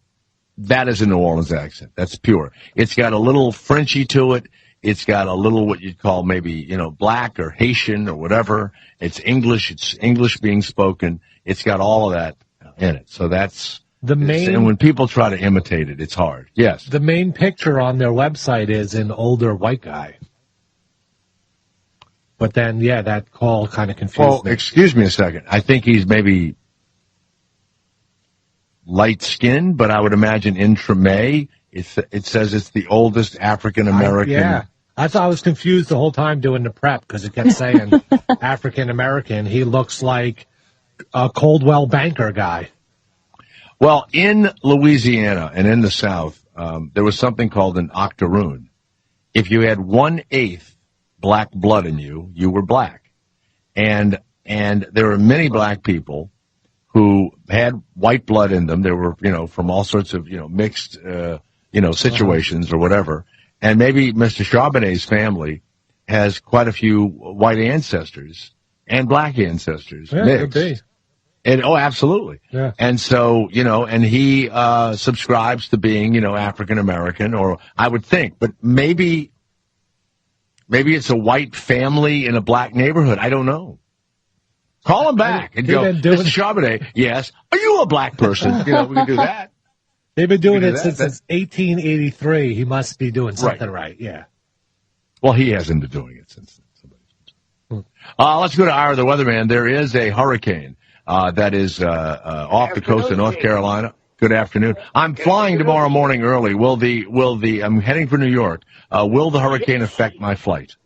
New Orleans accent. That's pure. It's got a little Frenchy to it. It's got a little what you'd call maybe, black or Haitian or whatever. It's English being spoken. It's got all of that in it. So that's and when people try to imitate it, it's hard. Yes. The main picture on their website is an older white guy. But then, that call kind of confused me. Excuse me a second. I think he's maybe light-skinned, but I would imagine in Treme, it says it's the oldest African-American. I thought I was confused the whole time doing the prep because it kept saying African-American. He looks like a Coldwell Banker guy. Well, in Louisiana and in the South, there was something called an octoroon. If you had 1/8 black blood in you, you were black. And there were many black people who had white blood in them. There were, from all sorts of, mixed, situations or whatever. And maybe Mr. Charbonnet's family has quite a few white ancestors and black ancestors mixed. Could be. And, absolutely. Yeah. And so, and he subscribes to being, African American, or I would think, but maybe Maybe it's a white family in a black neighborhood. I don't know. Call him back and go, Mr. Charbonnet, yes. Are you a black person? You know, we can do that. They've been doing it since 1883. He must be doing something right. Yeah. Well, he hasn't been doing it since then. Let's go to Ira the weatherman. There is a hurricane that is off the coast of North Carolina. Good afternoon. I'm flying tomorrow morning early. I'm heading for New York. Will the hurricane affect my flight?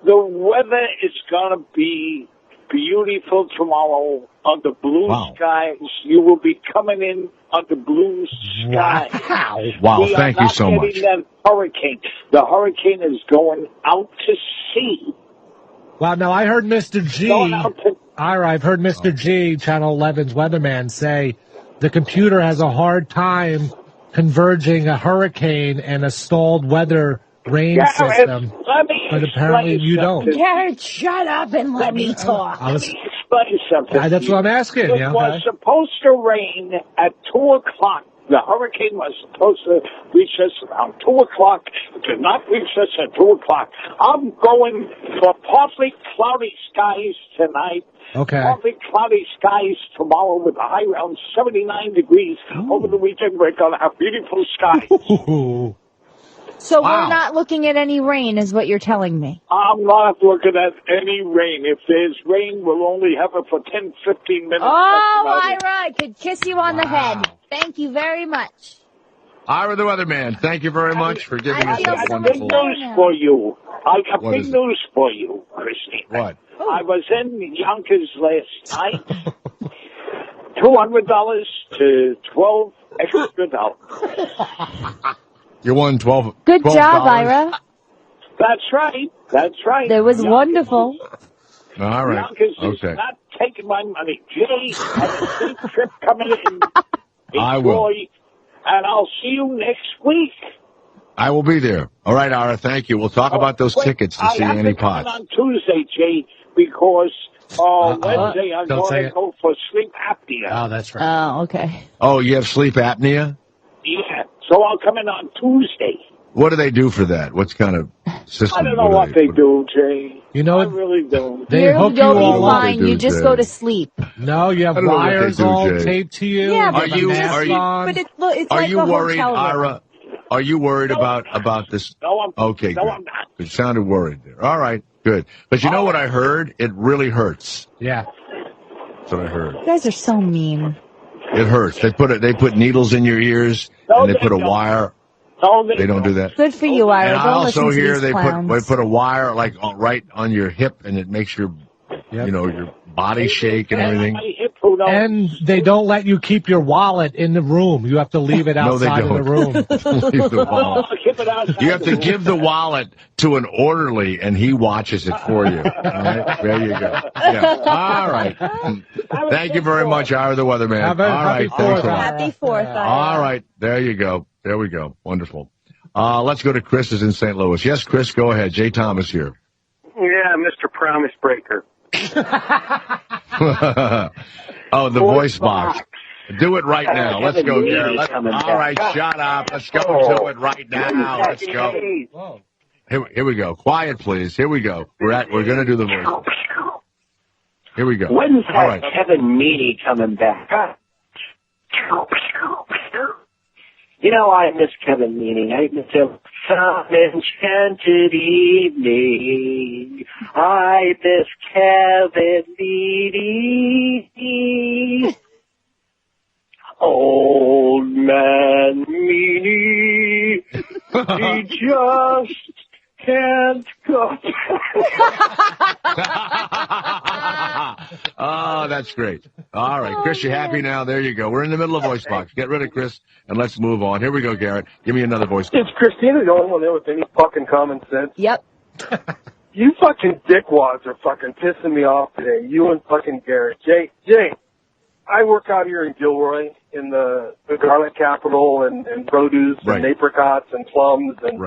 The weather is going to be beautiful tomorrow under blue skies. You will be coming in under blue skies. Wow, thank you so much. That hurricane. The hurricane is going out to sea. Wow, now I heard Mr. G, I've heard Mr. G, Channel 11's weatherman, say the computer has a hard time converging a hurricane and a stalled weather rain system, but apparently you don't. Garrett, shut up and let me talk. Let me explain something. That's what I'm asking. It was supposed to rain at 2 o'clock. The hurricane was supposed to reach us around 2 o'clock. It did not reach us at 2 o'clock. I'm going for partly cloudy skies tonight. Okay. Partly cloudy skies tomorrow with a high around 79 degrees. Over the weekend, we're going to have beautiful skies. So we're not looking at any rain, is what you're telling me. I'm not looking at any rain. If there's rain, we'll only have it for 10, 15 minutes. Oh, Ira, I could kiss you on the head. Thank you very much. Ira the weatherman, thank you very much for giving us that wonderful... Big news for you. I got What big is it? news for you, Christy. What? I was in Yonkers last night. $200 to 12 extra dollars. You won 12. Good $12. job, Ira. That's right. That's right. That was wonderful. All right. Yonkers Okay. is not taking my money. Jay has a big trip coming in. I will. Enjoy, and I'll see you next week. I will be there. All right, Ira, thank you. We'll talk about those tickets to see I have Annie to come Potts. on Tuesday, Jay, because Wednesday I'm Don't say going to it. go for sleep apnea. Oh, that's right. Oh, okay. Oh, you have sleep apnea? Yeah, so I'll come in on Tuesday. What do they do for that? What's kind of system? I don't know what they do, Jay. You know, I really don't. They hook you You'll all be up. fine. You just go to sleep. No, you have I don't know what they wires do, all Jay. taped to you. Yeah, you but have a mask on. But it's Are like you a worried, hotel room. Ira? Are you worried about this? No, I'm okay, no, good. I'm not. You sounded worried there. All right, good. But you know what I heard? It really hurts. Yeah. That's what I heard. You guys are so mean. It hurts. They put needles in your ears and they put a wire. No, They don't do that. Good for you, Ira. And I Don't also listen to hear these they clowns. put a wire like right on your hip and it makes your your body shake and everything. And they don't let you keep your wallet in the room. You have to leave it No, they outside of the room. Leave the wallet. You have to give the wallet to an orderly, and he watches it for you. All right? There you go. Yeah. All right. Thank you very much, Ira the weatherman. Have All a right. happy Thanks a lot. Happy 4th, Ira. All right. There you go. There we go. Wonderful. Let's go to Chris is in St. Louis. Yes, Chris, go ahead. Jay Thomas here. Yeah, Mr. Promise Breaker. Oh, the voice box. Do it right now. Let's go, Garrett. All right, shut up. Let's go to it right now. Let's go. Here we go. Quiet, please. Here we go. We're going to do the voice. Here we go. When's All that right. Kevin Meaney coming back? You know, I miss Kevin Meaney. I miss him. Some enchanted evening. I miss Kevin Meaney. Old man Meaney. He just can't go. Oh, that's great. All right, Chris, you happy now? There you go. We're in the middle of voice box. Get rid of Chris, and let's move on. Here we go, Garrett. Give me another voice box. Is Christina the only one there with any fucking common sense? Yep. You fucking dickwads are fucking pissing me off today. You and fucking Garrett. Jay, I work out here in Gilroy in the garlic capital and produce and apricots and plums and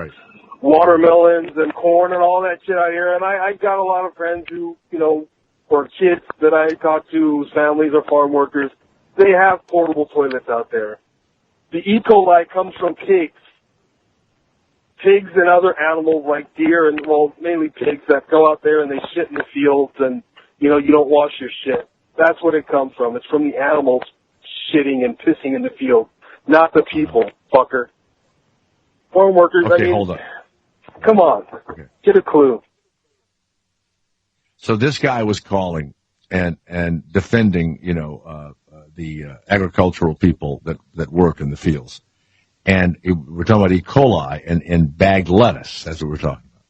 watermelons and corn and all that shit out here. And I got a lot of friends who, or kids that I talk to, whose families are farm workers. They have portable toilets out there. The E. coli comes from pigs. pigs and other animals like deer and, well, mainly pigs that go out there and they shit in the fields and, you know, you don't wash your shit. That's what it comes from. It's from the animals shitting and pissing in the field, not the people, fucker. Farm workers, Okay, I mean, hold on. Come on. Okay. Get a clue. So this guy was calling and defending, you know, the agricultural people that work in the fields. And we're talking about E. coli and bagged lettuce. That's what we're talking about.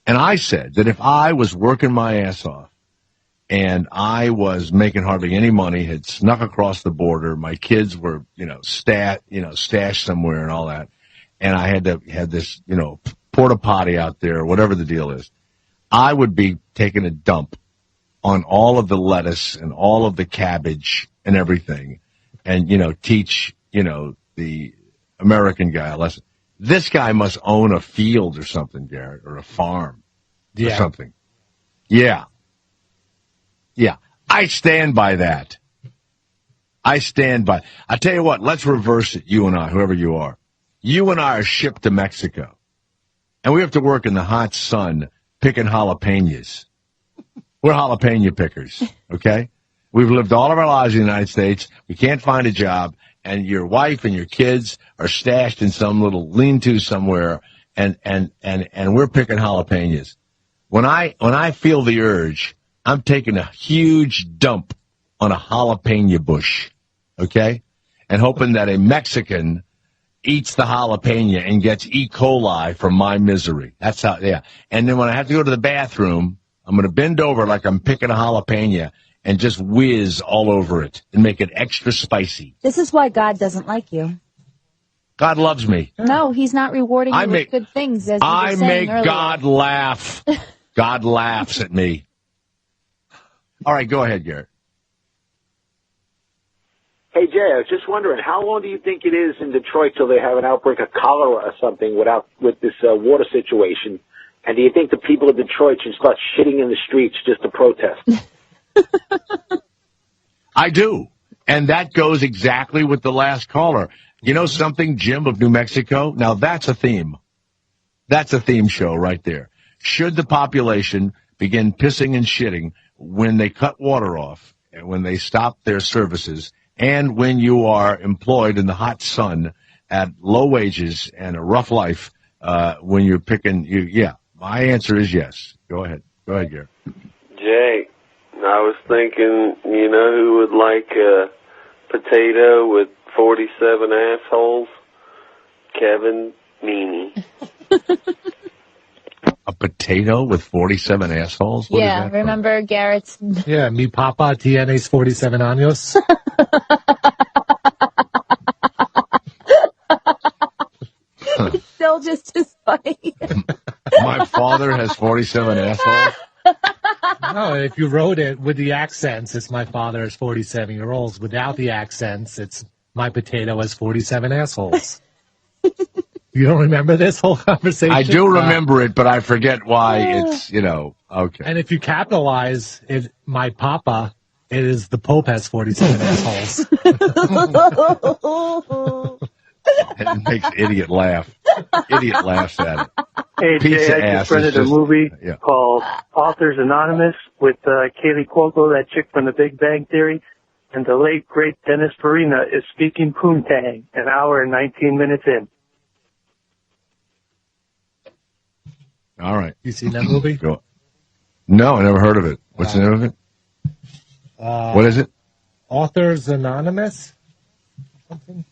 And I said that if I was working my ass off and I was making hardly any money, had snuck across the border, my kids were, you know, stashed somewhere and all that, and I had this, you know, porta potty out there, whatever the deal is, I would be taking a dump on all of the lettuce and all of the cabbage and everything, and, you know, teach, you know, the American guy a lesson. This guy must own a field or something, Garrett, or a farm or something. Yeah. Yeah. I stand by that. I tell you what, let's reverse it, you and I, whoever you are. You and I are shipped to Mexico, and we have to work in the hot sun picking jalapenos. We're jalapeno pickers, okay? We've lived all of our lives in the United States. We can't find a job, and your wife and your kids are stashed in some little lean-to somewhere, and we're picking jalapenos. When I feel the urge, I'm taking a huge dump on a jalapeno bush, okay? And hoping that a Mexican eats the jalapeno and gets E. coli from my misery. That's how, yeah. And then when I have to go to the bathroom, I'm going to bend over like I'm picking a jalapeno and just whiz all over it and make it extra spicy. This is why God doesn't like you. God loves me. No, he's not rewarding you with good things, as you were I saying make earlier. God laugh. God laughs at me. All right, go ahead, Garrett. Hey, Jay, I was just wondering, how long do you think it is in Detroit till they have an outbreak of cholera or something with this water situation? And do you think the people of Detroit should start shitting in the streets just to protest? I do. And that goes exactly with the last caller. You know something, Jim of New Mexico? Now, that's a theme. That's a theme show right there. Should the population begin pissing and shitting when they cut water off and when they stop their services and when you are employed in the hot sun at low wages and a rough life when you're picking? Yeah, my answer is yes. Go ahead. Go ahead, Garrett. Jay, I was thinking, you know who would like a potato with 47 assholes? Kevin Meaney. A potato with 47 assholes? What Yeah, remember Garrett's... Yeah, mi papa tienes 47 años. It's still just as funny. My father has 47 assholes? No, if you wrote it with the accents, it's my father has 47-year-olds. Without the accents, it's my potato has 47 assholes. You don't remember this whole conversation? I do remember it, but I forget why it's, you know, okay. And if you capitalize it, my papa, it is the Pope has 47 assholes. It makes idiot laugh. Idiot laughs at it. Hey, Pizza Jay, I ass just rented is a movie yeah. called Authors Anonymous with Kaylee Cuoco, that chick from The Big Bang Theory, and the late, great Dennis Farina is speaking Poontang, an hour and 19 minutes in. All right. You seen that movie? Go. No, I never heard of it. What's the name of it? What is it? Authors Anonymous?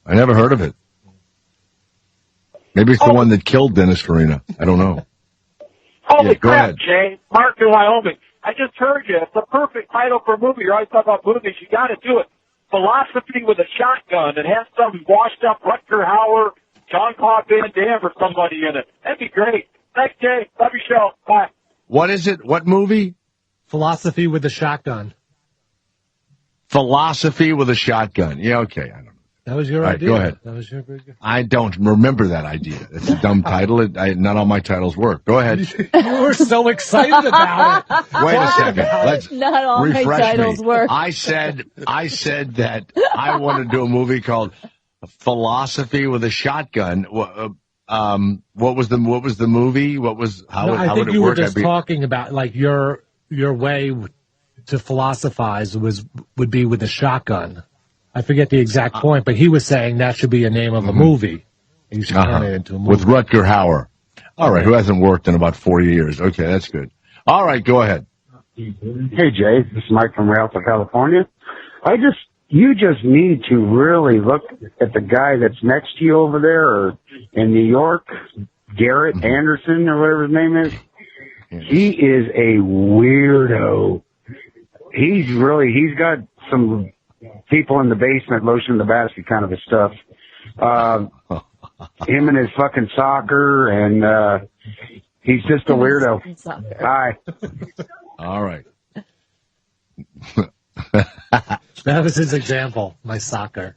I never heard of it. Maybe it's the one that killed Dennis Farina. I don't know. Holy Go crap, ahead. Jay. Mark in Wyoming. I just heard you. It's the perfect title for a movie. You're always talking about movies. You got to do it. Philosophy with a Shotgun. It has some washed up Rutger Hauer, John Claude Van Damme or somebody in it. That'd be great. Thanks, Jay. Love your show. Bye. What is it? What movie? Philosophy with a Shotgun. Philosophy with a Shotgun. Yeah, okay. I don't know. That was your All right, idea. go ahead. That was your big... I don't remember that idea. It's a dumb title. Not all my titles work. Go ahead. You were so excited about it. Wait a second. Let's Not all my refresh titles me. work. I said that I want to do a movie called Philosophy with a Shotgun. What was the movie? How would it you work? were just talking about like your way to philosophize would be with a shotgun. I forget the exact point, but he was saying that should be a name of a movie. You should turn it into a movie. With Rutger Hauer. All right, who hasn't worked in about 40 years. Okay, that's good. All right, go ahead. Hey, Jay. This is Mike from Rialto, California. You just need to really look at the guy that's next to you over there or in New York, Garrett Anderson or whatever his name is. He is a weirdo. He's got some people in the basement lotion the basket kind of a stuff. Him and his fucking soccer, and he's just a weirdo. Bye. All right. That was his example, my soccer.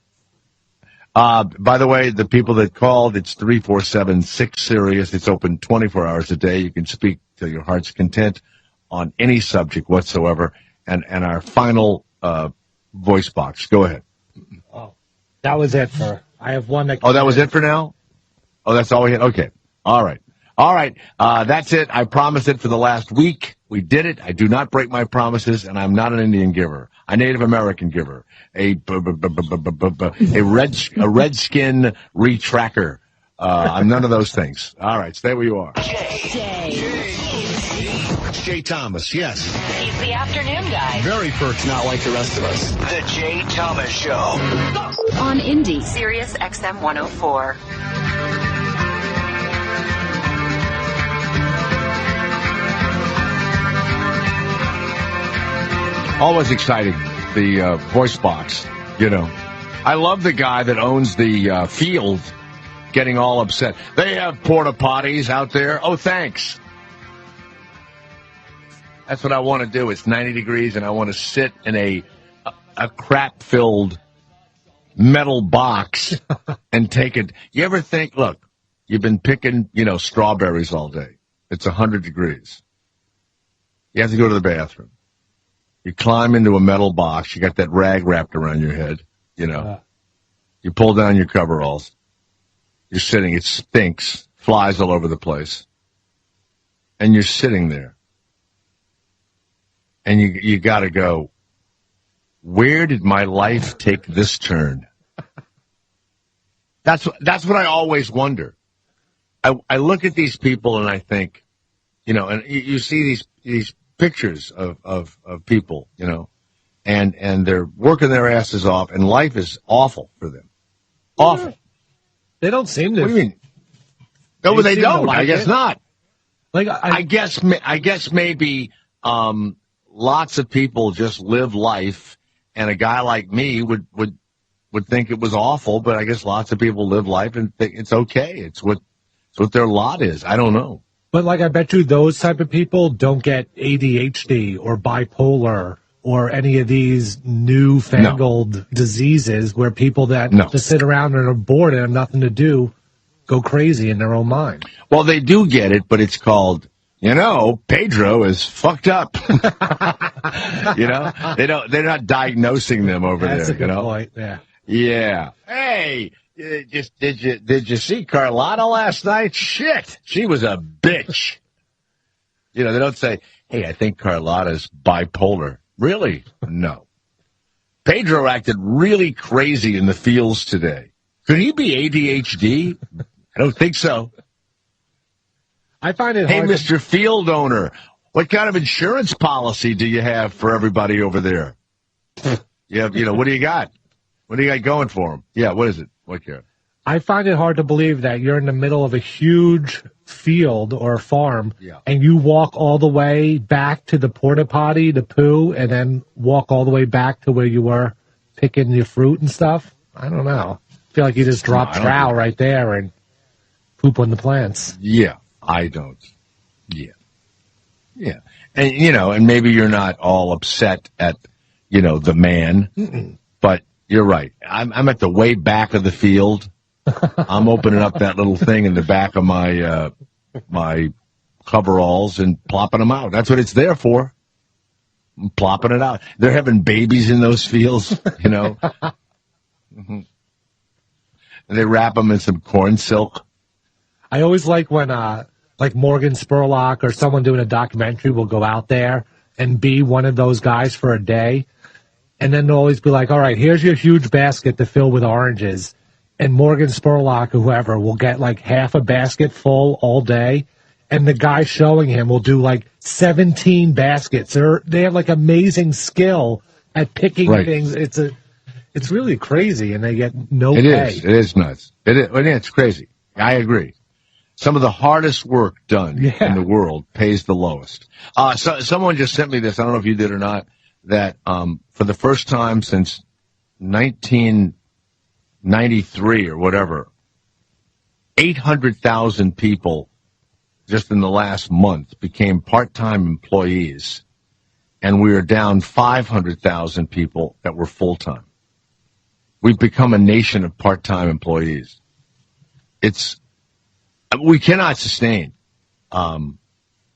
By the way, the people that called, it's 347-6-SIRIUS. It's open 24 hours a day. You can speak to your heart's content on any subject whatsoever. And our final voice box. Go ahead. Oh, that was it for. I have one that. Oh, that was it for now? Oh, that's all we had? Okay. All right. That's it. I promised it for the last week. We did it. I do not break my promises, and I'm not an Indian giver. A Native American giver. A redskin retracker. I'm none of those things. All right. Stay where you are. Jay Thomas, yes. He's the afternoon guy. Very perked, not like the rest of us. The Jay Thomas Show. On Indy, Sirius XM 104. Always exciting, the voice box, I love the guy that owns the field getting all upset. They have porta potties out there. Oh, thanks. That's what I want to do. It's 90 degrees, and I want to sit in a crap-filled metal box and take it. You ever think, look, you've been picking, strawberries all day. It's 100 degrees. You have to go to the bathroom. You climb into a metal box. You got that rag wrapped around your head, You pull down your coveralls. You're sitting. It stinks. Flies all over the place. And you're sitting there. And you got to go, where did my life take this turn? That's what I always wonder. I look at these people and I think, and you see these pictures of people, and they're working their asses off, and life is awful for them. Awful. They don't seem to. What do you mean? No, but they don't. Like I guess not. Like I guess maybe lots of people just live life, and a guy like me would think it was awful. But I guess lots of people live life and think it's okay. It's what their lot is. I don't know. But I bet you those type of people don't get ADHD or bipolar or any of these newfangled diseases where people that just sit around and are bored and have nothing to do go crazy in their own mind. Well, they do get it, but it's called, Pedro is fucked up. They're not diagnosing them over there. That's a good point. Yeah. Yeah. Hey. Did you see Carlotta last night? Shit, she was a bitch. They don't say, hey, I think Carlotta's bipolar. Really? No. Pedro acted really crazy in the fields today. Could he be ADHD? I don't think so. I find it hard. Hey, Mr. Field Owner, what kind of insurance policy do you have for everybody over there? You have, what do you got? What do you got going for them? Yeah, what is it? What care? I find it hard to believe that you're in the middle of a huge field or farm, and you walk all the way back to the porta potty to poo, and then walk all the way back to where you were picking your fruit and stuff. I don't know. I feel like you just drop trowel right there and poop on the plants. Yeah, I don't. Yeah. Yeah. And, and maybe you're not all upset at, the man, but you're right. I'm at the way back of the field. I'm opening up that little thing in the back of my my coveralls and plopping them out. That's what it's there for. I'm plopping it out. They're having babies in those fields, And they wrap them in some corn silk. I always like when like Morgan Spurlock or someone doing a documentary will go out there and be one of those guys for a day. And then they'll always be like, all right, here's your huge basket to fill with oranges. And Morgan Spurlock or whoever will get like half a basket full all day. And the guy showing him will do like 17 baskets. They have like amazing skill at picking things. It's really crazy, and they get no pay. It is nuts. It's crazy. I agree. Some of the hardest work done in the world pays the lowest. So someone just sent me this. I don't know if you did or not. That for the first time since 1993 or whatever, 800,000 people just in the last month became part-time employees, and we are down 500,000 people that were full-time. We've become a nation of part-time employees. We cannot sustain an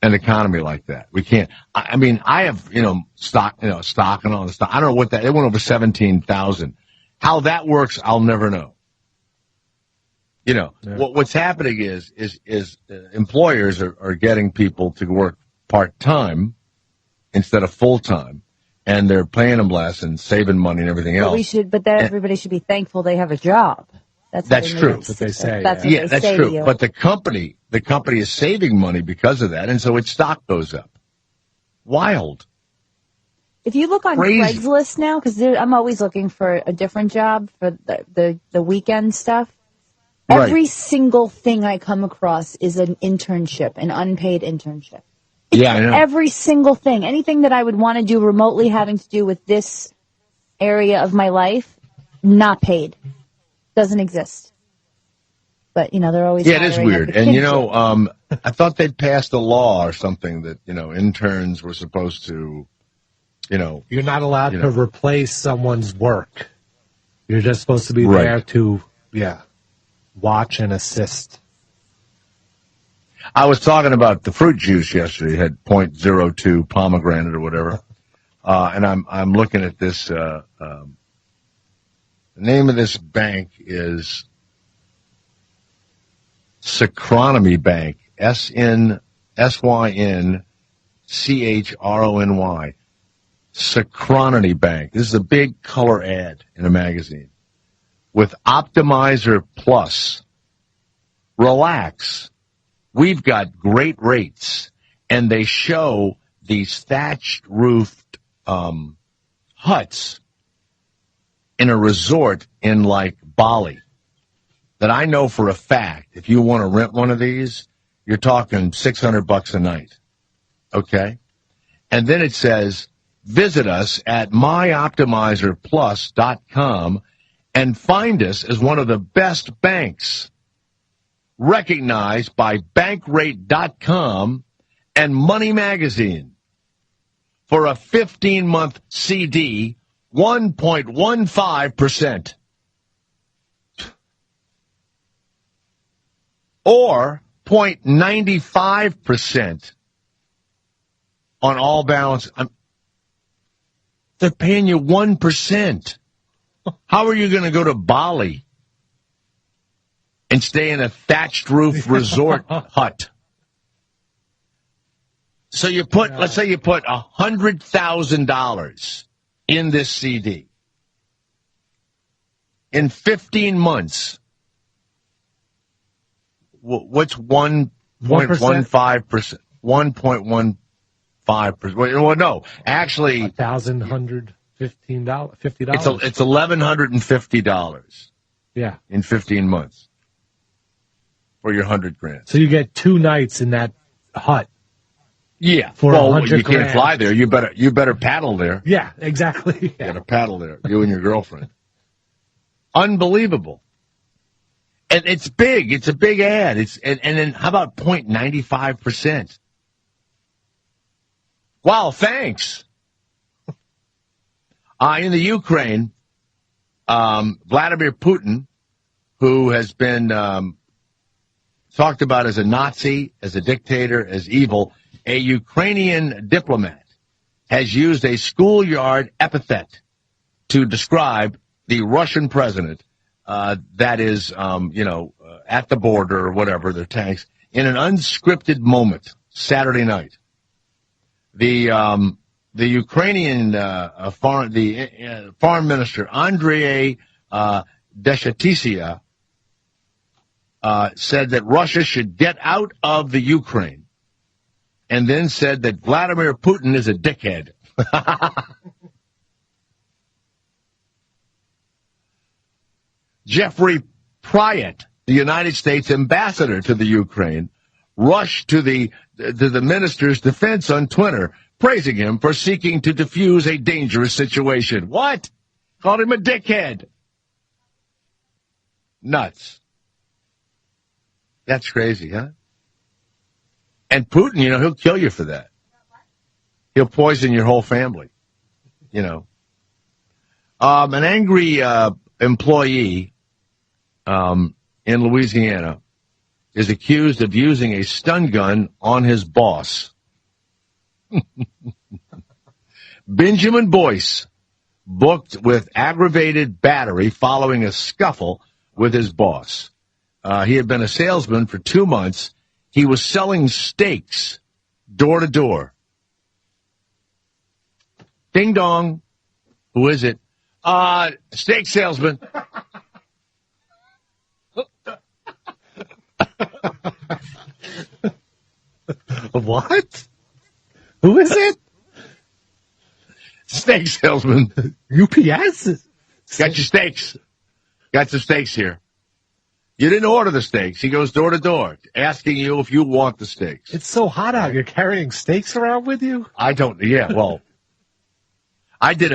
economy like that. We can't. I mean, I have stock and all this stuff. I don't know what that. It went over 17,000. How that works, I'll never know. What's happening is employers are getting people to work part-time instead of full-time, and they're paying them less and saving money and everything else. Everybody should be thankful they have a job. That's true. That's what they say. That's what they that's say true. to you. But the company is saving money because of that, and so its stock goes up. Wild. If you look on Crazy. Craigslist now, because I'm always looking for a different job for the weekend stuff. Every single thing I come across is an internship, an unpaid internship. I know. Every single thing. Anything that I would want to do remotely having to do with this area of my life, not paid. Doesn't exist. But, they're always it is hiring weird. at the And, kids' I thought they'd passed a law or something that, interns were supposed to, You're not allowed to replace someone's work. You're just supposed to be there to, watch and assist. I was talking about the fruit juice yesterday. It had 0.02 pomegranate or whatever. And I'm looking at this, the name of this bank is Synchronony Bank, SYNCHRONY. Synchronony Bank. This is a big color ad in a magazine. With Optimizer Plus, relax. We've got great rates, and they show these thatched roofed huts in a resort in like Bali that I know for a fact if you want to rent one of these, you're talking $600 a night. Okay? And then it says, visit us at myoptimizerplus.com and find us as one of the best banks recognized by Bankrate.com and Money Magazine. For a 15-month CD, 1.15%. Or 0.95% on all balance. They're paying you 1%. How are you going to go to Bali and stay in a thatched roof resort hut? So let's say you put $100,000 in this CD. In 15 months, what's 1.15%? 1.15%. Well, no, actually, $1,115. $50. It's $1,150. Yeah, in 15 months for your $100,000. So you get 2 nights in that hut. Yeah. For $100,000. You can't fly there. You better paddle there. Yeah, exactly. You gotta paddle there. You and your girlfriend. Unbelievable. And it's big. It's a big ad. And then how about 0.95%? Wow, thanks. In the Ukraine, Vladimir Putin, who has been talked about as a Nazi, as a dictator, as evil, a Ukrainian diplomat has used a schoolyard epithet to describe the Russian president, that is, at the border or whatever, their tanks, in an unscripted moment, Saturday night. The Ukrainian foreign minister, Andrei Deshatisia, said that Russia should get out of the Ukraine, and then said that Vladimir Putin is a dickhead. Jeffrey Pryat, the United States ambassador to the Ukraine, rushed to the minister's defense on Twitter, praising him for seeking to defuse a dangerous situation. What? Called him a dickhead. Nuts. That's crazy, huh? And Putin, he'll kill you for that. He'll poison your whole family, An angry employee in Louisiana is accused of using a stun gun on his boss. Benjamin Boyce, booked with aggravated battery following a scuffle with his boss. He had been a salesman for 2 months. He was selling steaks door to door. Ding dong. Who is it? Steak salesman. What? Who is it? Steak salesman. UPS? Got your steaks. Got some steaks here. You didn't order the steaks. He goes door to door, asking you if you want the steaks. It's so hot out. You're carrying steaks around with you? I don't. Yeah, well, I did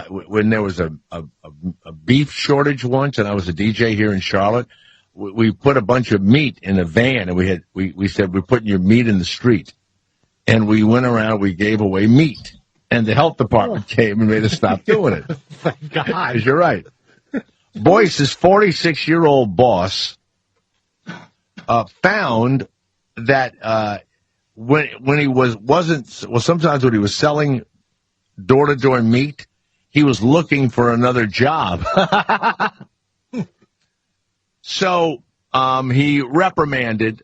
when there was a beef shortage once, and I was a DJ here in Charlotte. We put a bunch of meat in a van, and we said, we're putting your meat in the street. And we went around, we gave away meat. And the health department came and made us stop doing it. Thank God. You're right. Boyce's 46-year-old boss found that when he sometimes when he was selling door-to-door meat, he was looking for another job. So he reprimanded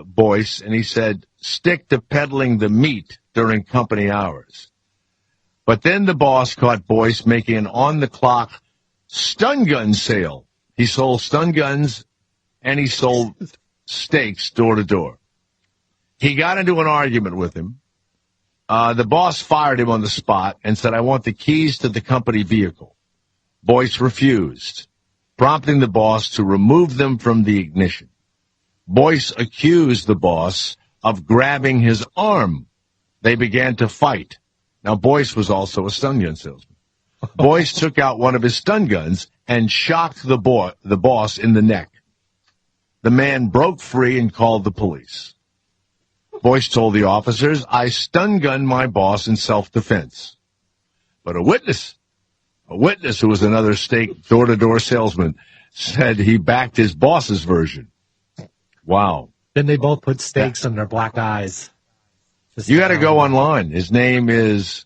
Boyce, and he said, stick to peddling the meat during company hours. But then the boss caught Boyce making an on-the-clock stun gun sale. He sold stun guns, and he sold steaks door to door. He got into an argument with him. The boss fired him on the spot and said, I want the keys to the company vehicle. Boyce refused, prompting the boss to remove them from the ignition. Boyce accused the boss of grabbing his arm. They began to fight. Now, Boyce was also a stun gun salesman. Boyce took out one of his stun guns and shocked the boss in the neck. The man broke free and called the police. Boyce told the officers, I stun gunned my boss in self-defense. But a witness who was another steak door-to-door salesman, said he backed his boss's version. Wow. Then they both put steaks in their black eyes. You got to go online. His name is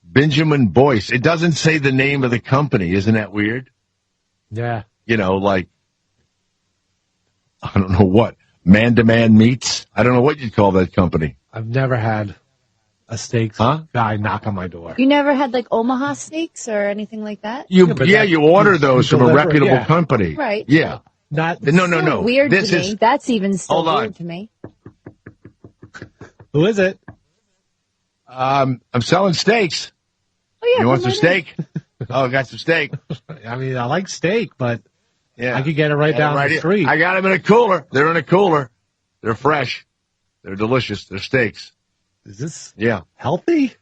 Benjamin Boyce. It doesn't say the name of the company. Isn't that weird? Yeah. Like, I don't know what, Man-to-Man Meats? I don't know what you'd call that company. I've never had a steak guy knock on my door. You never had like Omaha steaks or anything like that? You order those from a reputable company. Right. Yeah. No. Weird to me. That's even still weird to me. Who is it? I'm selling steaks. Oh, yeah, you want some steak? Oh, I got some steak. I mean, I like steak, but yeah, I could get it right down the street. I got them in a cooler. They're in a cooler. They're fresh. They're delicious. They're steaks. Is this healthy?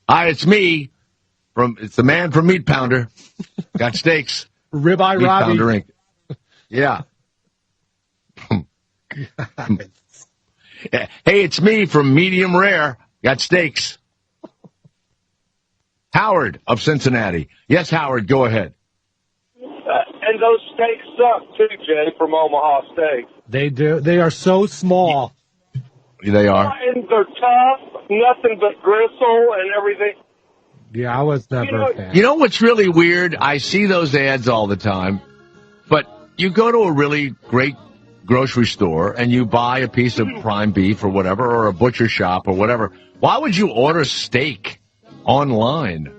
Hi, it's me. It's the man from Meat Pounder. Got steaks. Ribeye Meat Robbie. Pounder Inc. Yeah. Hey, it's me from Medium Rare. Got steaks. Howard of Cincinnati. Yes, Howard, go ahead. And those steaks suck, too, Jay, from Omaha Steaks. They do. They are so small. They are. And they're tough, nothing but gristle and everything. Yeah, I was never a fan. You know what's really weird? I see those ads all the time, but you go to a really great grocery store and you buy a piece of prime beef or whatever, or a butcher shop or whatever. Why would you order steak online?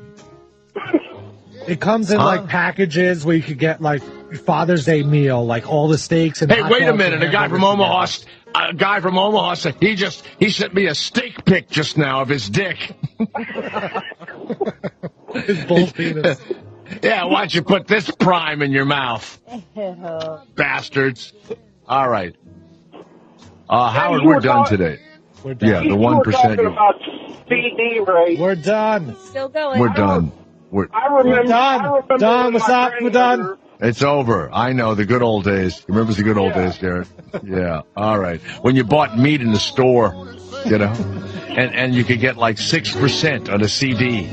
It comes in like packages where you could get like your Father's Day meal, like all the steaks and. Hey, wait a minute! A guy from Omaha said he sent me a steak pic just now of his dick. His bull penis. Yeah, why don't you put this prime in your mouth, bastards? All right, Howard, we're done today. We're done. Yeah, the 1%. You were talking about CD rate. We're done. Still going. We're done. I remember. Done. What's up? We're done. It's over. I know, the good old days. Remember the good old days, Garrett? Yeah. All right. When you bought meat in the store, you know, and you could get like 6% on a CD,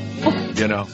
you know.